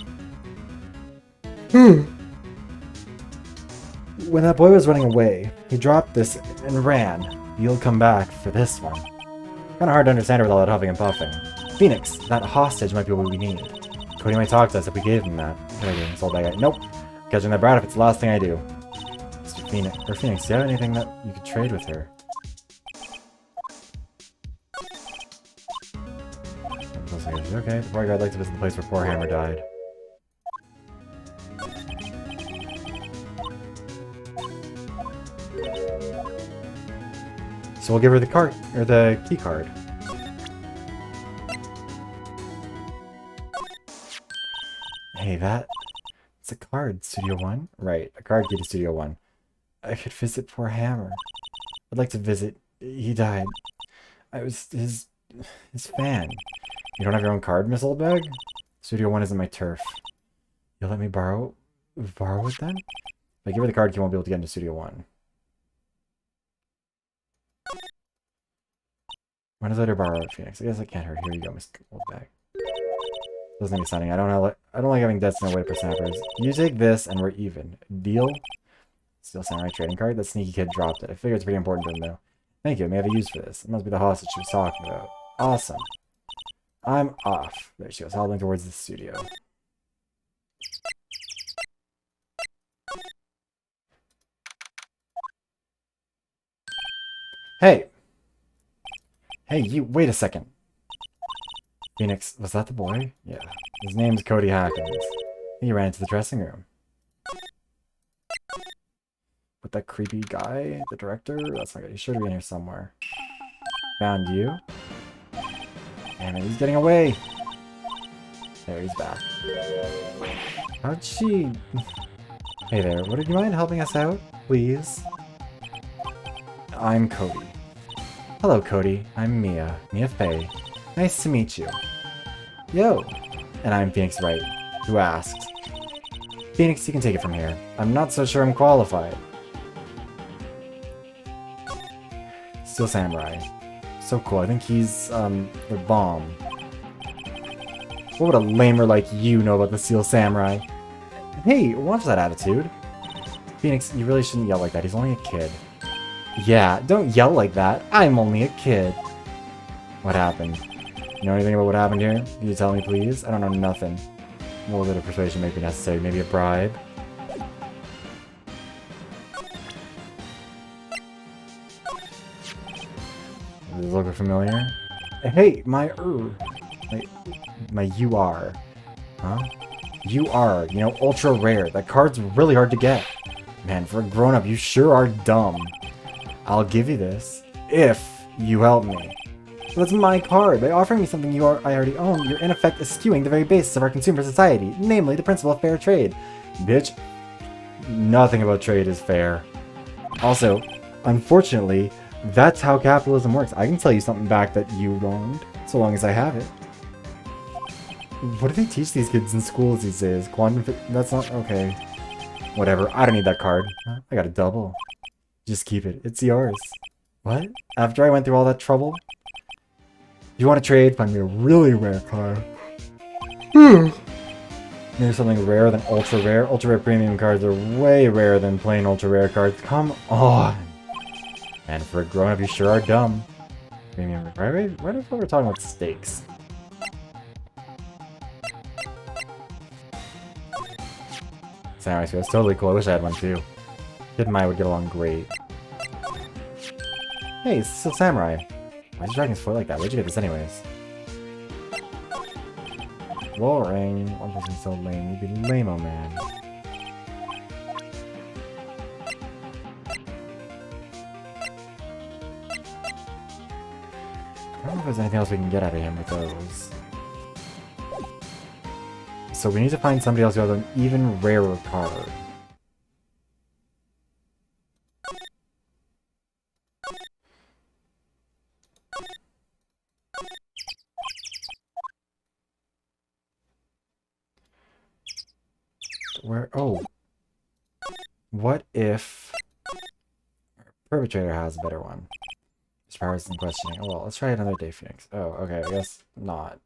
When that boy was running away, he dropped this and ran. You'll come back for this one. Kinda hard to understand her with all that huffing and puffing. Phoenix, that hostage might be what we need. Cody might talk to us if we gave him that. What do I do? Insult that guy? Nope. Catching that brat if it's the last thing I do. Mr. Phoenix, do you have anything that you could trade with her? Okay, before I go, I'd like to visit the place where poor Hammer died. So we'll give her the card, or the key card. Hey, it's a card, Studio 1? Right, a card key to Studio 1. I could visit poor Hammer. I'd like to visit. He died. I was his fan. You don't have your own card, Miss Oldbag? Studio 1 isn't my turf. You'll let me borrow it then? If I give her the card, you won't be able to get into Studio 1. When does I let her borrow it, Phoenix? I guess I can't hurt. Here you go, Miss Oldbag. Doesn't need signing. I don't like having debts in a way for snappers. You take this and we're even. Deal? Still samurai trading card? That sneaky kid dropped it. I figure it's pretty important to him though. Thank you, I may have a use for this. It must be the hostage she was talking about. Awesome. I'm off. There she goes, hobbling towards the studio. Hey! Hey, you, wait a second. Phoenix, was that the boy? Yeah. His name's Cody Hawkins. He ran into the dressing room. with that creepy guy, the director? That's not good. He's sure to be in here somewhere. Found you. Damn it, he's getting away. There, he's back. How'd she... Hey there, would you mind helping us out, please? I'm Cody. Hello, Cody. I'm Mia. Mia Fey. Nice to meet you. Yo! And I'm Phoenix Wright, who asked. Phoenix, you can take it from here. I'm not so sure I'm qualified. Steel Samurai. So cool. I think he's, the bomb. What would a lamer like you know about the Steel Samurai? Hey, watch that attitude. Phoenix, you really shouldn't yell like that. He's only a kid. Yeah, don't yell like that. I'm only a kid. What happened? You know anything about what happened here? Can you tell me, please? I don't know nothing. A little bit of persuasion may be necessary. Maybe a bribe. Does this look familiar? Hey, my UR. Huh? UR, you know, ultra rare. That card's really hard to get. Man, for a grown-up, you sure are dumb. I'll give you this, if you help me. That's my card. By offering me something I already own, you're in effect eschewing the very basis of our consumer society, namely the principle of fair trade. Bitch, nothing about trade is fair. Also, unfortunately, that's how capitalism works. I can tell you something back that you wronged, so long as I have it. What do they teach these kids in schools these days? That's not... okay. Whatever, I don't need that card. I got a double. Just keep it. It's yours. What? After I went through all that trouble? You want to trade? Find me a really rare card. Maybe something rarer than ultra rare. Ultra rare premium cards are way rarer than plain ultra rare cards. Come on. And for a grown up, you sure are dumb. Premium. Right before we're talking about stakes. Samurai Spear. That's totally cool. I wish I had one too. Kid and I would get along great. Hey, it's still Samurai. Why'd you drag his foot like that? Where'd you get this anyways? Boring. One person's so lame. You'd be lame-o, man. I don't know if there's anything else we can get out of him with those. So we need to find somebody else who has an even rarer card. Where? Oh. What if Perpetrator has a better one? His powers in questioning. Oh well, let's try another day, Phoenix. Oh, okay, I guess not.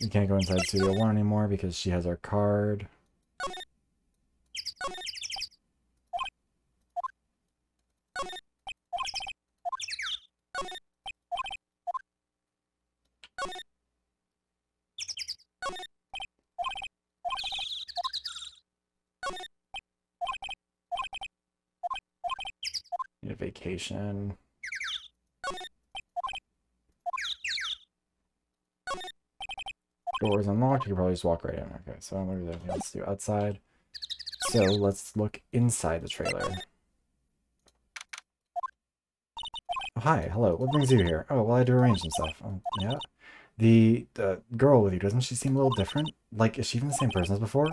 We can't go inside Studio 1 anymore because she has our card. Need a vacation. Doors unlocked, you can probably just walk right in. Okay, so what is that? Let's do outside. So let's look inside the trailer. Oh, hi, hello. What brings you here? Oh, well, I had to arrange some stuff. Yeah. The girl with you, doesn't she seem a little different? Like, is she even the same person as before?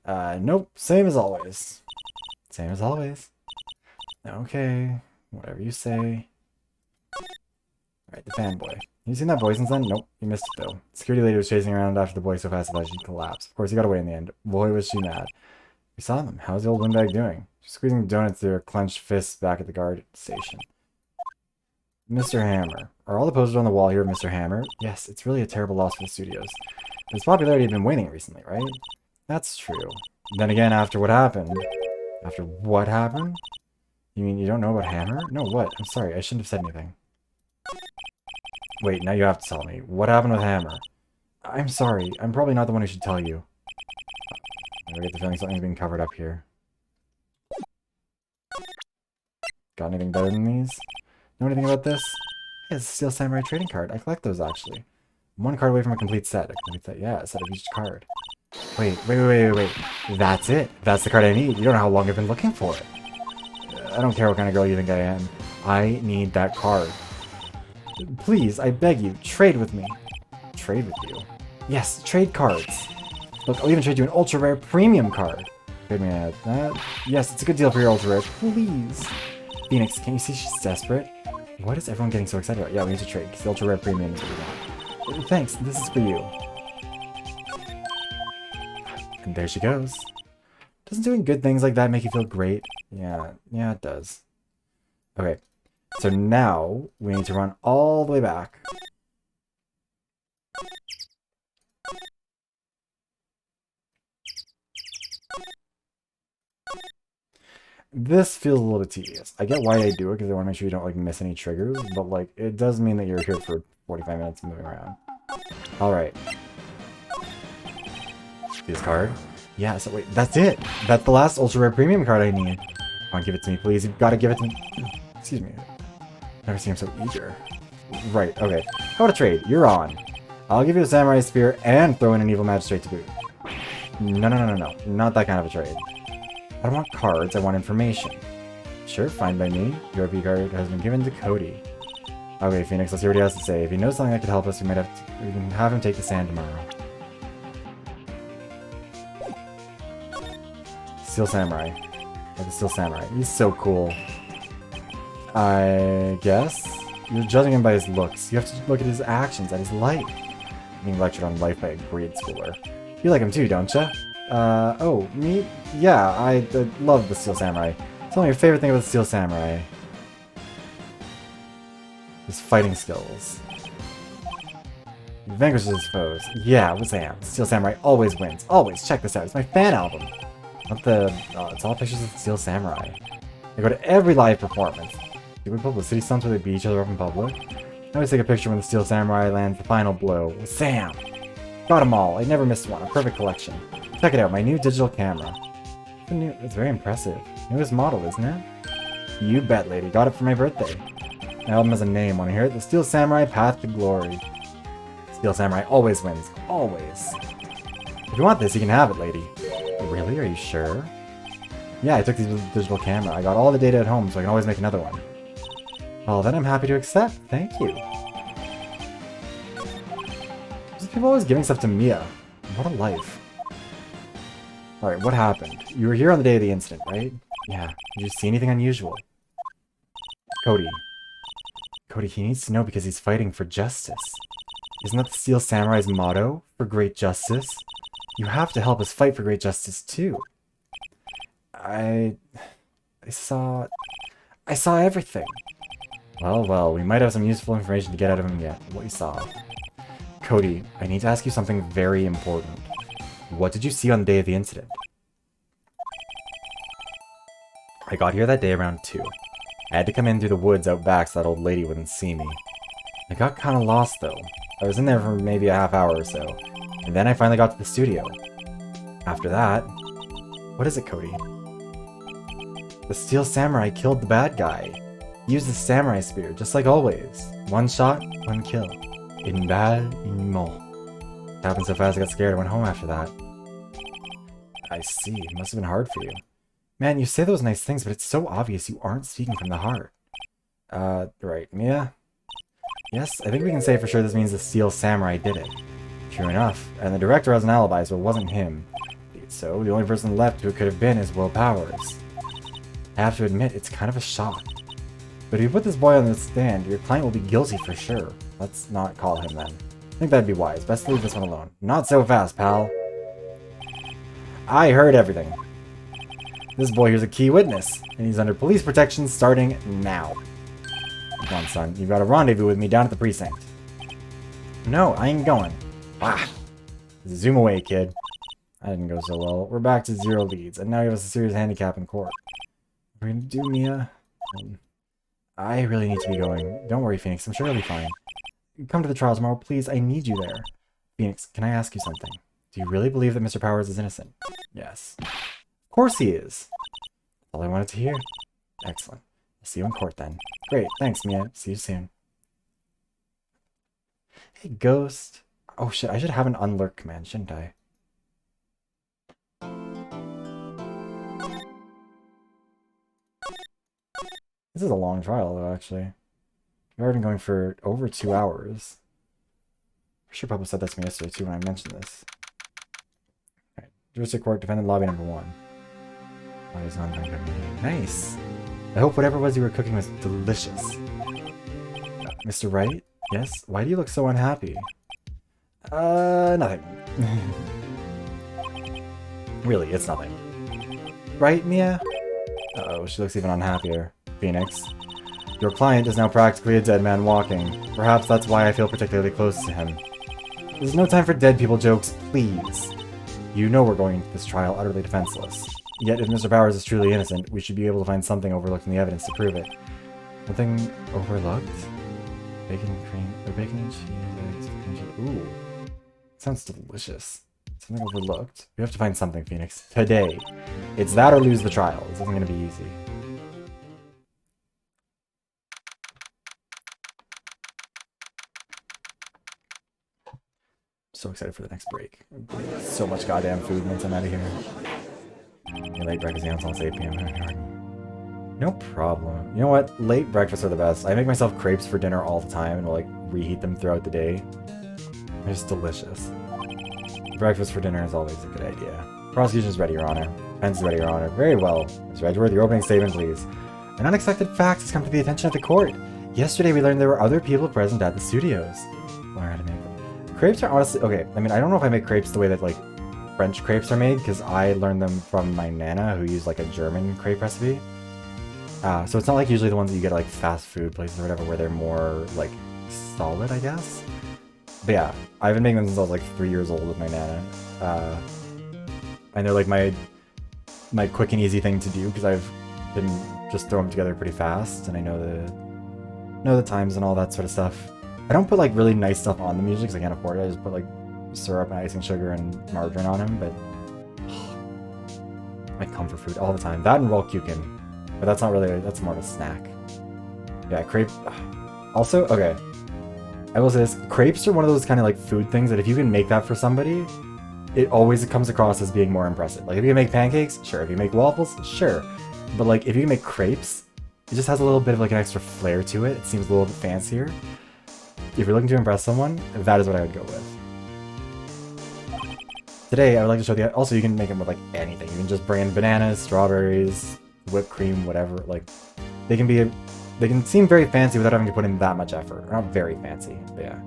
Nope. Same as always. Same as always. Okay. Whatever you say. Alright, the fanboy. You seen that boy since then? Nope, you missed it though. Security lady was chasing around after the boy so fast that she'd collapse. Of course, he got away in the end. Boy, was she mad. We saw them. How's the old windbag doing? She's squeezing donuts through her clenched fists back at the guard station. Mr. Hammer. Are all the posters on the wall here of Mr. Hammer? Yes, it's really a terrible loss for the studios. His popularity had been waning recently, right? That's true. Then again, after what happened... After what happened? You mean you don't know about Hammer? No, what? I'm sorry, I shouldn't have said anything. Wait, now you have to tell me. What happened with Hammer? I'm sorry. I'm probably not the one who should tell you. I get the feeling something's being covered up here. Got anything better than these? Know anything about this? Hey, it's a Steel Samurai trading card. I collect those, actually. One card away from a complete set. A complete set. Yeah, a set of each card. Wait. That's it. That's the card I need. You don't know how long I've been looking for it. I don't care what kind of girl you think I am. I need that card. Please, I beg you, trade with me. Trade with you? Yes, trade cards. Look, I'll even trade you an ultra rare premium card. Trade me that. Yes, it's a good deal for your ultra rare. Please. Phoenix, can you see she's desperate? What is everyone getting so excited about? Yeah, we need to trade, because the ultra rare premium is what we want. Thanks, this is for you. And there she goes. Doesn't doing good things like that make you feel great? Yeah, it does. Okay, so now we need to run all the way back. This feels a little bit tedious. I get why they do it, because they want to make sure you don't like miss any triggers, but like it does mean that you're here for 45 minutes moving around. Alright. This card. Yeah, so wait, that's it! That's the last ultra rare premium card I need. Come on, give it to me, please. You've got to give it to me. Excuse me. Never seen him so eager. Right, okay. How about a trade? You're on. I'll give you a samurai spear and throw in an evil magistrate to boot. No. Not that kind of a trade. I don't want cards, I want information. Sure, fine by me. Your V card has been given to Cody. Okay, Phoenix, let's hear what he has to say. If he knows something that could help us, we can have him take the sand tomorrow. Steel Samurai. Yeah, the Steel Samurai. He's so cool. I guess? You're judging him by his looks. You have to look at his actions, at his life. Being lectured on life by a grade schooler. You like him too, don't ya? Oh, me? Yeah, I love the Steel Samurai. Tell me your favorite thing about the Steel Samurai. His fighting skills. He vanquishes his foes. Yeah, with Sam. Steel Samurai always wins. Always. Check this out. It's my fan album. Not the... it's all pictures of the Steel Samurai. They go to every live performance. Do we publicity stunts where they beat each other up in public? I always take a picture when the Steel Samurai lands the final blow. With Sam! Got them all. I never missed one. A perfect collection. Check it out, my new digital camera. It's very impressive. Newest model, isn't it? You bet, lady. Got it for my birthday. My album has a name. Want to hear it? The Steel Samurai Path to Glory. Steel Samurai always wins. Always. If you want this, you can have it, lady. Really? Are you sure? Yeah, I took the digital camera. I got all the data at home, so I can always make another one. Well, then I'm happy to accept. Thank you. These people always giving stuff to Mia. What a life. Alright, what happened? You were here on the day of the incident, right? Yeah. Did you see anything unusual? Cody. Cody, he needs to know because he's fighting for justice. Isn't that the Steel Samurai's motto? For great justice? You have to help us fight for great justice, too. I saw everything. Well, we might have some useful information to get out of him yet. What you saw. Cody, I need to ask you something very important. What did you see on the day of the incident? I got here that day around 2. I had to come in through the woods out back so that old lady wouldn't see me. I got kinda lost though. I was in there for maybe a half hour or so, and then I finally got to the studio. After that... What is it, Cody? The Steel Samurai killed the bad guy. He used the samurai spear, just like always. One shot, one kill. In bad, in mo. It happened so fast I got scared and went home after that. I see. It must have been hard for you. Man, you say those nice things, but it's so obvious you aren't speaking from the heart. Right. Mia? Yes, I think we can say for sure this means the Steel Samurai did it. True enough. And the director has an alibi, so it wasn't him. So, the only person left who it could have been is Will Powers. I have to admit, it's kind of a shock. But if you put this boy on the stand, your client will be guilty for sure. Let's not call him then. I think that'd be wise. Best leave this one alone. Not so fast, pal. I heard everything. This boy here's a key witness, and he's under police protection starting now. Come on, son. You've got a rendezvous with me down at the precinct. No, I ain't going. Ah! Zoom away, kid. That didn't go so well. We're back to 0 leads, and now you have a serious handicap in court. What are we gonna do, Mia? I really need to be going. Don't worry, Phoenix. I'm sure you'll be fine. Come to the trial tomorrow, please. I need you there. Phoenix, can I ask you something? Do you really believe that Mr. Powers is innocent? Yes. Of course he is. That's all I wanted to hear. Excellent. I'll see you in court then. Great. Thanks, Mia. See you soon. Hey, Ghost. Oh shit, I should have an unlurk command, shouldn't I? This is a long trial, though, actually. We've already been going for over 2 hours. I should probably said that to me yesterday, too, when I mentioned this. Alright. Juristic Court, defendant lobby number 1. Nice! I hope whatever it was you were cooking was delicious. Mr. Wright? Yes? Why do you look so unhappy? Nothing. Really, it's nothing. Right, Mia? Uh-oh, she looks even unhappier. Phoenix. Your client is now practically a dead man walking. Perhaps that's why I feel particularly close to him. There's no time for dead people jokes, please. You know we're going into this trial utterly defenseless. Yet if Mr. Powers is truly innocent, we should be able to find something overlooked in the evidence to prove it. Something overlooked? Bacon, cream, or bacon and cheese, eggs, cream cheese. Ooh. Sounds delicious. Something overlooked. We have to find something, Phoenix. Today. It's that or lose the trial. This isn't going to be easy. So excited for the next break. So much goddamn food once I'm out of here. Your late breakfast until 8 p.m. No problem. You know what? Late breakfasts are the best. I make myself crepes for dinner all the time and will like reheat them throughout the day. They're just delicious. Breakfast for dinner is always a good idea. Prosecution is ready, Your Honor. Defense is ready, Your Honor. Very well. Mr. Edgeworth, your opening statement, please. An unexpected fact has come to the attention of the court. Yesterday we learned there were other people present at the studios. Learn how to make them. Crepes are honestly... Okay, I mean, I don't know if I make crepes the way that, like, French crepes are made, because I learned them from my Nana, who used, like, a German crepe recipe. So it's not like usually the ones that you get at, like, fast food places or whatever, where they're more, like, solid, I guess. But yeah, I've been making them since I was, like, 3 years old with my Nana. And they're, like, my quick and easy thing to do, because I've been just throwing them together pretty fast, and I know the times and all that sort of stuff. I don't put, like, really nice stuff on them usually, because I can't afford it. I just put, like, syrup and icing sugar and margarine on them, but... my comfort food all the time. That and raw kuchen. But that's not really... that's more of a snack. Yeah, crepe... Also, okay. I will say this. Crepes are one of those kind of, like, food things that if you can make that for somebody, it always comes across as being more impressive. Like, if you can make pancakes, sure. If you make waffles, sure. But, like, if you can make crepes, it just has a little bit of, like, an extra flair to it. It seems a little bit fancier. If you're looking to impress someone, that is what I would go with. Today, I would like to show you... Also, you can make them with, like, anything. You can just bring in bananas, strawberries, whipped cream, whatever. Like, they can be... They can seem very fancy without having to put in that much effort. They're not very fancy, but yeah.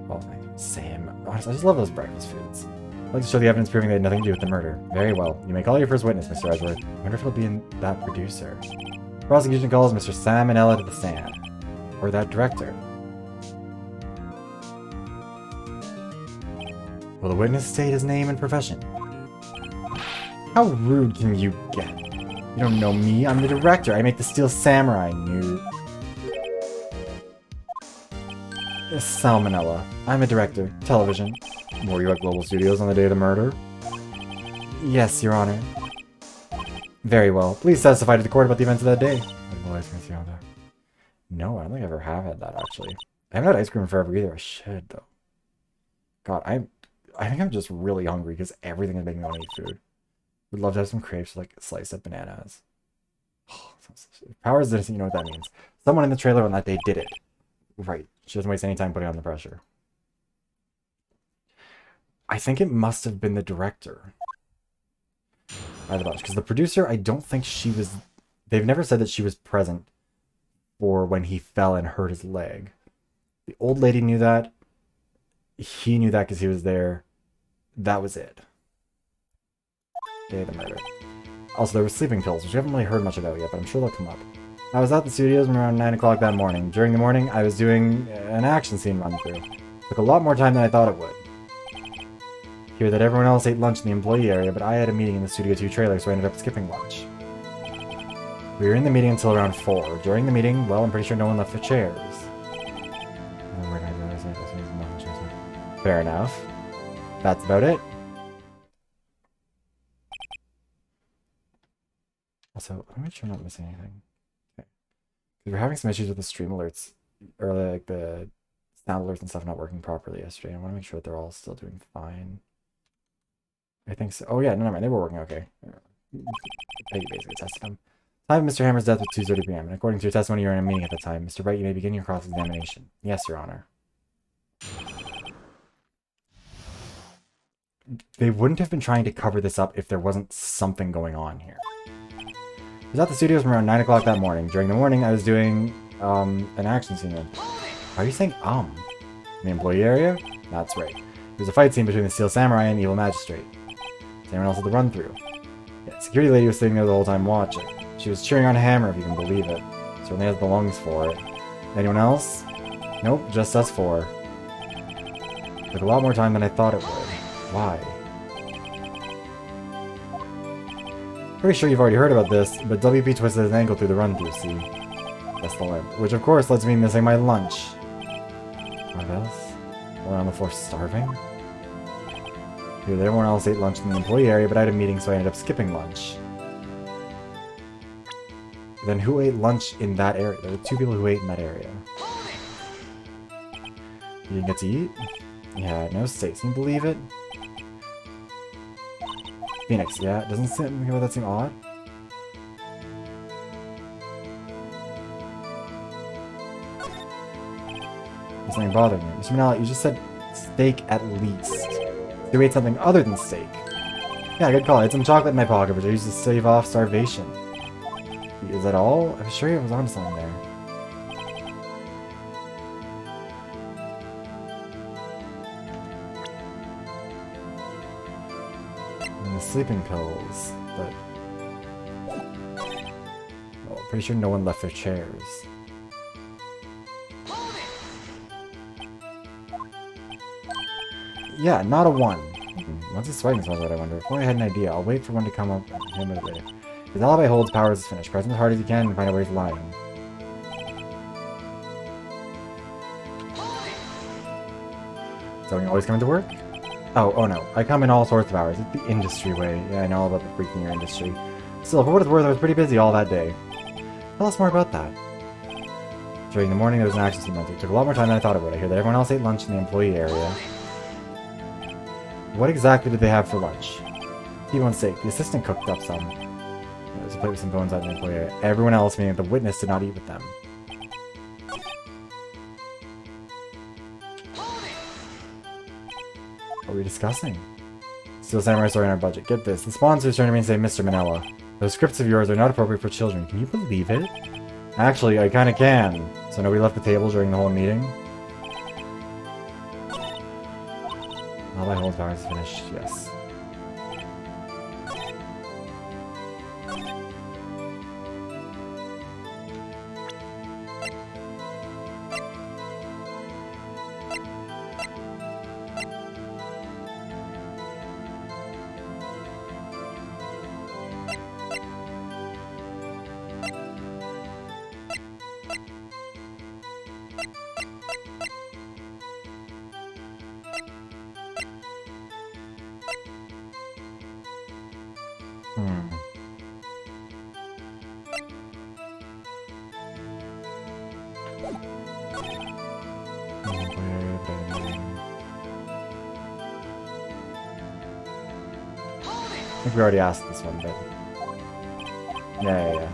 Oh, same. Honestly, I just love those breakfast foods. I'd like to show the evidence proving they had nothing to do with the murder. Very well. You may call your first witness, Mr. Edgeworth. I wonder if it'll be in that producer. Prosecution calls Mr. Salmonella to the stand. Or that director. Will the witness state his name and profession? How rude can you get? You don't know me, I'm the director. I make the Steel Samurai, new. Salmonella. I'm a director. Television. Were you at Global Studios on the day of the murder? Yes, Your Honor. Very well. Please testify to the court about the events of that day. No, I don't think I ever have had that, actually. I haven't had ice cream in forever either. I should, though. God, I think I'm just really hungry because everything is making me want to eat food. Would love to have some crepes with, like, sliced up bananas. Oh, Powers didn't, you know what that means. Someone in the trailer on that day did it. Right. She doesn't waste any time putting on the pressure. I think it must have been the director. Because the producer, I don't think she was... They've never said that she was present for when he fell and hurt his leg. The old lady knew that. He knew that because he was there. That was it. Day of the murder. Also, there were sleeping pills, which we haven't really heard much about yet, but I'm sure they'll come up. I was at the studios around 9 o'clock that morning. During the morning, I was doing an action scene run-through. Took a lot more time than I thought it would. Hear that everyone else ate lunch in the employee area, but I had a meeting in the Studio 2 trailer, so I ended up skipping lunch. We were in the meeting until around 4. During the meeting, well, I'm pretty sure no one left for chairs. Fair enough. That's about it. Also, let me make sure I'm not missing anything. Okay. We're having some issues with the stream alerts. Or like the sound alerts and stuff not working properly yesterday. I want to make sure that they're all still doing fine. I think so. Oh yeah, no, never mind. They were working okay. Peggy basically tested them. Time of Mr. Hammer's death was 2:30 p.m. And according to your testimony, you were in a meeting at the time. Mr. Wright, you may begin your cross-examination. Yes, Your Honor. They wouldn't have been trying to cover this up if there wasn't something going on here. I was at the studios from around 9 o'clock that morning. During the morning, I was doing an action scene. Why are you saying In the employee area? That's right. There's a fight scene between the Steel Samurai and the Evil Magistrate. Anyone else at the run-through? Yeah, security lady was sitting there the whole time watching. She was cheering on Hammer, if you can believe it. Certainly has the lungs for it. Anyone else? Nope, just us four. Took a lot more time than I thought it would. Why? Pretty sure you've already heard about this, but WP twisted his ankle through the run-through, see? That's the limp. Which, of course, lets me missing my lunch. What else? We're on the floor starving? Dude, everyone else ate lunch in the employee area, but I had a meeting, so I ended up skipping lunch. Then who ate lunch in that area? There were 2 people who ate in that area. You didn't get to eat? Yeah, no steaks. Can you believe it? Phoenix, yeah? Doesn't that seem odd? There's something bothering me. Mr. Manala, you just said steak at least. You ate something other than steak. Yeah, good call. I had some chocolate in my pocket, which I used to stave off starvation. Is that all? I'm sure I was on something there. And the sleeping pills, but... well, pretty sure no one left their chairs. Yeah, not a 1. What's his sweating smells like, I wonder? If only I had an idea. I'll wait for one to come up him with it. His alibi holds, powers is finished. Press him as hard as you can and find out where he's lying. So you always come to work? Oh no. I come in all sorts of hours. It's the industry way. Yeah, I know all about the freaking industry. Still, for what it's worth, I was pretty busy all that day. Tell us more about that. During the morning, there was an action scene. It took a lot more time than I thought it would. I hear that everyone else ate lunch in the employee area. What exactly did they have for lunch? T-bone steak. The assistant cooked up some. There was a plate with some bones out in the employee area. Everyone else, meaning the witness, did not eat with them. What are we discussing? Steel Samurai story in our budget. Get this. The sponsors turn to me and say, Mr. Manila, those scripts of yours are not appropriate for children. Can you believe it? Actually, I kinda can. So nobody left the table during the whole meeting? All my whole power is finished, yes. I think we already asked this one, but... Yeah.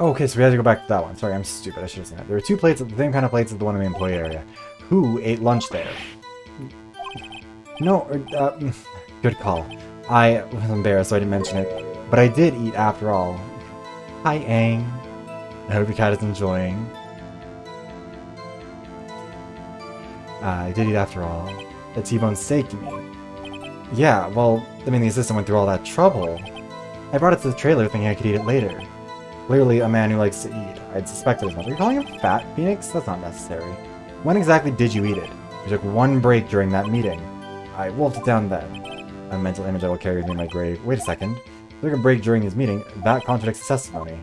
Oh, okay, so we had to go back to that one. Sorry, I'm stupid. I should have seen that. There were 2 plates, the same kind of plates as the one in the employee area. Who ate lunch there? No, good call. I was embarrassed, so I didn't mention it. But I did eat after all. Hi, Aang. I hope your cat is enjoying. I did eat after all. A T-bone steak, you mean? Yeah, well, I mean, the assistant went through all that trouble. I brought it to the trailer thinking I could eat it later. Clearly a man who likes to eat. I'd suspected as much. Are you calling him fat, Phoenix? That's not necessary. When exactly did you eat it? We took 1 break during that meeting. I wolfed it down then. A mental image I will carry with me in my grave. Wait a second. We took a break during his meeting. That contradicts the testimony.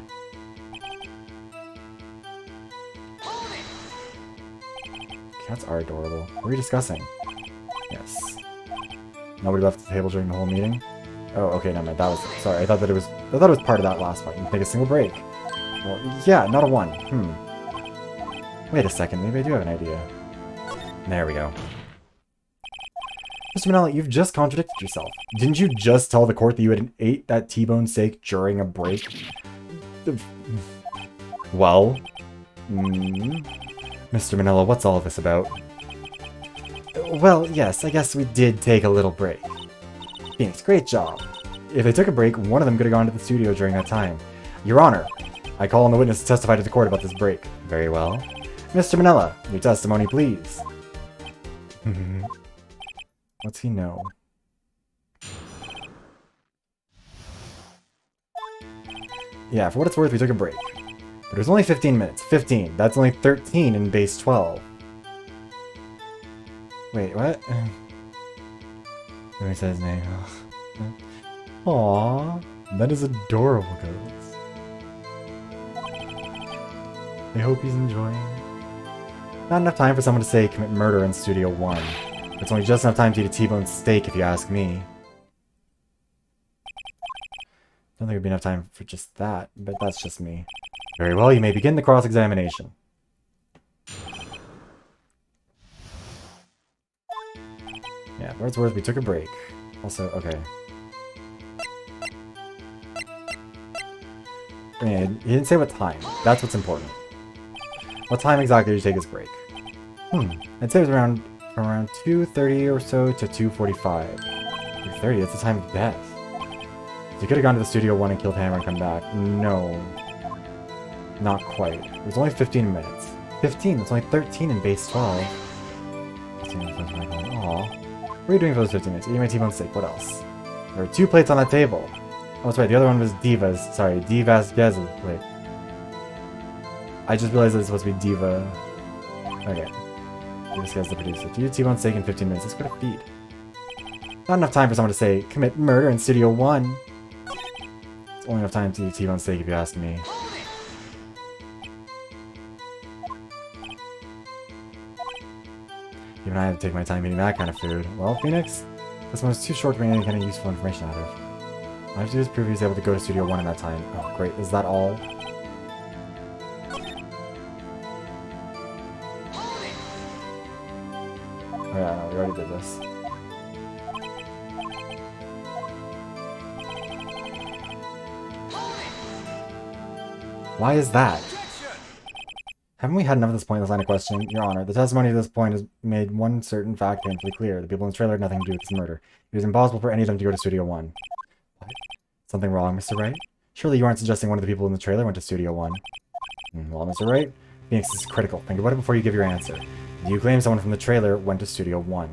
Cats are adorable. What were you discussing? Yes. Nobody left the table during the whole meeting? Oh, okay, no, that was... Sorry, I thought it was part of that last part. You can take a single break. Well, yeah, not a 1. Wait a second, maybe I do have an idea. There we go. Mr. Manella, you've just contradicted yourself. Didn't you just tell the court that you had ate that T-bone steak during a break? Well? Mr. Manella, what's all this about? Well, yes, I guess we did take a little break. Phoenix, great job. If they took a break, one of them could have gone to the studio during that time. Your Honor, I call on the witness to testify to the court about this break. Very well. Mr. Manella, your testimony, please. What's he know? Yeah, for what it's worth, we took a break. But it was only 15 minutes. 15. That's only 13 in base 12. Wait, what? Let me say his name. Aww. That is adorable, girls. I hope he's enjoying. Not enough time for someone to say commit murder in Studio 1. It's only just enough time to eat a T-bone steak, if you ask me. Don't think there'd be enough time for just that, but that's just me. Very well, you may begin the cross-examination. Yeah, for what it's worth, we took a break. Also, okay. I mean, he didn't say what time. That's what's important. What time exactly did you take this break? I'd say it was around 2:30 or so to 2:45. 2:30, that's the time of death. So you could have gone to the Studio 1 and killed Hammer and come back. No. Not quite. It was only 15 minutes. 15? That's only 13 in base 12. Aww. What are you doing for those 15 minutes? Eating my T-bone steak. What else? There were 2 plates on that table. Oh, that's right. The other one was Diva's. Sorry, Diva's plate. I just realized that it's supposed to be Diva. Okay. This guy's the producer. To eat T-bone steak in 15 minutes. That's quite a feat. Not enough time for someone to say, commit murder in Studio 1. It's only enough time to eat T-bone steak if you ask me. Even I had to take my time eating that kind of food. Well, Phoenix, this one was too short to bring any kind of useful information out of. All I have to do is prove he was able to go to Studio 1 in that time. Oh, great. Is that all? Oh yeah, no, we already did this. Why is that? Haven't we had enough of this pointless line of questioning? Your Honor, the testimony to this point has made one certain fact painfully clear. The people in the trailer had nothing to do with this murder. It was impossible for any of them to go to Studio 1. What? Something wrong, Mr. Wright? Surely you aren't suggesting one of the people in the trailer went to Studio 1. Well, Mr. Wright, Phoenix is critical. Think about it before you give your answer. Do you claim someone from the trailer went to Studio 1?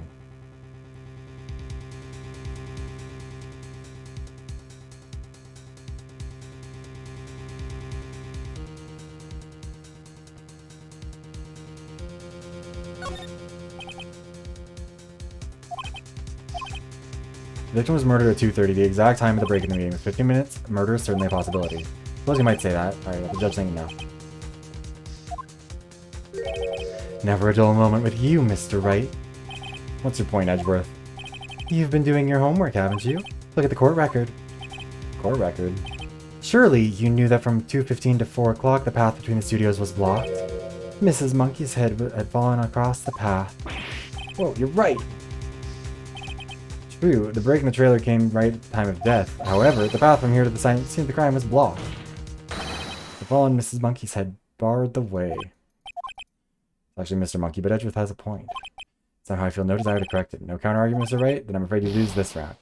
The victim was murdered at 2:30, the exact time of the break in the meeting. With 15 minutes, murder is certainly a possibility. Suppose you might say that. Alright, let the judge think no. Never a dull moment with you, Mr. Wright. What's your point, Edgeworth? You've been doing your homework, haven't you? Look at the court record. Court record? Surely you knew that from 2:15 to 4 o'clock the path between the studios was blocked. Mrs. Monkey's head had fallen across the path. Whoa, you're right! True, the break in the trailer came right at the time of death. However, the path from here to the scene of the crime was blocked. The fall on Mrs. Monkey's head barred the way. It's actually Mr. Monkey, but Edgeworth has a point. Somehow I feel no desire to correct it. No counter-argument, Mr. Wright? Then I'm afraid you lose this round.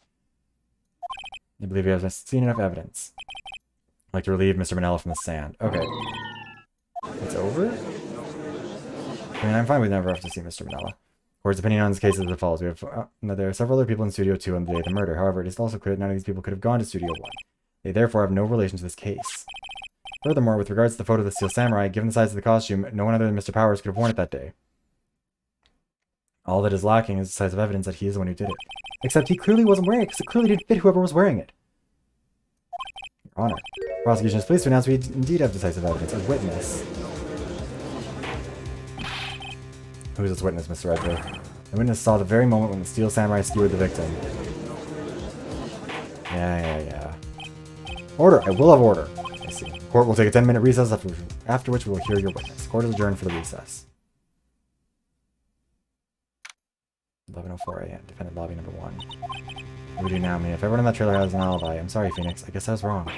I believe you have seen enough evidence. I'd like to relieve Mr. Manella from the sand. Okay. It's over? I mean, I'm fine with never have to see Mr. Manella. Court's opinion on this case is as follows. There are several other people in Studio 2 on the day of the murder. However, it is also clear that none of these people could have gone to Studio 1. They therefore have no relation to this case. Furthermore, with regards to the photo of the Steel Samurai, given the size of the costume, no one other than Mr. Powers could have worn it that day. All that is lacking is the size of evidence that he is the one who did it. Except he clearly wasn't wearing it, because it clearly didn't fit whoever was wearing it. Your Honor. The prosecution is pleased to announce we indeed have decisive evidence. A witness. Who is this witness, Mr. Edgeworth? The witness saw the very moment when the Steel Samurai skewered the victim. Yeah. Order! I will have order. I see. Court will take a 10-minute recess, after which we will hear your witness. Court is adjourned for the recess. 11:04 a.m. Defendant lobby number 1. What do we do now, Mia? If everyone in that trailer has an alibi, I'm sorry, Phoenix. I guess I was wrong.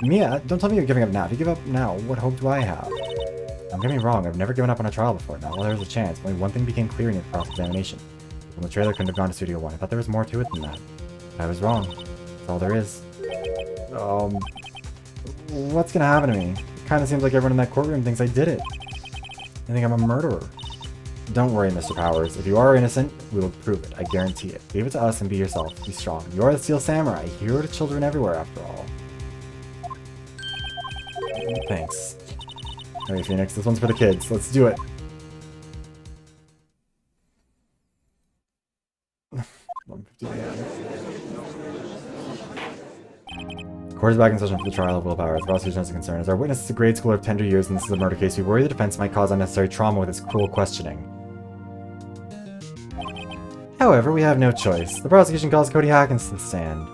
Mia, don't tell me you're giving up now. If you give up now, what hope do I have? Don't get me wrong, I've never given up on a trial before. Not while there was a chance. Only one thing became clear in the cross-examination. When the trailer couldn't have gone to Studio 1. I thought there was more to it than that. I was wrong. That's all there is. What's gonna happen to me? It kinda seems like everyone in that courtroom thinks I did it. They think I'm a murderer. Don't worry, Mr. Powers. If you are innocent, we will prove it. I guarantee it. Leave it to us and be yourself. Be strong. You are the Steel Samurai. Hero to children everywhere, after all. Thanks. Alright, Phoenix. This one's for the kids. Let's do it. 1:50 a.m. Court is back in session for the trial of Will Powers. The prosecution is concerned. As our witness is a grade schooler of tender years and this is a murder case, we worry the defense might cause unnecessary trauma with its cruel questioning. However, we have no choice. The prosecution calls Cody Hackins to the stand.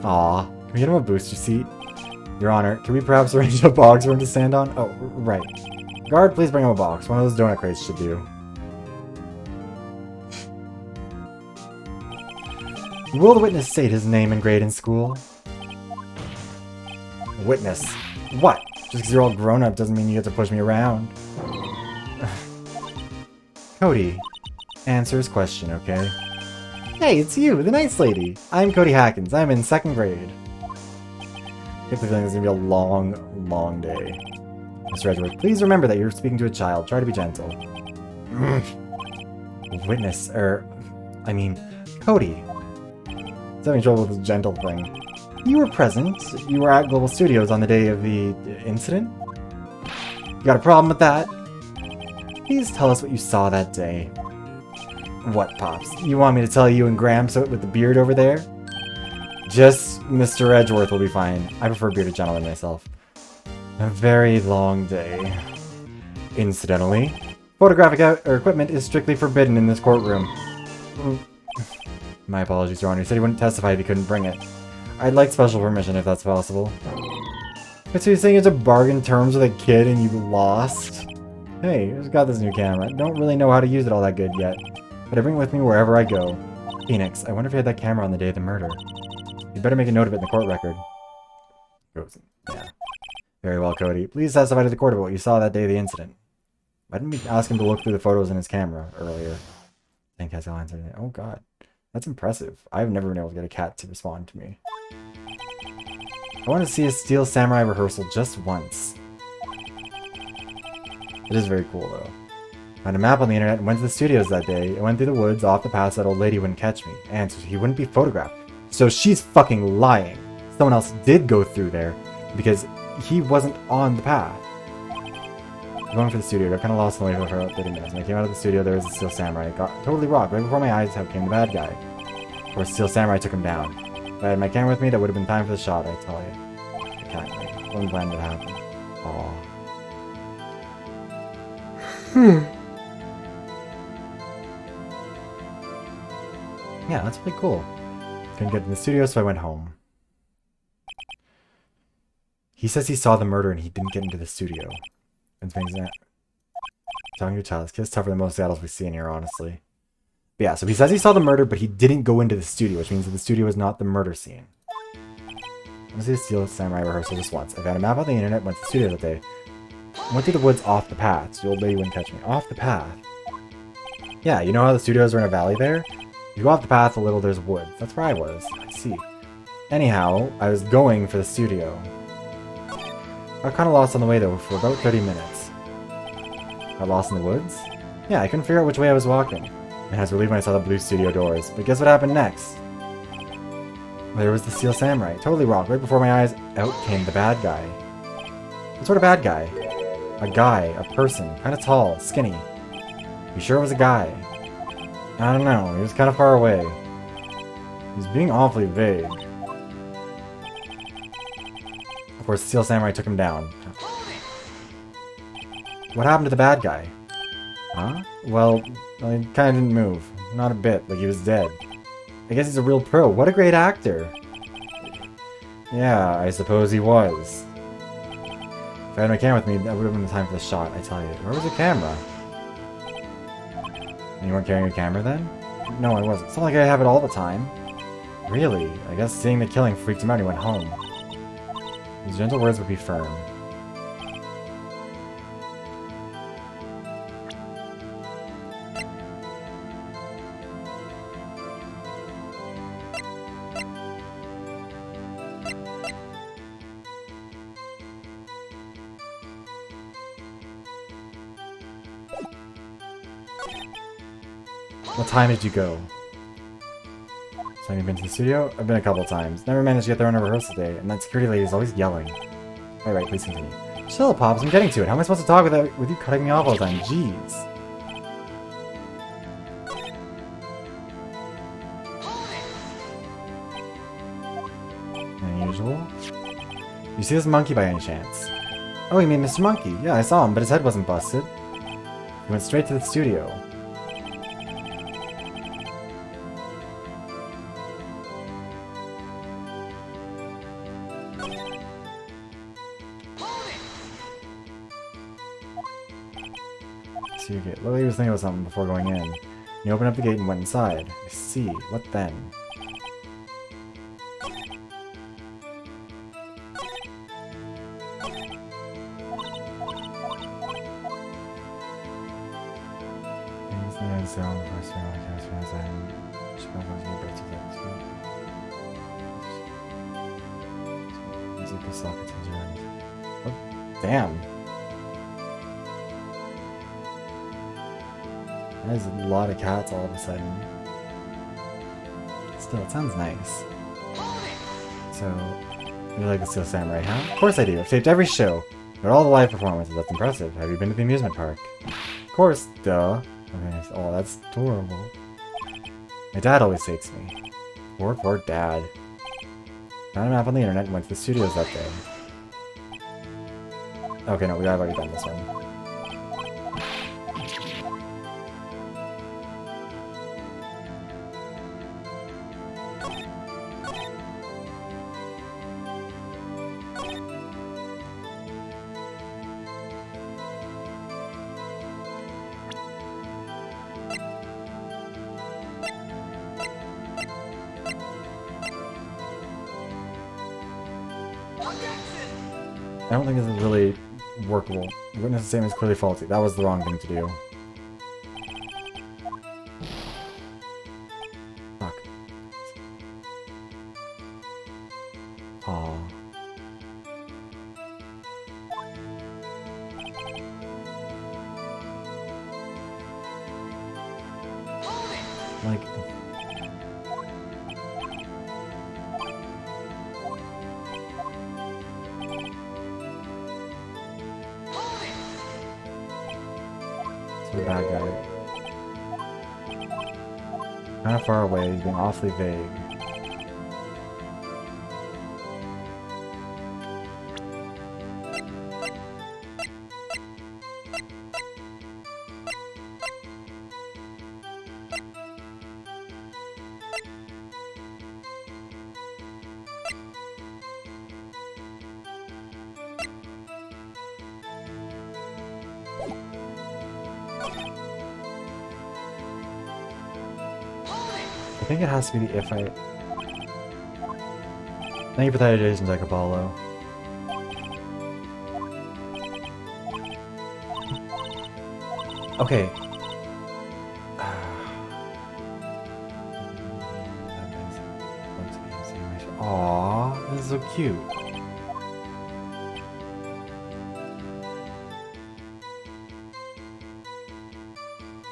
Aw. Can we get him a booster seat? Your Honor, can we perhaps arrange a box for him to stand on? Oh, right. Guard, please bring him a box. One of those donut crates should do. Will the witness state his name and grade in school? Witness. What? Just because you're all grown up doesn't mean you get to push me around. Cody, answer his question, okay? Hey, it's you, the nice lady. I'm Cody Hackins. I'm in 2nd grade. I get the feeling it's gonna be a long, long day. Mr. Edgeworth, please remember that you're speaking to a child. Try to be gentle. Witness, I mean, Cody. He's having trouble with this gentle thing. You were present. You were at Global Studios on the day of the incident. You got a problem with that? Please tell us what you saw that day. What, Pops? You want me to tell you and Gramps with the beard over there? Just Mr. Edgeworth will be fine. I prefer bearded gentlemen myself. A very long day. Incidentally, photographic equipment is strictly forbidden in this courtroom. My apologies, Your Honor. He said he wouldn't testify if he couldn't bring it. I'd like special permission if that's possible. But so you're saying it's a bargain terms with a kid and you lost? Hey, I've got this new camera. Don't really know how to use it all that good yet. But I bring it with me wherever I go. Phoenix, I wonder if you had that camera on the day of the murder. You'd better make a note of it in the court record. Yeah. Very well, Cody. Please testify to the court about what you saw that day of the incident. Why didn't we ask him to look through the photos in his camera earlier? I think I'll answer that. Oh god. That's impressive. I've never been able to get a cat to respond to me. I want to see a Steel Samurai rehearsal just once. It is very cool, though. I found a map on the internet and went to the studios that day. I went through the woods off the path so that old lady wouldn't catch me. And so he wouldn't be photographed. So she's fucking lying. Someone else did go through there because he wasn't on the path. I'm going for the studio. I got kind of lost in the way for about 30 minutes. When I came out of the studio, there was a Steel Samurai. It got totally rocked. Right before my eyes, out came the bad guy. Of course, Steel Samurai took him down. If I had my camera with me, that would have been time for the shot, I tell you. I can't wait. One plan would happen. Aww. Yeah, that's pretty cool. Couldn't get in the studio, so I went home. He says he saw the murder and he didn't get into the studio. And things that. Telling your child, this kid's tougher than most Seattles we see in here, honestly. But yeah, so he says he saw the murder, but he didn't go into the studio, which means that the studio is not the murder scene. I went to the Steel Samurai rehearsal just once. I found a map on the internet, went to the studio that day. Went through the woods off the path, so the old lady wouldn't catch me. Off the path? Yeah, you know how the studios are in a valley there? You go off the path a little, there's woods. That's where I was. I see. Anyhow, I was going for the studio. I got kind of lost on the way though for about 30 minutes. Got lost in the woods? Yeah, I couldn't figure out which way I was walking. And I was relieved when I saw the blue studio doors. But guess what happened next? There was the Steel Samurai. Totally wrong. Right before my eyes, out came the bad guy. What sort of bad guy? A guy, a person, kind of tall, skinny. You sure it was a guy? I don't know. He was kind of far away. He was being awfully vague. Of course, the Steel Samurai took him down. What happened to the bad guy? Huh? Well, he kind of didn't move. Not a bit, like he was dead. I guess he's a real pro. What a great actor! Yeah, I suppose he was. If I had my camera with me, that would have been the time for the shot, I tell you. Where was the camera? And you weren't carrying your camera then? No, I wasn't. It's not like I have it all the time. Really? I guess seeing the killing freaked him out and he went home. His gentle words would be firm. What time did you go? So have you been to the studio? I've been a couple times. Never managed to get there on a rehearsal day, and that security lady is always yelling. Alright, please continue. Chill, Pops, I'm getting to it. How am I supposed to talk with you cutting me off all the time? Jeez. Unusual? You see this monkey by any chance? Oh, you mean Mr. Monkey? Yeah, I saw him, but his head wasn't busted. He went straight to the studio. Lily was thinking about something before going in. He opened up the gate and went inside. I see. What then? Oh, damn. There's a lot of cats all of a sudden. Still, it sounds nice. So, you like the Steel Samurai, huh? Of course I do. I've taped every show. Got all the live performances. That's impressive. Have you been to the amusement park? Of course, duh. Okay, oh, that's adorable. My dad always takes me. Poor Dad. Found a map on the internet and went to the studios that day. Okay, no, I've already done this one. I don't think this is really workable. Witness the same is clearly faulty. That was the wrong thing to do. Fuck. Aw. Like... the bad guy. Kind of far away, he's being awfully vague. I think it has to be the if I... Thank you for that addition, Deck Apollo. Okay. Aww, this is so cute.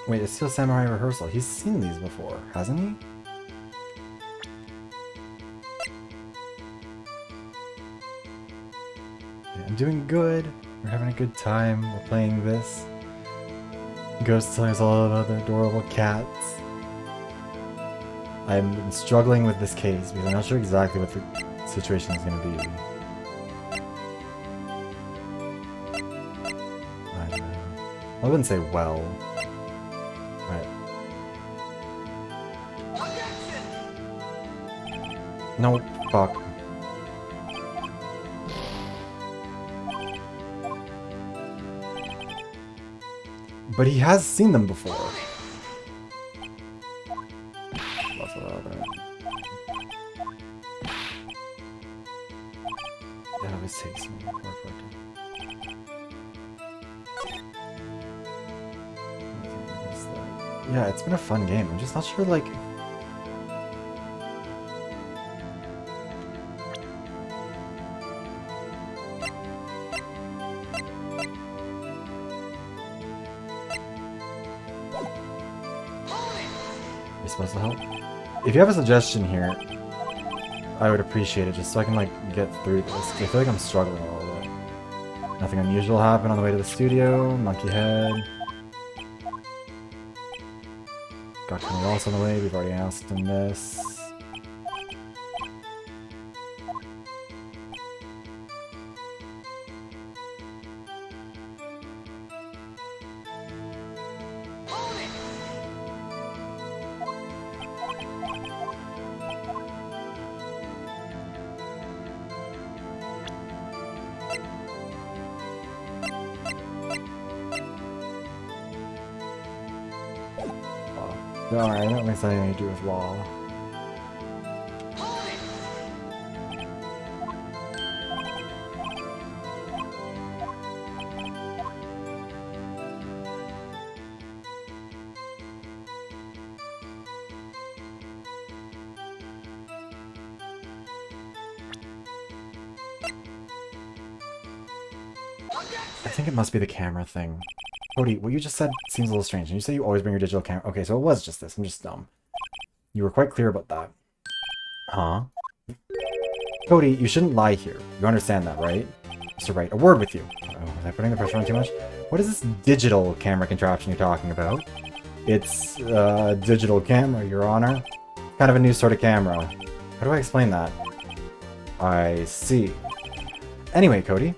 Wait, it's still Samurai Rehearsal. He's seen these before, hasn't he? Yeah, I'm doing good. We're having a good time. We're playing this. Ghost telling us all about their adorable cats. I'm struggling with this case because I'm not sure exactly what the situation is going to be. I don't know. I wouldn't say well. Right. No, fuck. But he has seen them before. That always takes me before yeah, it's been a fun game. I'm just not sure, like... You're supposed to help? If you have a suggestion here, I would appreciate it, just so I can, like, get through this. I feel like I'm struggling a little bit. Nothing unusual happened on the way to the studio. Monkey head. Got Kenny Ross on the way. We've already asked him this. Alright, that makes anything to do with law. I think it must be the camera thing. Cody, what you just said seems a little strange. And you say you always bring your digital camera. Okay, so it was just this. I'm just dumb. You were quite clear about that. Huh? Cody, you shouldn't lie here. You understand that, right? Mr. Wright, a word with you. Oh, was I putting the pressure on too much? What is this digital camera contraption you're talking about? It's a digital camera, Your Honor. Kind of a new sort of camera. How do I explain that? I see. Anyway, Cody.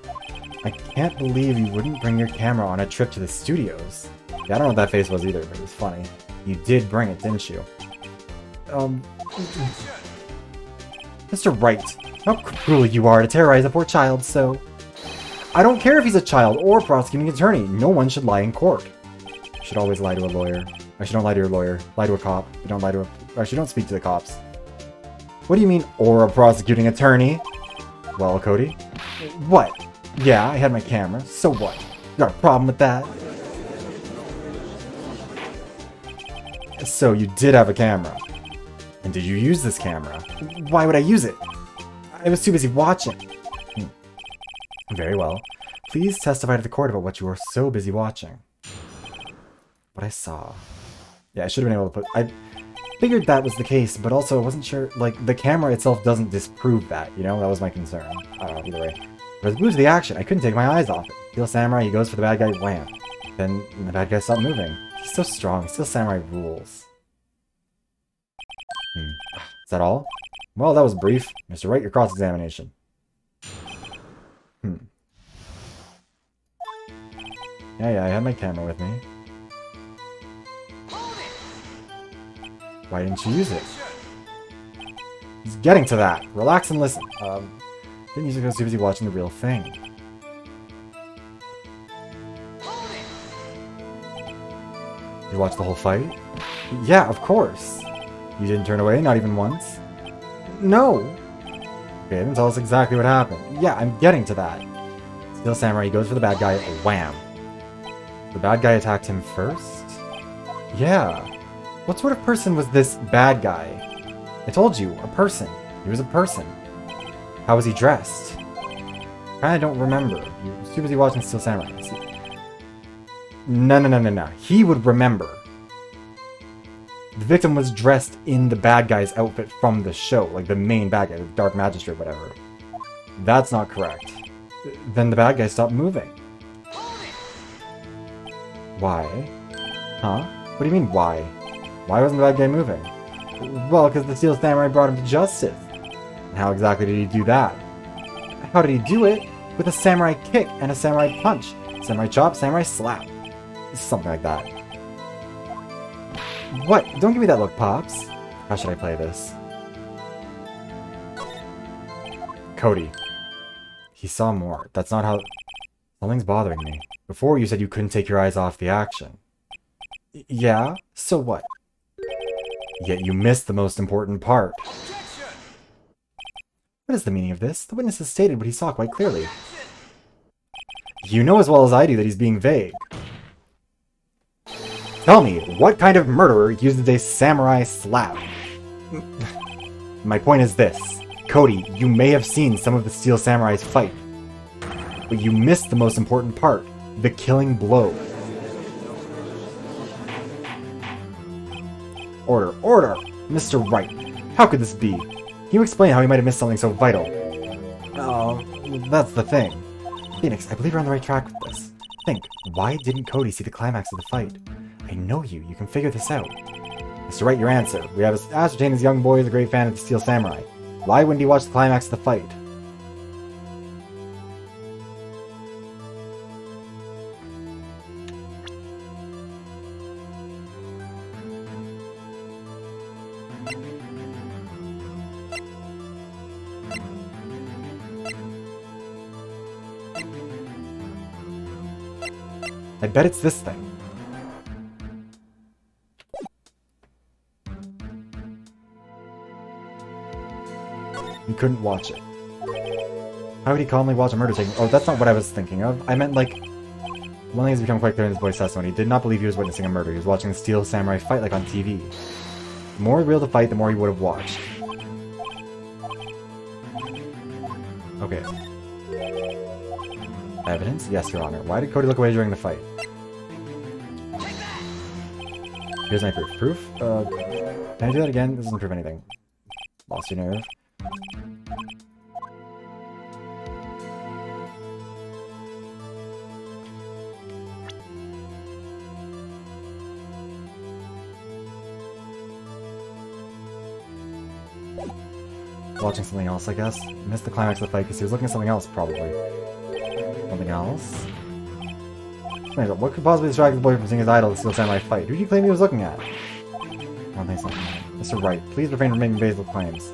I can't believe you wouldn't bring your camera on a trip to the studios. Yeah, I don't know what that face was either, but it was funny. You did bring it, didn't you? Mr. Wright, how cruel you are to terrorize a poor child so... I don't care if he's a child or a prosecuting attorney. No one should lie in court. You should always lie to a lawyer. Actually, don't lie to your lawyer. Lie to a cop. But don't lie to a... Actually, don't speak to the cops. What do you mean, or a prosecuting attorney? Well, Cody? What? Yeah, I had my camera. So what? You got a problem with that? So you did have a camera. And did you use this camera? Why would I use it? I was too busy watching. Very well. Please testify to the court about what you were so busy watching. What I saw. Yeah, I should have been able to put... I figured that was the case, but also I wasn't sure... Like, the camera itself doesn't disprove that, you know? That was my concern. I don't know, either way. But as glued to the action, I couldn't take my eyes off it. Steel Samurai, he goes for the bad guy, wham. Then the bad guy stopped moving. He's so strong. Steel Samurai rules. Is that all? Well, that was brief. Mr. Wright, your cross-examination. Yeah, I had my camera with me. Why didn't you use it? He's getting to that. Relax and listen. Didn't use it because he was busy watching the real thing. You watched the whole fight? Yeah, of course. You didn't turn away, not even once? No! Okay, didn't tell us exactly what happened. Yeah, I'm getting to that. Steel Samurai goes for the bad guy, wham. The bad guy attacked him first? Yeah. What sort of person was this bad guy? I told you, a person. He was a person. How was he dressed? I don't remember. You were too busy watching Steel Samurai. No. He would remember. The victim was dressed in the bad guy's outfit from the show, like the main bad guy, the Dark Magistrate, whatever. That's not correct. Then the bad guy stopped moving. Why? Huh? What do you mean, why? Why wasn't the bad guy moving? Well, because the Steel Samurai brought him to justice. And how exactly did he do that? How did he do it? With a samurai kick and a samurai punch. Samurai chop, samurai slap. Something like that. What? Don't give me that look, Pops. How should I play this? Cody. He saw more. That's not how... Something's bothering me. Before you said you couldn't take your eyes off the action. Yeah? So what? Yet you missed the most important part. What is the meaning of this? The witness has stated what he saw quite clearly. You know as well as I do that he's being vague. Tell me, what kind of murderer uses a samurai slap? My point is this. Cody, you may have seen some of the Steel Samurais fight, but you missed the most important part, the killing blow. Order, order! Mr. Wright, how could this be? Can you explain how he might have missed something so vital? Oh, that's the thing. Phoenix, I believe you're on the right track with this. Think, why didn't Cody see the climax of the fight? I know you can figure this out. Mr. Wright, your answer. We have ascertained this young boy is a great fan of the Steel Samurai. Why wouldn't he watch the climax of the fight? I bet it's this thing. You couldn't watch it. How would he calmly watch a murder taking... Oh, that's not what I was thinking of. I meant, like... One thing has become quite clear in his boy's testimony. He did not believe he was witnessing a murder. He was watching the Steel Samurai fight like on TV. The more real the fight, the more he would have watched. Okay. Evidence? Yes, Your Honor. Why did Cody look away during the fight? Here's my proof. Proof? Can I do that again? This doesn't prove anything. Lost your nerve. Watching something else, I guess. Missed the climax of the fight because he was looking at something else, probably. Something else? Wait, what could possibly distract the boy from seeing his idol, the Steel Samurai fight? Who do you claim he was looking at? I don't think so. Mr. Wright, please refrain from making evasive claims.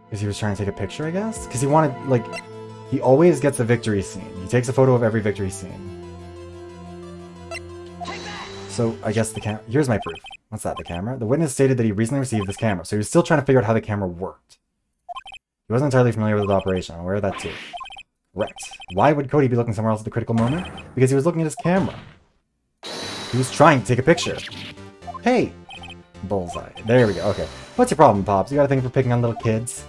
Because he was trying to take a picture, I guess? Because he wanted, like... He always gets a victory scene. He takes a photo of every victory scene. So, I guess the camera... Here's my proof. What's that, the camera? The witness stated that he recently received this camera, so he was still trying to figure out how the camera worked. He wasn't entirely familiar with the operation. I'm aware of that too. Correct. Why would Cody be looking somewhere else at the critical moment? Because he was looking at his camera. He was trying to take a picture. Hey! Bullseye. There we go. Okay. What's your problem, Pops? You got a thing for picking on little kids?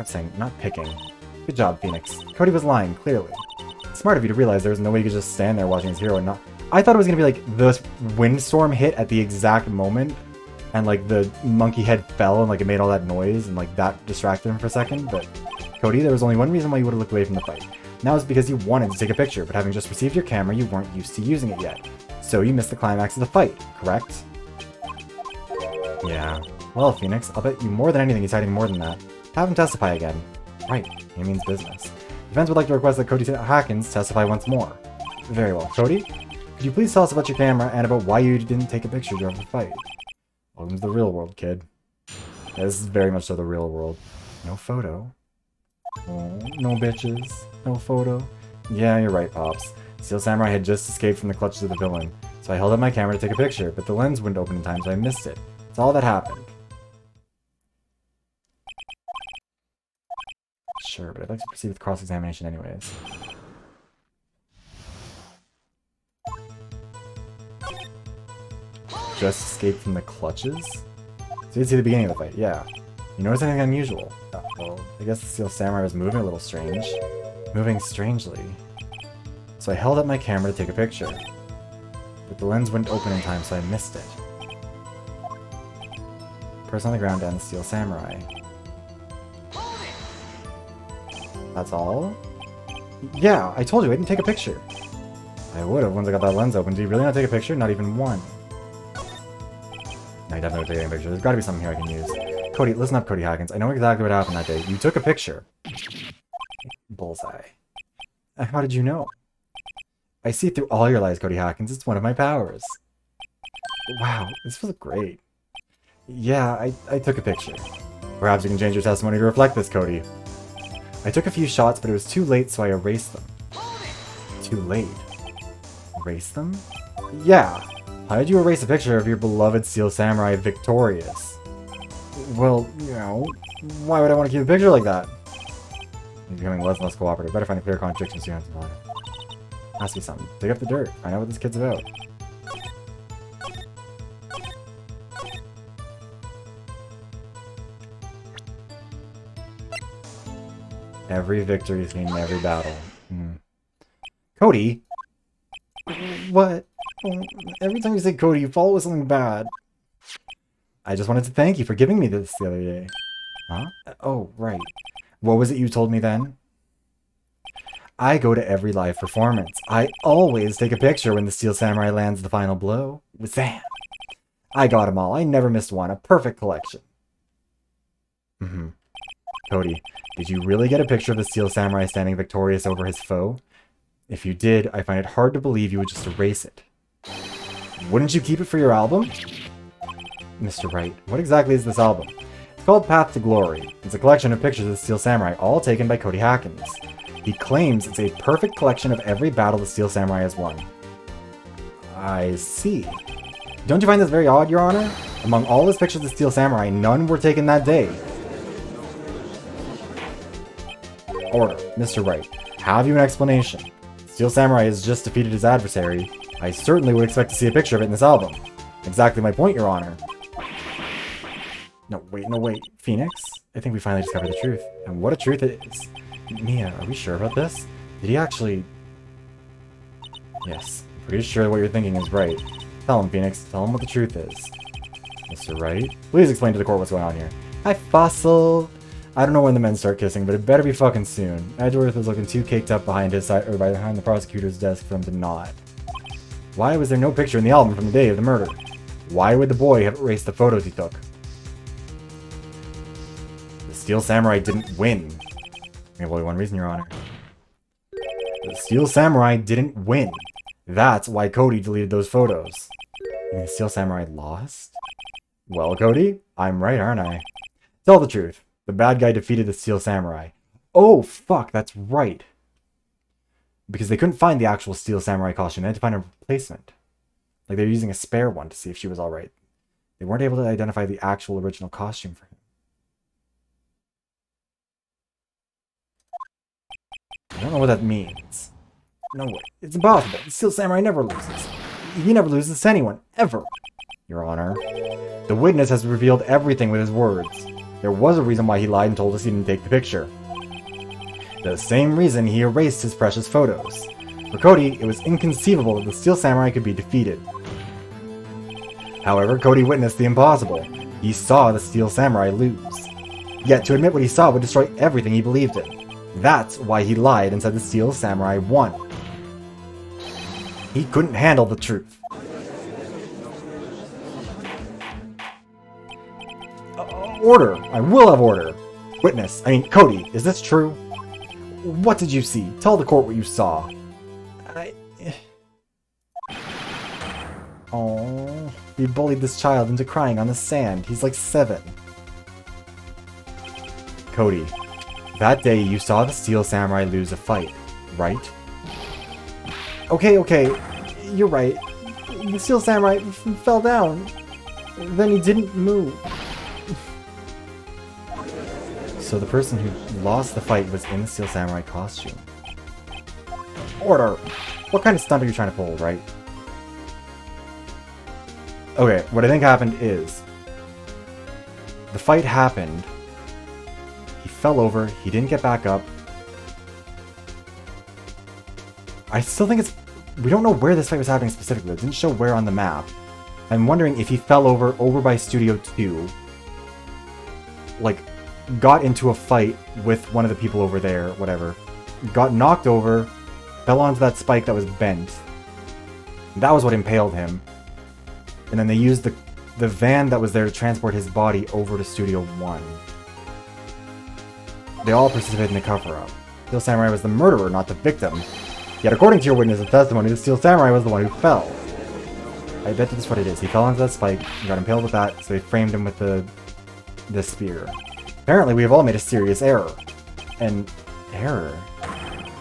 Saying, not picking. Good job, Phoenix. Cody was lying, clearly. Smart of you to realize there was no way you could just stand there watching his hero and not... I thought it was gonna be like, the windstorm hit at the exact moment, and like the monkey head fell and like it made all that noise, and like that distracted him for a second, but... Cody, there was only one reason why you would have looked away from the fight. Now it's because you wanted to take a picture, but having just received your camera, you weren't used to using it yet. So you missed the climax of the fight, correct? Yeah. Well, Phoenix, I'll bet you more than anything he's hiding more than that. Have him testify again. Right, he means business. Defense would like to request that Cody Hawkins testify once more. Very well. Cody, could you please tell us about your camera and about why you didn't take a picture during the fight? Welcome to the real world, kid. Yeah, this is very much so the real world. No photo. Oh, no bitches. No photo. Yeah, you're right, Pops. Steel Samurai had just escaped from the clutches of the villain, so I held up my camera to take a picture, but the lens wouldn't open in time, so I missed it. That's all that happened. Sure, but I'd like to proceed with cross-examination anyways. Just escaped from the clutches? So you see the beginning of the fight, yeah. You notice anything unusual? Well, I guess the Steel Samurai was moving a little strange. Moving strangely. So I held up my camera to take a picture. But the lens wouldn't open in time, so I missed it. Person on the ground and the Steel Samurai. That's all? Yeah, I told you I didn't take a picture. I would have once I got that lens open. Do you really not take a picture? Not even one. No, I definitely taking a picture. There's gotta be something here I can use. Cody, listen up, Cody Hawkins. I know exactly what happened that day. You took a picture. Bullseye. How did you know? I see through all your lies, Cody Hawkins. It's one of my powers. Wow, this feels great. Yeah, I took a picture. Perhaps you can change your testimony to reflect this, Cody. I took a few shots, but it was too late, so I erased them. Too late? Erase them? Yeah. How did you erase a picture of your beloved Steel Samurai victorious? Well, you know, why would I want to keep a picture like that? You're becoming less and less cooperative. Better find a clear contradiction so you don't have to lie. Ask me something. Dig up the dirt. Find out what this kid's about. Every victory is mean every battle. Cody? What? Every time you say Cody, you follow with something bad. I just wanted to thank you for giving me this the other day. Huh? Oh, right. What was it you told me then? I go to every live performance. I always take a picture when the Steel Samurai lands the final blow. Zam! I got them all. I never missed one. A perfect collection. Cody, did you really get a picture of the Steel Samurai standing victorious over his foe? If you did, I find it hard to believe you would just erase it. Wouldn't you keep it for your album? Mr. Wright, what exactly is this album? It's called Path to Glory. It's a collection of pictures of the Steel Samurai, all taken by Cody Hawkins. He claims it's a perfect collection of every battle the Steel Samurai has won. I see. Don't you find this very odd, Your Honor? Among all his pictures of the Steel Samurai, none were taken that day. Order. Mr. Wright, have you an explanation? Steel Samurai has just defeated his adversary. I certainly would expect to see a picture of it in this album. Exactly my point, Your Honor. No, wait. Phoenix? I think we finally discovered the truth. And what a truth it is. Mia, are we sure about this? Did he actually... Yes, I'm pretty sure what you're thinking is right. Tell him, Phoenix. Tell him what the truth is. Mr. Wright? Please explain to the court what's going on here. Hi, Fossil! I don't know when the men start kissing, but it better be fucking soon. Edgeworth was looking too caked up behind his side, or behind the prosecutor's desk for him to nod. Why was there no picture in the album from the day of the murder? Why would the boy have erased the photos he took? The Steel Samurai didn't win. We have only one reason, Your Honor. The Steel Samurai didn't win. That's why Cody deleted those photos. And the Steel Samurai lost? Well, Cody, I'm right, aren't I? Tell the truth. The bad guy defeated the Steel Samurai. Oh, fuck, that's right. Because they couldn't find the actual Steel Samurai costume. They had to find a replacement. Like, they were using a spare one to see if she was alright. They weren't able to identify the actual original costume for him. I don't know what that means. No way. It's impossible. The Steel Samurai never loses. He never loses to anyone. Ever. Your Honor. The witness has revealed everything with his words. There was a reason why he lied and told us he didn't take the picture. The same reason he erased his precious photos. For Cody, it was inconceivable that the Steel Samurai could be defeated. However, Cody witnessed the impossible. He saw the Steel Samurai lose. Yet to admit what he saw would destroy everything he believed in. That's why he lied and said the Steel Samurai won. He couldn't handle the truth. Order! I will have order! Witness, I mean, Cody, is this true? What did you see? Tell the court what you saw. Oh, we bullied this child into crying on the sand. He's like 7. Cody, that day you saw the Steel Samurai lose a fight, right? Okay, you're right. The Steel Samurai fell down. Then he didn't move. So the person who lost the fight was in the Steel Samurai costume. Order! What kind of stunt are you trying to pull, right? Okay, what I think happened is... the fight happened. He fell over. He didn't get back up. I still think it's... we don't know where this fight was happening specifically. It didn't show where on the map. I'm wondering if he fell over by Studio 2. Like, got into a fight with one of the people over there, whatever. Got knocked over, fell onto that spike that was bent. That was what impaled him. And then they used the van that was there to transport his body over to Studio 1. They all participated in the cover-up. Steel Samurai was the murderer, not the victim. Yet according to your witness' testimony, the Steel Samurai was the one who fell. I bet that's what it is. He fell onto that spike, and got impaled with that, so they framed him with the spear. Apparently, we have all made a serious error. An error?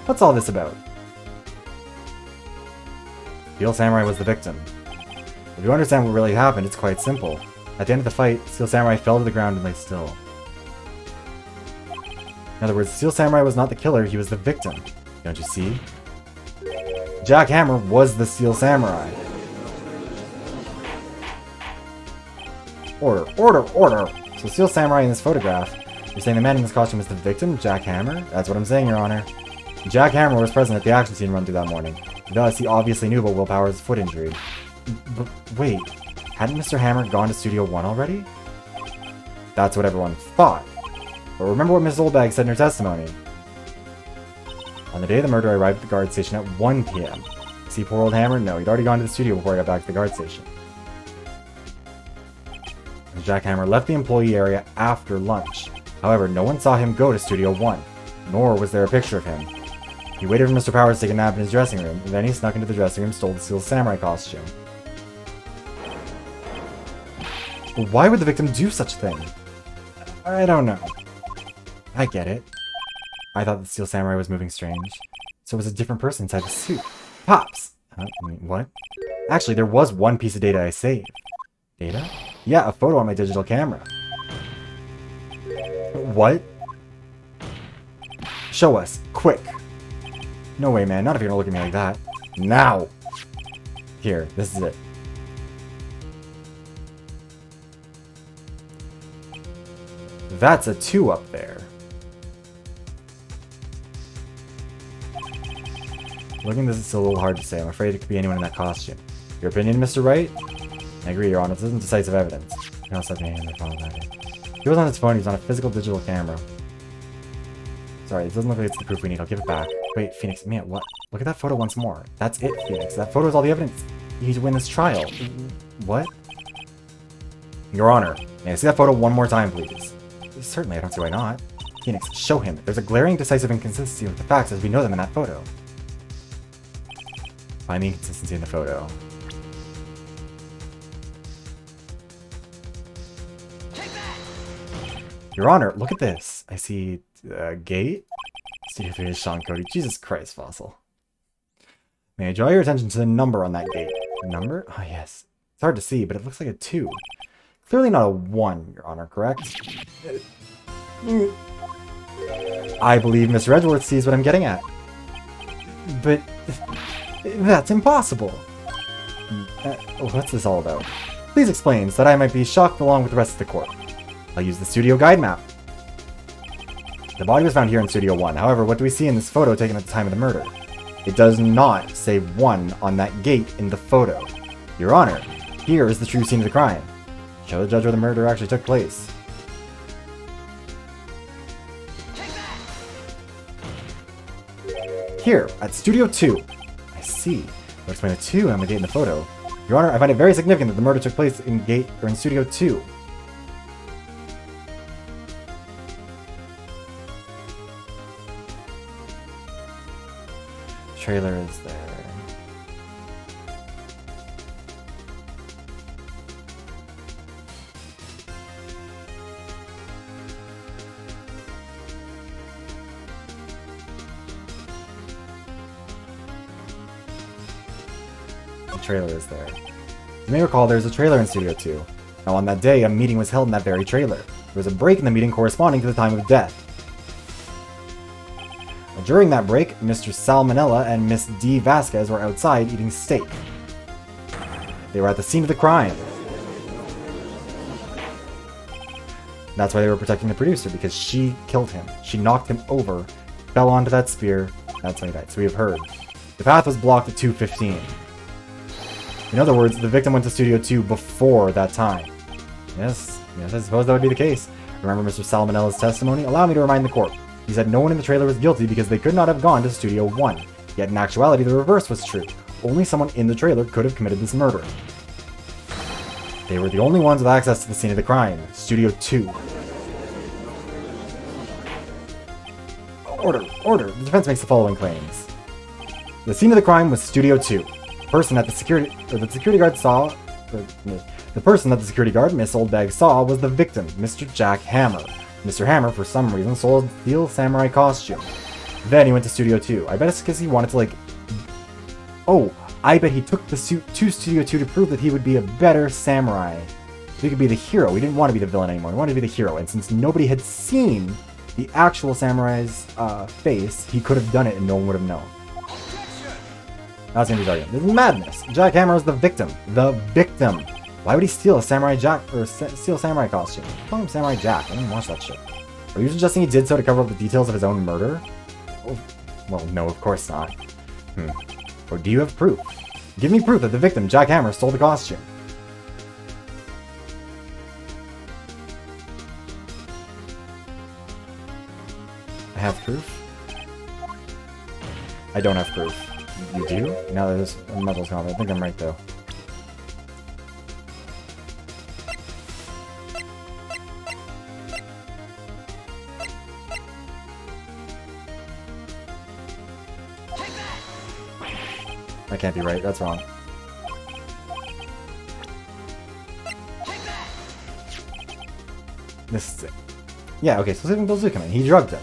What's all this about? Steel Samurai was the victim. If you understand what really happened, it's quite simple. At the end of the fight, Steel Samurai fell to the ground and lay still. In other words, Steel Samurai was not the killer, he was the victim. Don't you see? Jack Hammer was the Steel Samurai. Order, order, order! So Steel Samurai in this photograph, you're saying the man in this costume is the victim, Jack Hammer? That's what I'm saying, Your Honor. Jack Hammer was present at the action scene run through that morning. Thus, he obviously knew about Will Power's foot injury. But wait, hadn't Mr. Hammer gone to Studio 1 already? That's what everyone thought. But remember what Ms. Oldbag said in her testimony. On the day of the murder, I arrived at the guard station at 1 PM. See poor old Hammer? No, he'd already gone to the studio before I got back to the guard station. Jack Hammer left the employee area after lunch. However, no one saw him go to Studio 1, nor was there a picture of him. He waited for Mr. Powers to take a nap in his dressing room, and then he snuck into the dressing room and stole the Steel Samurai costume. Why would the victim do such a thing? I don't know. I get it. I thought the Steel Samurai was moving strange. So it was a different person inside the suit. Pops! What? Actually, there was one piece of data I saved. Data? Yeah, a photo on my digital camera. What? Show us. Quick! No way, man. Not if you're gonna look at me like that. Now! Here, this is it. That's a 2 up there. Looking at this, it's a little hard to say. I'm afraid it could be anyone in that costume. Your opinion, Mr. Wright? I agree, Your Honor. This isn't decisive evidence. You know, he was on his phone. He was on a physical digital camera. Sorry, it doesn't look like it's the proof we need. I'll give it back. Wait, Phoenix. Man, what? Look at that photo once more. That's it, Phoenix. That photo is all the evidence you need to win this trial. What? Your Honor, may I see that photo one more time, please? Certainly, I don't see why not. Phoenix, show him. There's a glaring decisive inconsistency with the facts as we know them in that photo. Find the inconsistency in the photo. Your Honor, look at this. I see a gate. Studio 3 is Sean Cody. Jesus Christ, Fossil. May I draw your attention to the number on that gate? Number? Oh, yes. It's hard to see, but it looks like a 2. Clearly not a 1, Your Honor, correct? I believe Mr. Edgeworth sees what I'm getting at. But that's impossible. What's this all about? Please explain so that I might be shocked along with the rest of the court. I'll use the studio guide map. The body was found here in Studio 1. However, what do we see in this photo taken at the time of the murder? It does not say 1 on that gate in the photo. Your Honor, here is the true scene of the crime. Show the judge where the murder actually took place. Here, at Studio 2. I see. I'll explain the 2 on the gate in the photo. Your Honor, I find it very significant that the murder took place in Studio 2. Trailer is there. The trailer is there. You may recall there's a trailer in Studio 2. Now on that day, a meeting was held in that very trailer. There was a break in the meeting corresponding to the time of death. During that break, Mr. Salmonella and Miss D. Vasquez were outside eating steak. They were at the scene of the crime. That's why they were protecting the producer, because she killed him. She knocked him over, fell onto that spear, that's when he died. So we have heard. The path was blocked at 2:15. In other words, the victim went to Studio 2 before that time. Yes, I suppose that would be the case. Remember Mr. Salmonella's testimony? Allow me to remind the court. He said no one in the trailer was guilty because they could not have gone to Studio 1. Yet in actuality, the reverse was true. Only someone in the trailer could have committed this murder. They were the only ones with access to the scene of the crime. Studio 2. Order. The defense makes the following claims. The scene of the crime was Studio 2. The person that the security guard, Miss Oldbag, saw was the victim, Mr. Jack Hammer. Mr. Hammer, for some reason, sold a steel samurai costume. Then he went to Studio 2. I bet it's because he wanted to, like... Oh, I bet he took the suit to Studio 2 to prove that he would be a better samurai. He could be the hero. He didn't want to be the villain anymore. He wanted to be the hero. And since nobody had seen the actual samurai's face, he could have done it and no one would have known. That's gonna be his argument. This is madness. Jack Hammer is the victim. The victim. Why would he steal a samurai steal a samurai costume? Call him Samurai Jack. I didn't watch that shit. Are you suggesting he did so to cover up the details of his own murder? Well, no, of course not. Or do you have proof? Give me proof that the victim, Jack Hammer, stole the costume. I have proof? I don't have proof. You do? No, there's a muzzle's comment. I think I'm right, though. I can't be right. That's wrong. This is it. Yeah, okay, so Sleeping Bill's coming. He drugged him.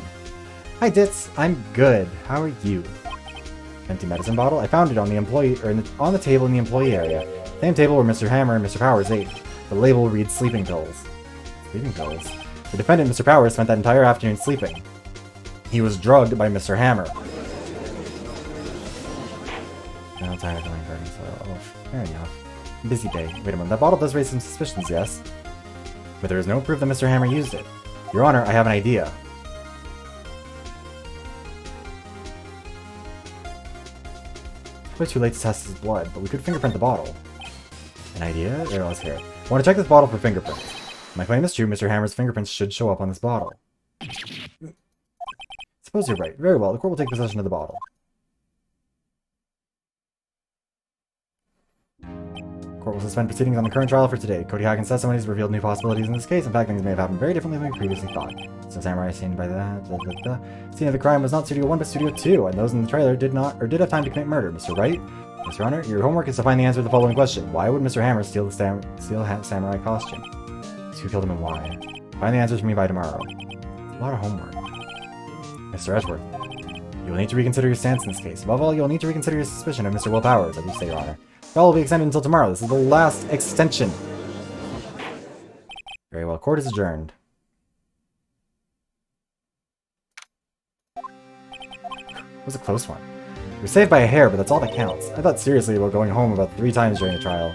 Hi, Ditz. I'm good. How are you? Empty medicine bottle? I found it on the on the table in the employee area. Same table where Mr. Hammer and Mr. Powers ate. The label reads sleeping pills. Sleeping pills? The defendant, Mr. Powers, spent that entire afternoon sleeping. He was drugged by Mr. Hammer. No, tired of going burning soil. Oh, fair enough. Busy day. Wait a minute, that bottle does raise some suspicions, yes? But there is no proof that Mr. Hammer used it. Your Honor, I have an idea. It's way too late to test his blood, but we could fingerprint the bottle. An idea? There, let's hear it. I want to check this bottle for fingerprints. If my claim is true, Mr. Hammer's fingerprints should show up on this bottle. Suppose you're right. Very well, the court will take possession of the bottle. Court will suspend proceedings on the current trial for today. Cody Hagen's testimony has revealed new possibilities in this case. In fact, things may have happened very differently than we previously thought. So Samurai seen by that, scene of the crime was not Studio 1 but Studio 2, and those in the trailer did have time to commit murder. Mr. Wright? Mr. Honor, your homework is to find the answer to the following question. Why would Mr. Hammer steal the samurai costume? Who killed him and why? Find the answers for me by tomorrow. It's a lot of homework. Mr. Edgeworth, you will need to reconsider your stance in this case. Above all, you will need to reconsider your suspicion of Mr. Will Powers, I do say, Your Honor. Trial will be extended until tomorrow. This is the last extension. Very well. Court is adjourned. It was a close one. We were saved by a hair, but that's all that counts. I thought seriously about going home about 3 times during the trial.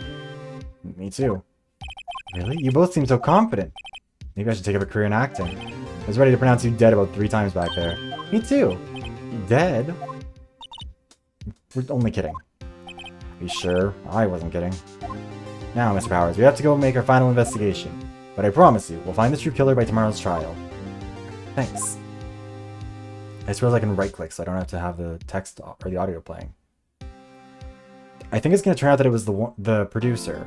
Me too. Really? You both seem so confident. Maybe I should take up a career in acting. I was ready to pronounce you dead about 3 times back there. Me too. Dead? We're only kidding. Are you sure? I wasn't kidding. Now, Mr. Powers, we have to go make our final investigation. But I promise you, we'll find the true killer by tomorrow's trial. Thanks. I suppose I can right-click so I don't have to have the text or the audio playing. I think it's going to turn out that it was the producer.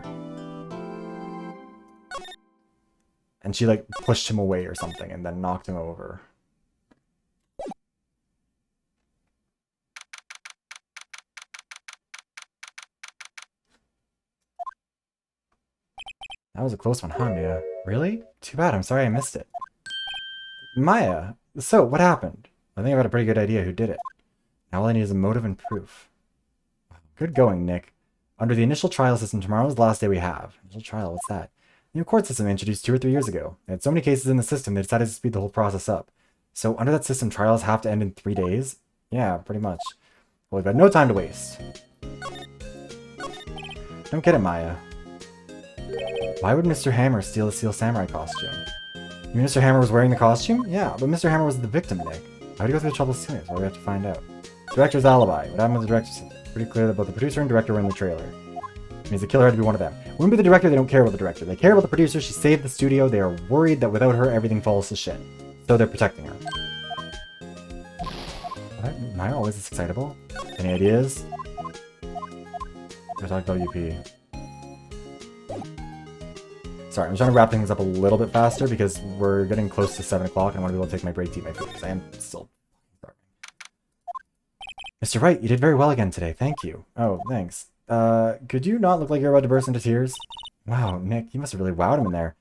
And she, like, pushed him away or something and then knocked him over. That was a close one, huh, Mia? Really? Too bad, I'm sorry I missed it. Maya! So, what happened? I think I've got a pretty good idea who did it. Now all I need is a motive and proof. Good going, Nick. Under the initial trial system, tomorrow is the last day we have. Initial trial, what's that? New court system introduced 2 or 3 years ago. They had so many cases in the system, they decided to speed the whole process up. So under that system, trials have to end in 3 days? Yeah, pretty much. Well, we've got no time to waste. Don't get it, Maya. Why would Mr. Hammer steal the Steel Samurai costume? You mean Mr. Hammer was wearing the costume? Yeah, but Mr. Hammer was the victim, Nick. Why would he go through the trouble stealing it? Well, we have to find out. Director's alibi. What happened with the director's system? Pretty clear that both the producer and director were in the trailer. It means the killer had to be one of them. Wouldn't be the director, they don't care about the director. They care about the producer, she saved the studio, they are worried that without her everything falls to shit. So they're protecting her. Am I always this excitable? Any ideas? Go talk WP. Sorry, I'm trying to wrap things up a little bit faster because we're getting close to 7 o'clock and I want to be able to take my break to eat my food because I am still starving. Mr. Wright, you did very well again today. Thank you. Oh, thanks. Could you not look like you're about to burst into tears? Wow, Nick, you must have really wowed him in there.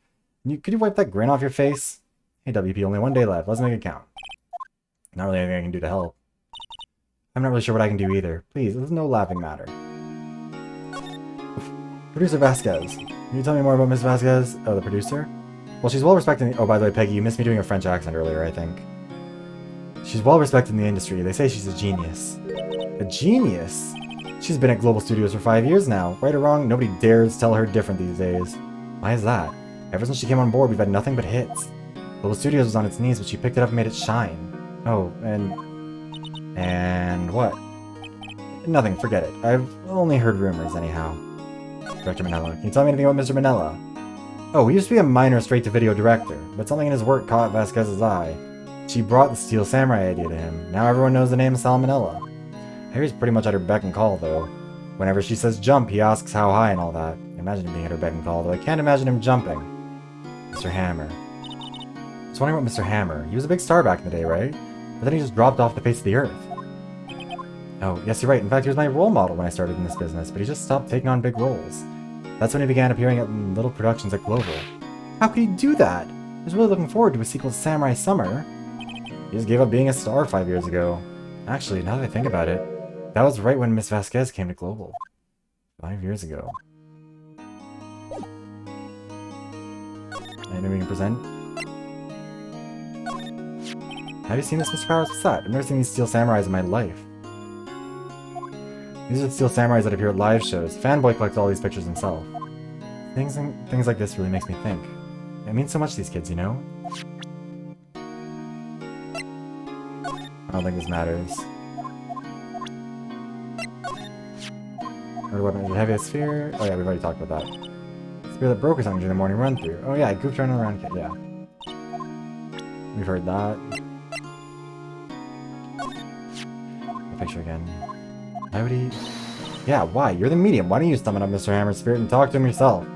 Could you wipe that grin off your face? Hey, WP, only 1 day left. Let's make it count. Not really anything I can do to help. I'm not really sure what I can do either. Please, this is no laughing matter. Producer Vasquez. Can you tell me more about Miss Vasquez? Oh, the producer? Well, she's well respected. Oh, by the way, Peggy, you missed me doing a French accent earlier, I think. She's well respected in the industry. They say she's a genius. A genius? She's been at Global Studios for 5 years now. Right or wrong, nobody dares tell her different these days. Why is that? Ever since she came on board, we've had nothing but hits. Global Studios was on its knees, but she picked it up and made it shine. Oh, and what? Nothing, forget it. I've only heard rumors, anyhow. Director Manella. Can you tell me anything about Mr. Manella? Oh, he used to be a minor straight-to-video director, but something in his work caught Vasquez's eye. She brought the Steel Samurai idea to him. Now everyone knows the name Sal Manella. Harry's pretty much at her beck and call, though. Whenever she says jump, he asks how high and all that. Imagine him being at her beck and call, though I can't imagine him jumping. Mr. Hammer. I was wondering about Mr. Hammer. He was a big star back in the day, right? But then he just dropped off the face of the earth. Oh, yes, you're right. In fact, he was my role model when I started in this business, but he just stopped taking on big roles. That's when he began appearing at little productions at Global. How could he do that? I was really looking forward to a sequel to Samurai Summer. He just gave up being a star 5 years ago. Actually, now that I think about it, that was right when Miss Vasquez came to Global. 5 years ago. Anything we can present? Have you seen this, Mr. Powers? What's that? I've never seen these Steel Samurais in my life. These are the Steel Samurais that appear at live shows. Fanboy collects all these pictures himself. Things like this really makes me think. It means so much to these kids, you know? I don't think this matters. Or weapon, the heaviest sphere? Oh yeah, we've already talked about that. Spear that broke or something during the morning run through. Oh yeah, I goofed around kit, yeah. We've heard that. The picture again. Why would he... Yeah, why? You're the medium. Why don't you summon up Mr. Hammer's spirit and talk to him yourself?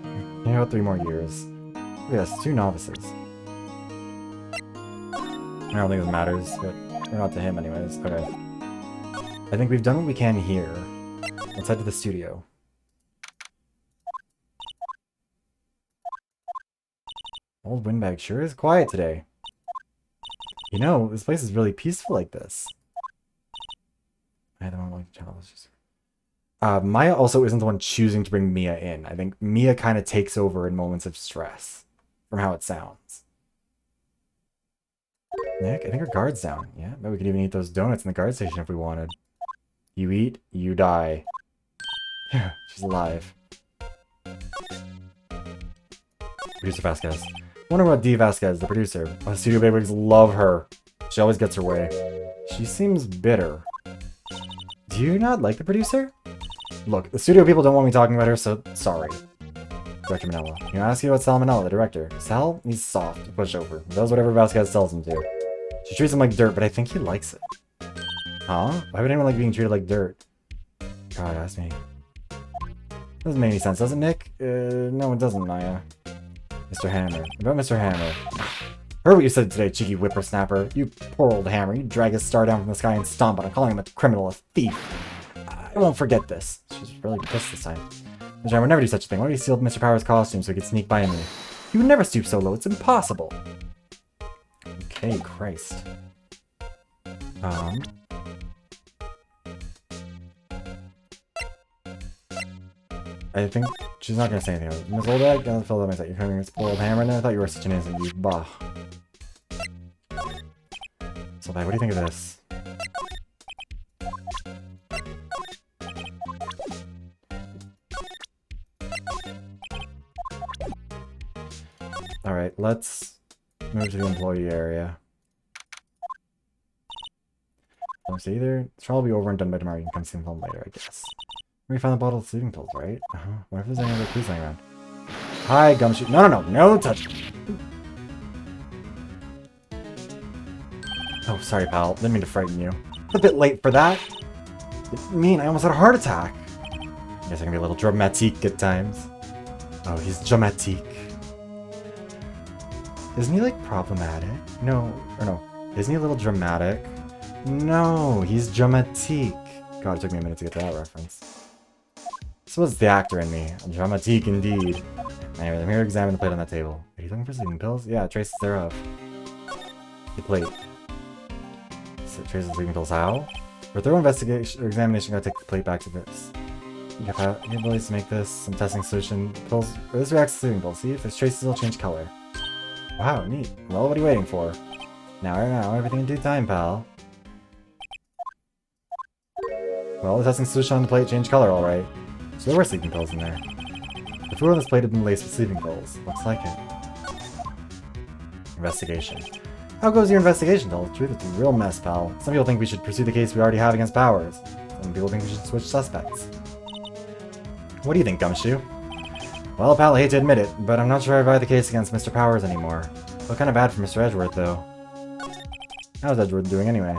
You know, 3 more years. Look at us, 2 novices. I don't think this matters, but we're not to him anyways. Okay. I think we've done what we can here. Let's head to the studio. Old Windbag sure is quiet today. You know, this place is really peaceful like this. I don't like challenges. Maya also isn't the one choosing to bring Mia in. I think Mia kind of takes over in moments of stress, from how it sounds. Nick, I think our guard's down. Yeah, but we could even eat those donuts in the guard station if we wanted. You eat, you die. Yeah, she's alive. Producer Vasquez. Wonder about D. Vasquez, the producer. Oh, the studio bigwigs love her. She always gets her way. She seems bitter. Do you not like the producer? Look, the studio people don't want me talking about her, so sorry. Director Manella. You know, ask you about Sal Manella, the director. Sal? He's soft, a pushover. He does whatever Vasquez tells him to. She treats him like dirt, but I think he likes it. Huh? Why would anyone like being treated like dirt? God, ask me. Doesn't make any sense, does it, Nick? No, it doesn't, Maya. Mr. Hammer. About Mr. Hammer. Heard what you said today, cheeky whippersnapper. You poor old Hammer. You drag his star down from the sky and stomp on him, calling him a criminal, a thief. I won't forget this. She's really pissed this time. Mr. Hammer would never do such a thing. Why would he steal Mr. Power's costume so he could sneak by me? He would never stoop so low. It's impossible. Okay, Christ. I think she's not gonna say anything. Miss Oldbag, don't feel that myself. You're coming with spoiled hammer now? I thought you were such an innocent youth. Bah. So, what do you think of this? Alright, let's move to the employee area. Let's see, either it's probably over and done by tomorrow. You can come see them home later, I guess. We found the bottle of sleeping pills, right? What if there's any other clues lying around? Hi, Gumshoe. No touch. Oh, sorry, pal. Didn't mean to frighten you. A bit late for that. Didn't mean I almost had a heart attack. I guess I can be a little dramatique at times. Oh, he's dramatique. Isn't he, like, problematic? No. Isn't he a little dramatic? No, he's dramatique. God, it took me a minute to get to that reference. So it's the actor in me. Dramatique indeed. Anyway, I'm here to examine the plate on that table. Are you looking for sleeping pills? Yeah, traces thereof. The plate. So traces sleeping pills how? For thorough investigation or examination, I'm gonna take the plate back to this. You have the ability to make this some testing solution. Pills. This reacts to sleeping pills. See if there's traces, it'll change color. Wow, neat. Well, what are you waiting for? Now, everything in due time, pal. Well, the testing solution on the plate changed color, alright. So there were sleeping pills in there. The food on this plate had been laced with sleeping pills. Looks like it. Investigation. How goes your investigation? Tell the truth, it's a real mess, pal. Some people think we should pursue the case we already have against Powers. Some people think we should switch suspects. What do you think, Gumshoe? Well, pal, I hate to admit it, but I'm not sure I buy the case against Mr. Powers anymore. Feel kinda bad for Mr. Edgeworth, though. How's Edgeworth doing, anyway?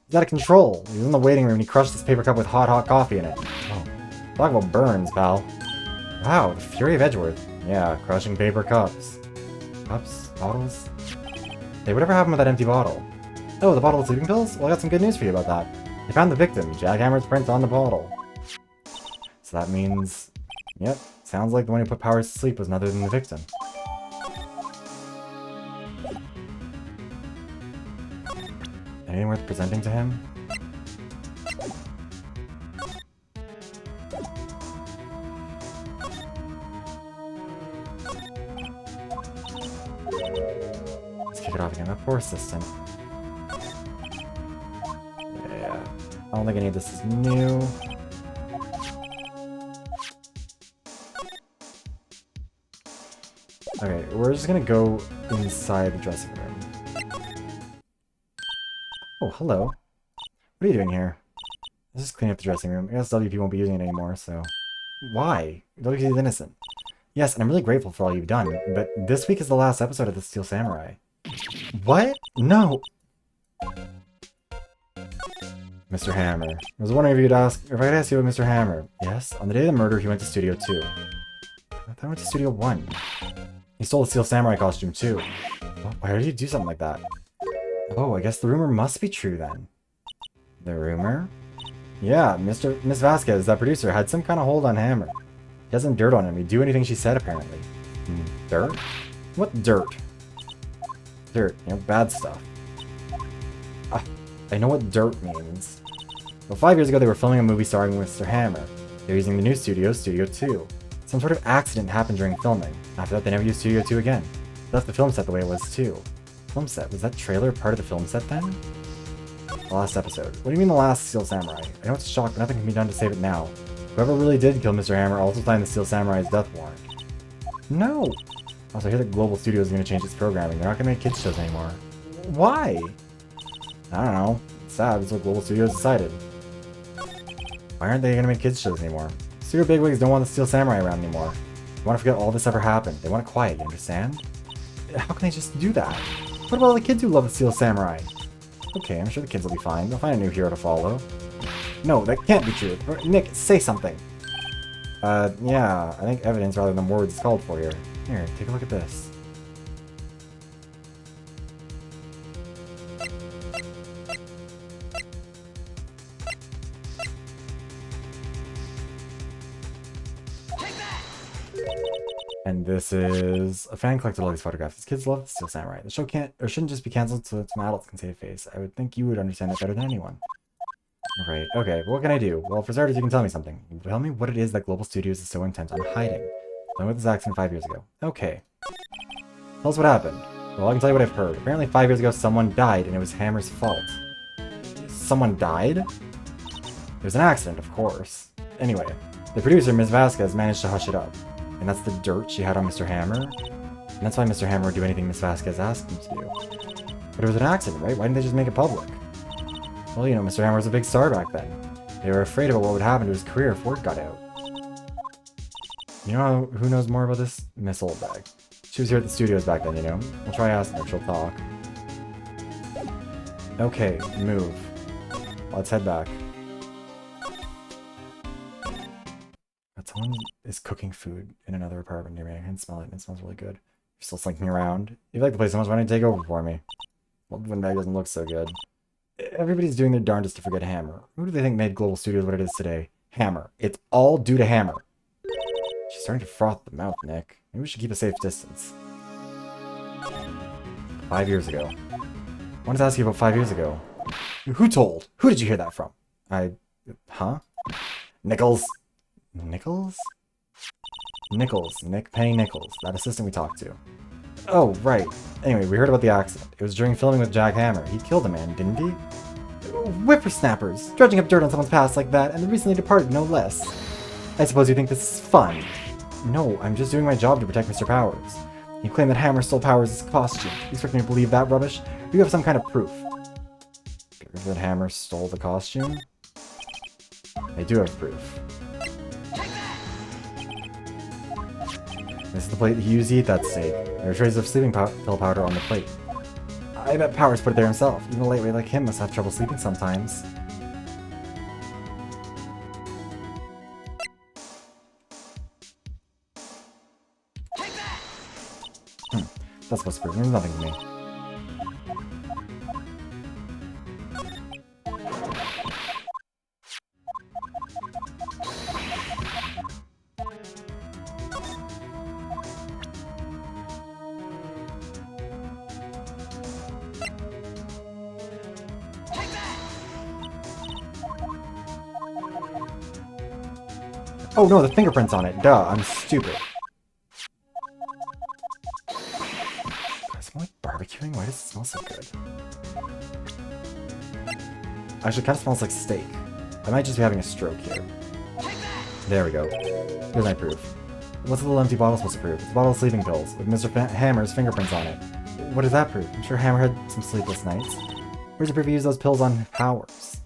He's out of control. He was in the waiting room and he crushed this paper cup with hot coffee in it. Oh, talk about burns, pal. Wow, the fury of Edgeworth. Yeah, crushing paper cups. Cups? Bottles? Hey, whatever happened with that empty bottle? Oh, the bottle of sleeping pills? Well, I got some good news for you about that. They found the victim, Jackhammer's print on the bottle. So that means... Yep, sounds like the one who put Powers to sleep was none other than the victim. Anything worth presenting to him? Let's kick it off again. That poor assistant. Yeah. I don't think any of this is new. Okay, we're just gonna go inside the dressing room. Oh, hello. What are you doing here? Let's just clean up the dressing room. I guess WP won't be using it anymore, so... Why? WP is innocent. Yes, and I'm really grateful for all you've done, but this week is the last episode of the Steel Samurai. What? No! Mr. Hammer. I was wondering if if I could ask you about Mr. Hammer. Yes, on the day of the murder, he went to Studio 2. I thought he went to Studio 1. He stole the Steel Samurai costume, too. Well, why did he do something like that? Oh, I guess the rumor must be true, then. The rumor? Yeah, Miss Vasquez, that producer, had some kind of hold on Hammer. He has some dirt on him. He'd do anything she said, apparently. Dirt? What dirt? Dirt, you know, bad stuff. I know what dirt means. Well, 5 years ago, they were filming a movie starring Mr. Hammer. They were using the new studio, Studio 2. Some sort of accident happened during filming. After that, they never used Studio 2 again. They left the film set the way it was, too. Film set? Was that trailer part of the film set, then? The last episode. What do you mean the last Steel Samurai? I know it's a shock, but nothing can be done to save it now. Whoever really did kill Mr. Hammer also signed the Steel Samurai's death warrant. No! Also, I hear that Global Studios is going to change its programming. They're not going to make kids shows anymore. Why? I don't know. It's sad. It's what Global Studios decided. Why aren't they going to make kids shows anymore? Studio bigwigs don't want the Steel Samurai around anymore. They want to forget all this ever happened. They want it quiet, you understand? How can they just do that? What about all the kids who love the Steel Samurai? Okay, I'm sure the kids will be fine. They'll find a new hero to follow. No, that can't be true. Nick, say something. Yeah, I think evidence rather than words is called for here. Here, take a look at this. And this is a fan collected all these photographs. These kids love Steel Samurai. The show can't or shouldn't just be cancelled so some adults can save face. I would think you would understand that better than anyone. Right, okay, but what can I do? Well, for starters, you can tell me something. Tell me what it is that Global Studios is so intent on hiding. Tell me what this accident 5 years ago. Okay. Tell us what happened. Well, I can tell you what I've heard. Apparently 5 years ago, someone died, and it was Hammer's fault. Someone died? It was an accident, of course. Anyway, the producer, Ms. Vasquez, managed to hush it up. And that's the dirt she had on Mr. Hammer. And that's why Mr. Hammer would do anything Ms. Vasquez asked him to do. But it was an accident, right? Why didn't they just make it public? Well, you know, Mr. Hammer was a big star back then. They were afraid about what would happen to his career if word got out. You know who knows more about this? Miss Oldbag. She was here at the studios back then, you know? I'll try asking her, she'll talk. Okay, move. Let's head back. But someone is cooking food in another apartment near me. I can smell it, and it smells really good. You're still slinking around. You like the place so much, why don't you take over for me? Well, the bag doesn't look so good. Everybody's doing their darndest to forget Hammer. Who do they think made Global Studios what it is today? Hammer. It's all due to Hammer. She's starting to froth the mouth, Nick. Maybe we should keep a safe distance. 5 years ago. I wanted to ask you about 5 years ago. Who told? Who did you hear that from? Huh? Nichols? Nichols? Nichols. Nick Penny Nichols. That assistant we talked to. Oh, right. Anyway, we heard about the accident. It was during filming with Jack Hammer. He killed a man, didn't he? Whippersnappers! Dredging up dirt on someone's past like that, and the recently departed, no less. I suppose you think this is fun. No, I'm just doing my job to protect Mr. Powers. You claim that Hammer stole Powers' costume. You expect me to believe that rubbish? Or do you have some kind of proof? Proof that Hammer stole the costume? I do have proof. This is the plate he used to eat that steak. There are traces of sleeping pill powder on the plate. I bet Powers put it there himself. Even a lightweight like him must have trouble sleeping sometimes. That's supposed to prove. There's nothing to me. Oh no, the fingerprints on it. Duh, I'm stupid. Do I smell like barbecuing? Why does it smell so good? Actually, it kind of smells like steak. I might just be having a stroke here. There we go. Here's my proof. What's the little empty bottle supposed to prove? It's a bottle of sleeping pills with Mr. Hammer's fingerprints on it. What does that prove? I'm sure Hammer had some sleepless nights. Where's the proof he used those pills on Powers?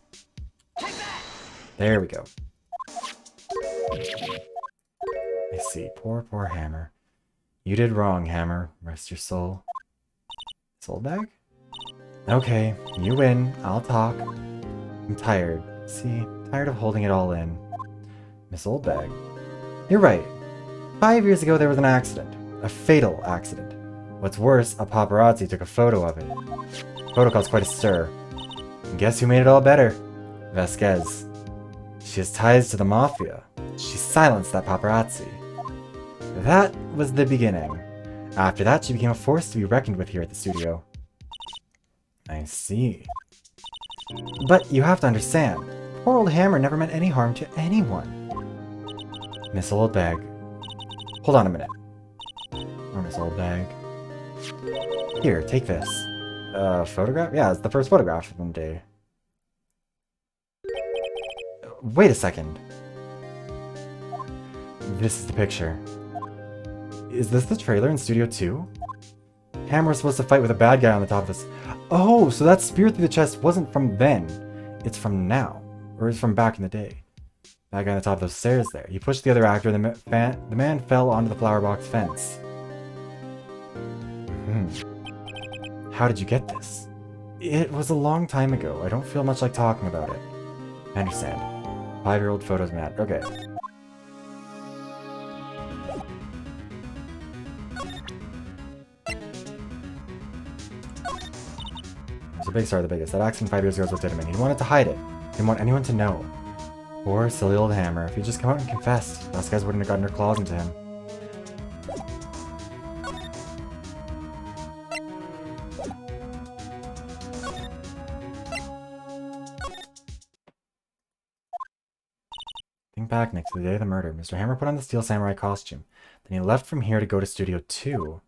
There we go. I see. Poor Hammer. You did wrong, Hammer. Rest your soul. Soul bag? Okay, you win. I'll talk. I'm tired. See, tired of holding it all in. Miss Oldbag. You're right. 5 years ago there was an accident. A fatal accident. What's worse, a paparazzi took a photo of it. The photo caused quite a stir. And guess who made it all better? Vasquez. She has ties to the Mafia. She silenced that paparazzi. That was the beginning. After that, she became a force to be reckoned with here at the studio. I see. But you have to understand, poor old Hammer never meant any harm to anyone. Miss Oldbag. Hold on a minute. Or Miss Oldbag. Here, take this. Photograph? Yeah, it's the first photograph of the day. Wait a second. This is the picture. Is this the trailer in Studio 2? Hammer was supposed to fight with a bad guy on the top of this. Oh, so that spear through the chest wasn't from then. It's from now. Or it's from back in the day. That guy on the top of those stairs there. He pushed the other actor and the man fell onto the flower box fence. How did you get this? It was a long time ago. I don't feel much like talking about it. I understand. 5-year-old photos, Matt. Okay. So big star, the biggest. That accident 5 years ago is what did him in. He wanted to hide it. He didn't want anyone to know. Poor silly old Hammer. If he'd just come out and confessed, those guys wouldn't have gotten their claws into him. Think back, Nick, to the day of the murder. Mr. Hammer put on the Steel Samurai costume. Then he left from here to go to Studio 2.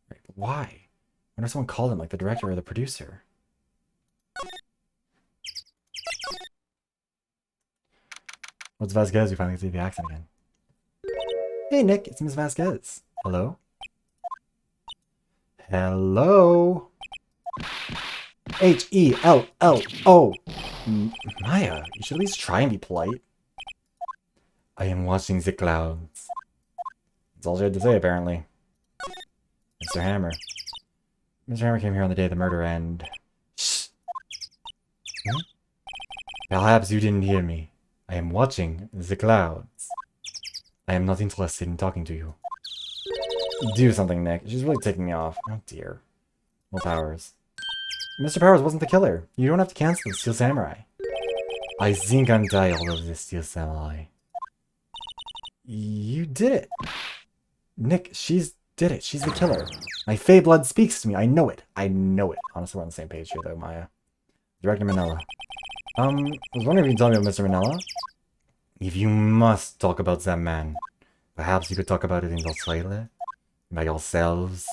Right, but why? I wonder if someone called him, like the director or the producer. What's Vasquez? We finally see the accent again. Hey, Nick, it's Miss Vasquez. Hello? Hello? H-E-L-L-O. Maya, you should at least try and be polite. I am watching the clouds. That's all she had to say, apparently. Mr. Hammer. Mr. Hammer came here on the day of the murder and... Shh! Hmm? Perhaps you didn't hear me. I am watching the clouds. I am not interested in talking to you. Do something, Nick. She's really taking me off. Oh, dear. Well, Powers. Mr. Powers wasn't the killer. You don't have to cancel the Steel Samurai. I think I'm tired of this Steel Samurai. You did it. Nick, she's did it. She's the killer. My Fey blood speaks to me. I know it. I know it. Honestly, we're on the same page here, though, Maya. Director Manila. I was wondering if you can tell me about Mr. Manila? If you must talk about that man, perhaps you could talk about it in the trailer? By yourselves?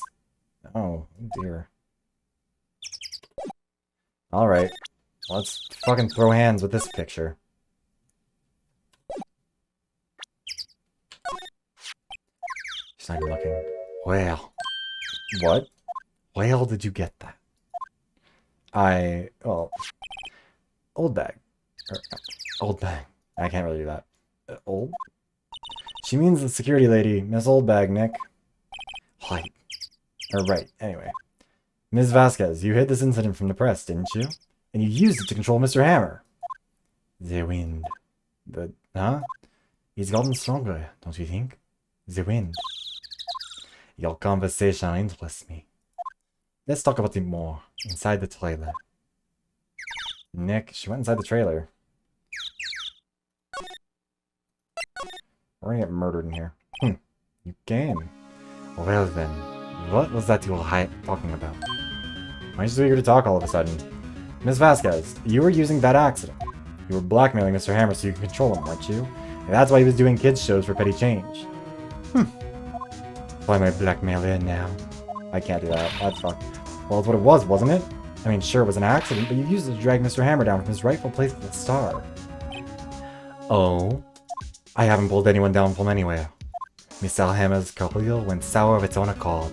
Oh, dear. Alright. Let's fucking throw hands with this picture. She's not even looking. Well. What? Where did you get that? Well... Old bag. Old bag. I can't really do that. Old? She means the security lady, Miss Oldbag, Nick. Right. Right, anyway. Ms. Vasquez, you hid this incident from the press, didn't you? And you used it to control Mr. Hammer. The wind. Huh? He's gotten stronger, don't you think? The wind. Your conversation interests me. Let's talk about it more. Inside the trailer. Nick, she went inside the trailer. We're gonna get murdered in here. You came. Well then, what was that you were talking about? Why are you so eager to talk all of a sudden? Miss Vasquez, you were using that accident. You were blackmailing Mr. Hammer so you could control him, weren't you? And that's why he was doing kids shows for petty change. Why am I blackmailing now? I can't do that. That's fucked. Well, that's what it was, wasn't it? I mean, sure, it was an accident, but you used it to drag Mr. Hammer down from his rightful place at the star. Oh? I haven't pulled anyone down from anywhere. Mr. Hammer's career went sour of its own accord.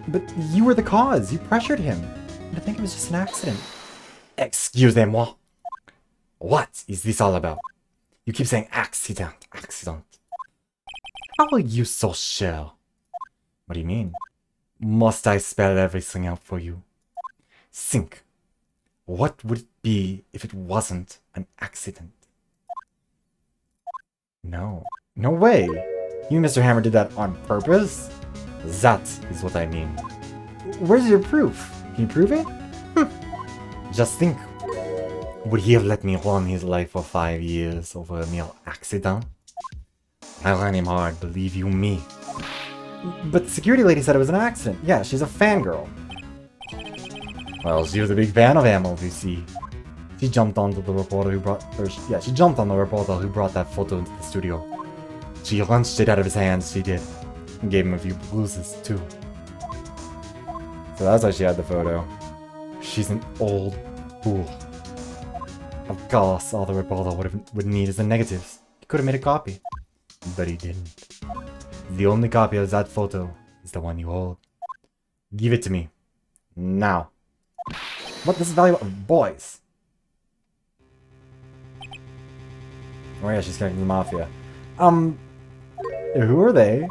But you were the cause. You pressured him. I think it was just an accident. Excusez-moi. What is this all about? You keep saying accident, accident. How are you so sure? What do you mean? Must I spell everything out for you? Think. What would it be if it wasn't an accident? No. No way! You and Mr. Hammer did that on purpose? That is what I mean. Where's your proof? Can you prove it? Just think. Would he have let me run his life for 5 years over a mere accident? I ran him hard, believe you me. But the security lady said it was an accident. Yeah, she's a fangirl. Well, she was a big fan of Hammer, you see. She jumped onto the reporter who brought... she jumped on the reporter who brought that photo into the studio. She wrenched it out of his hands, she did. And gave him a few bruises, too. So that's why she had the photo. She's an old fool. Of course, all the reporter would need is the negatives. He could have made a copy. But he didn't. The only copy of that photo is the one you hold. Give it to me. Now. What? This is valuable? Boys. Oh yeah, she's connected to the Mafia. Who are they?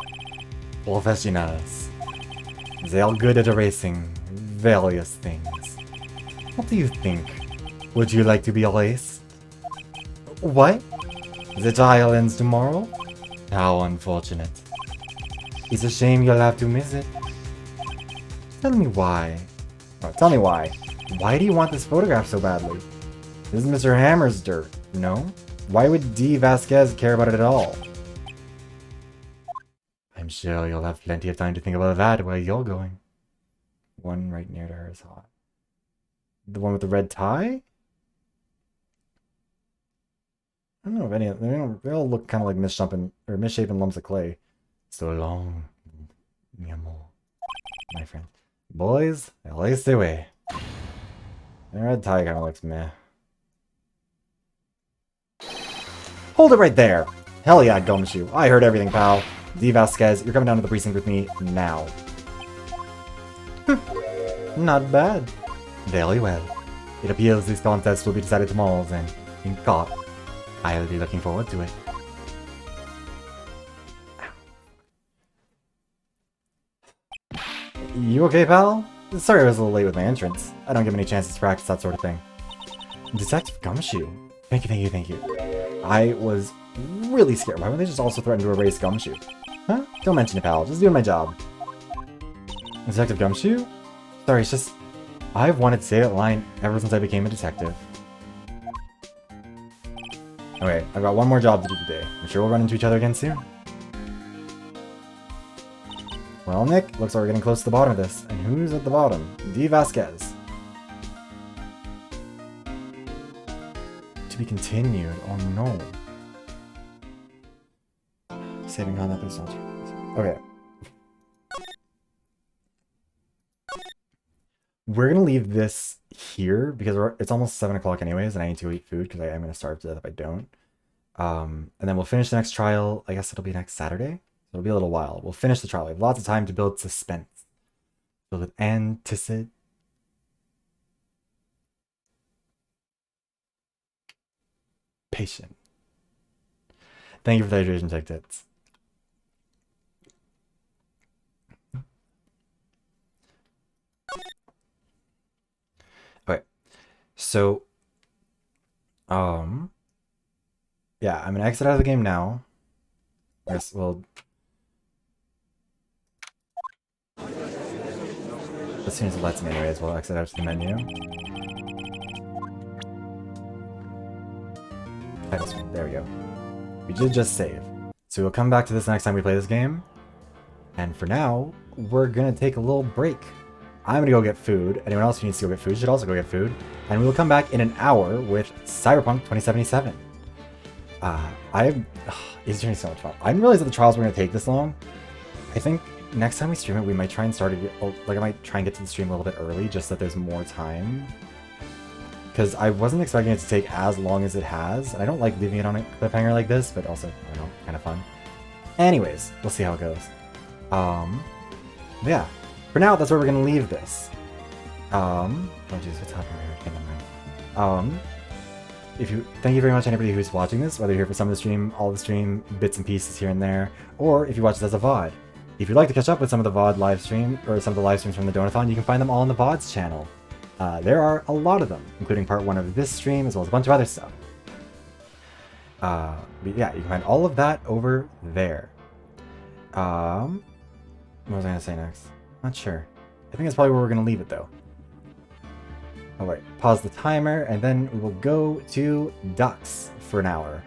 Professionals. They are good at erasing various things. What do you think? Would you like to be erased? What? The trial ends tomorrow? How unfortunate. It's a shame you'll have to miss it. Tell me why. Oh, tell me why. Why do you want this photograph so badly? This is Mr. Hammer's dirt, no? Why would D. Vasquez care about it at all? I'm sure you'll have plenty of time to think about that where you're going. One right near to her is hot. The one with the red tie? I don't know if any of them, they all look kind of like misshapen lumps of clay. So long, mi amor, my friend. Boys, at least the way. The red tie kind of looks meh. Hold it right there! Hell yeah, Gumshoe. I heard everything, pal. D. Vasquez, you're coming down to the precinct with me now. Not bad. Very well. It appears this contest will be decided tomorrow then. In court. I'll be looking forward to it. You okay, pal? Sorry I was a little late with my entrance. I don't get many chances to practice that sort of thing. Detective Gumshoe. Thank you, thank you, thank you. I was really scared. Why would they just also threaten to erase Gumshoe? Huh? Don't mention it, pal. Just doing my job. Detective Gumshoe? Sorry, it's just... I've wanted to say that line ever since I became a detective. Okay, I've got one more job to do today. I'm sure we'll run into each other again soon. Well, Nick, looks like we're getting close to the bottom of this. And who's at the bottom? D. Vasquez. To be continued. Oh no. Saving on that, please don't. Okay. We're gonna leave this here because it's almost 7 o'clock anyways, and I need to eat food because I am gonna starve to death if I don't. And then we'll finish the next trial. I guess it'll be next Saturday. It'll be a little while. We'll finish the trial. We have lots of time to build suspense. Build with anticipation. Thank you for the hydration tickets. Okay. So, yeah, I'm gonna exit out of the game now. I guess we'll... As soon as it lets me anyways, we'll exit out to the menu. Title screen, there we go. We did just save. So we'll come back to this next time we play this game. And for now, we're gonna take a little break. I'm gonna go get food. Anyone else who needs to go get food should also go get food. And we will come back in an hour with Cyberpunk 2077. It's doing so much fun. I didn't realize that the trials were gonna take this long. I think next time we stream it, we might try and start it, like I might try and get to the stream a little bit early, just so that there's more time. Because I wasn't expecting it to take as long as it has. And I don't like leaving it on a cliffhanger like this, but also, I don't know, kind of fun. Anyways, we'll see how it goes. Yeah. For now, that's where we're gonna leave this. Oh jeez, what's happening here? Okay, never mind. Thank you very much anybody who's watching this, whether you're here for some of the stream, all the stream, bits and pieces here and there, or if you watch this as a VoD. If you'd like to catch up with some of the VoD live stream, or some of the live streams from the Donathon, you can find them all on the VoD's channel. There are a lot of them, including part 1 of this stream, as well as a bunch of other stuff. But yeah, you can find all of that over there. What was I gonna say next? Not sure. I think that's probably where we're gonna leave it though. Oh wait, pause the timer, and then we will go to Ducks for an hour.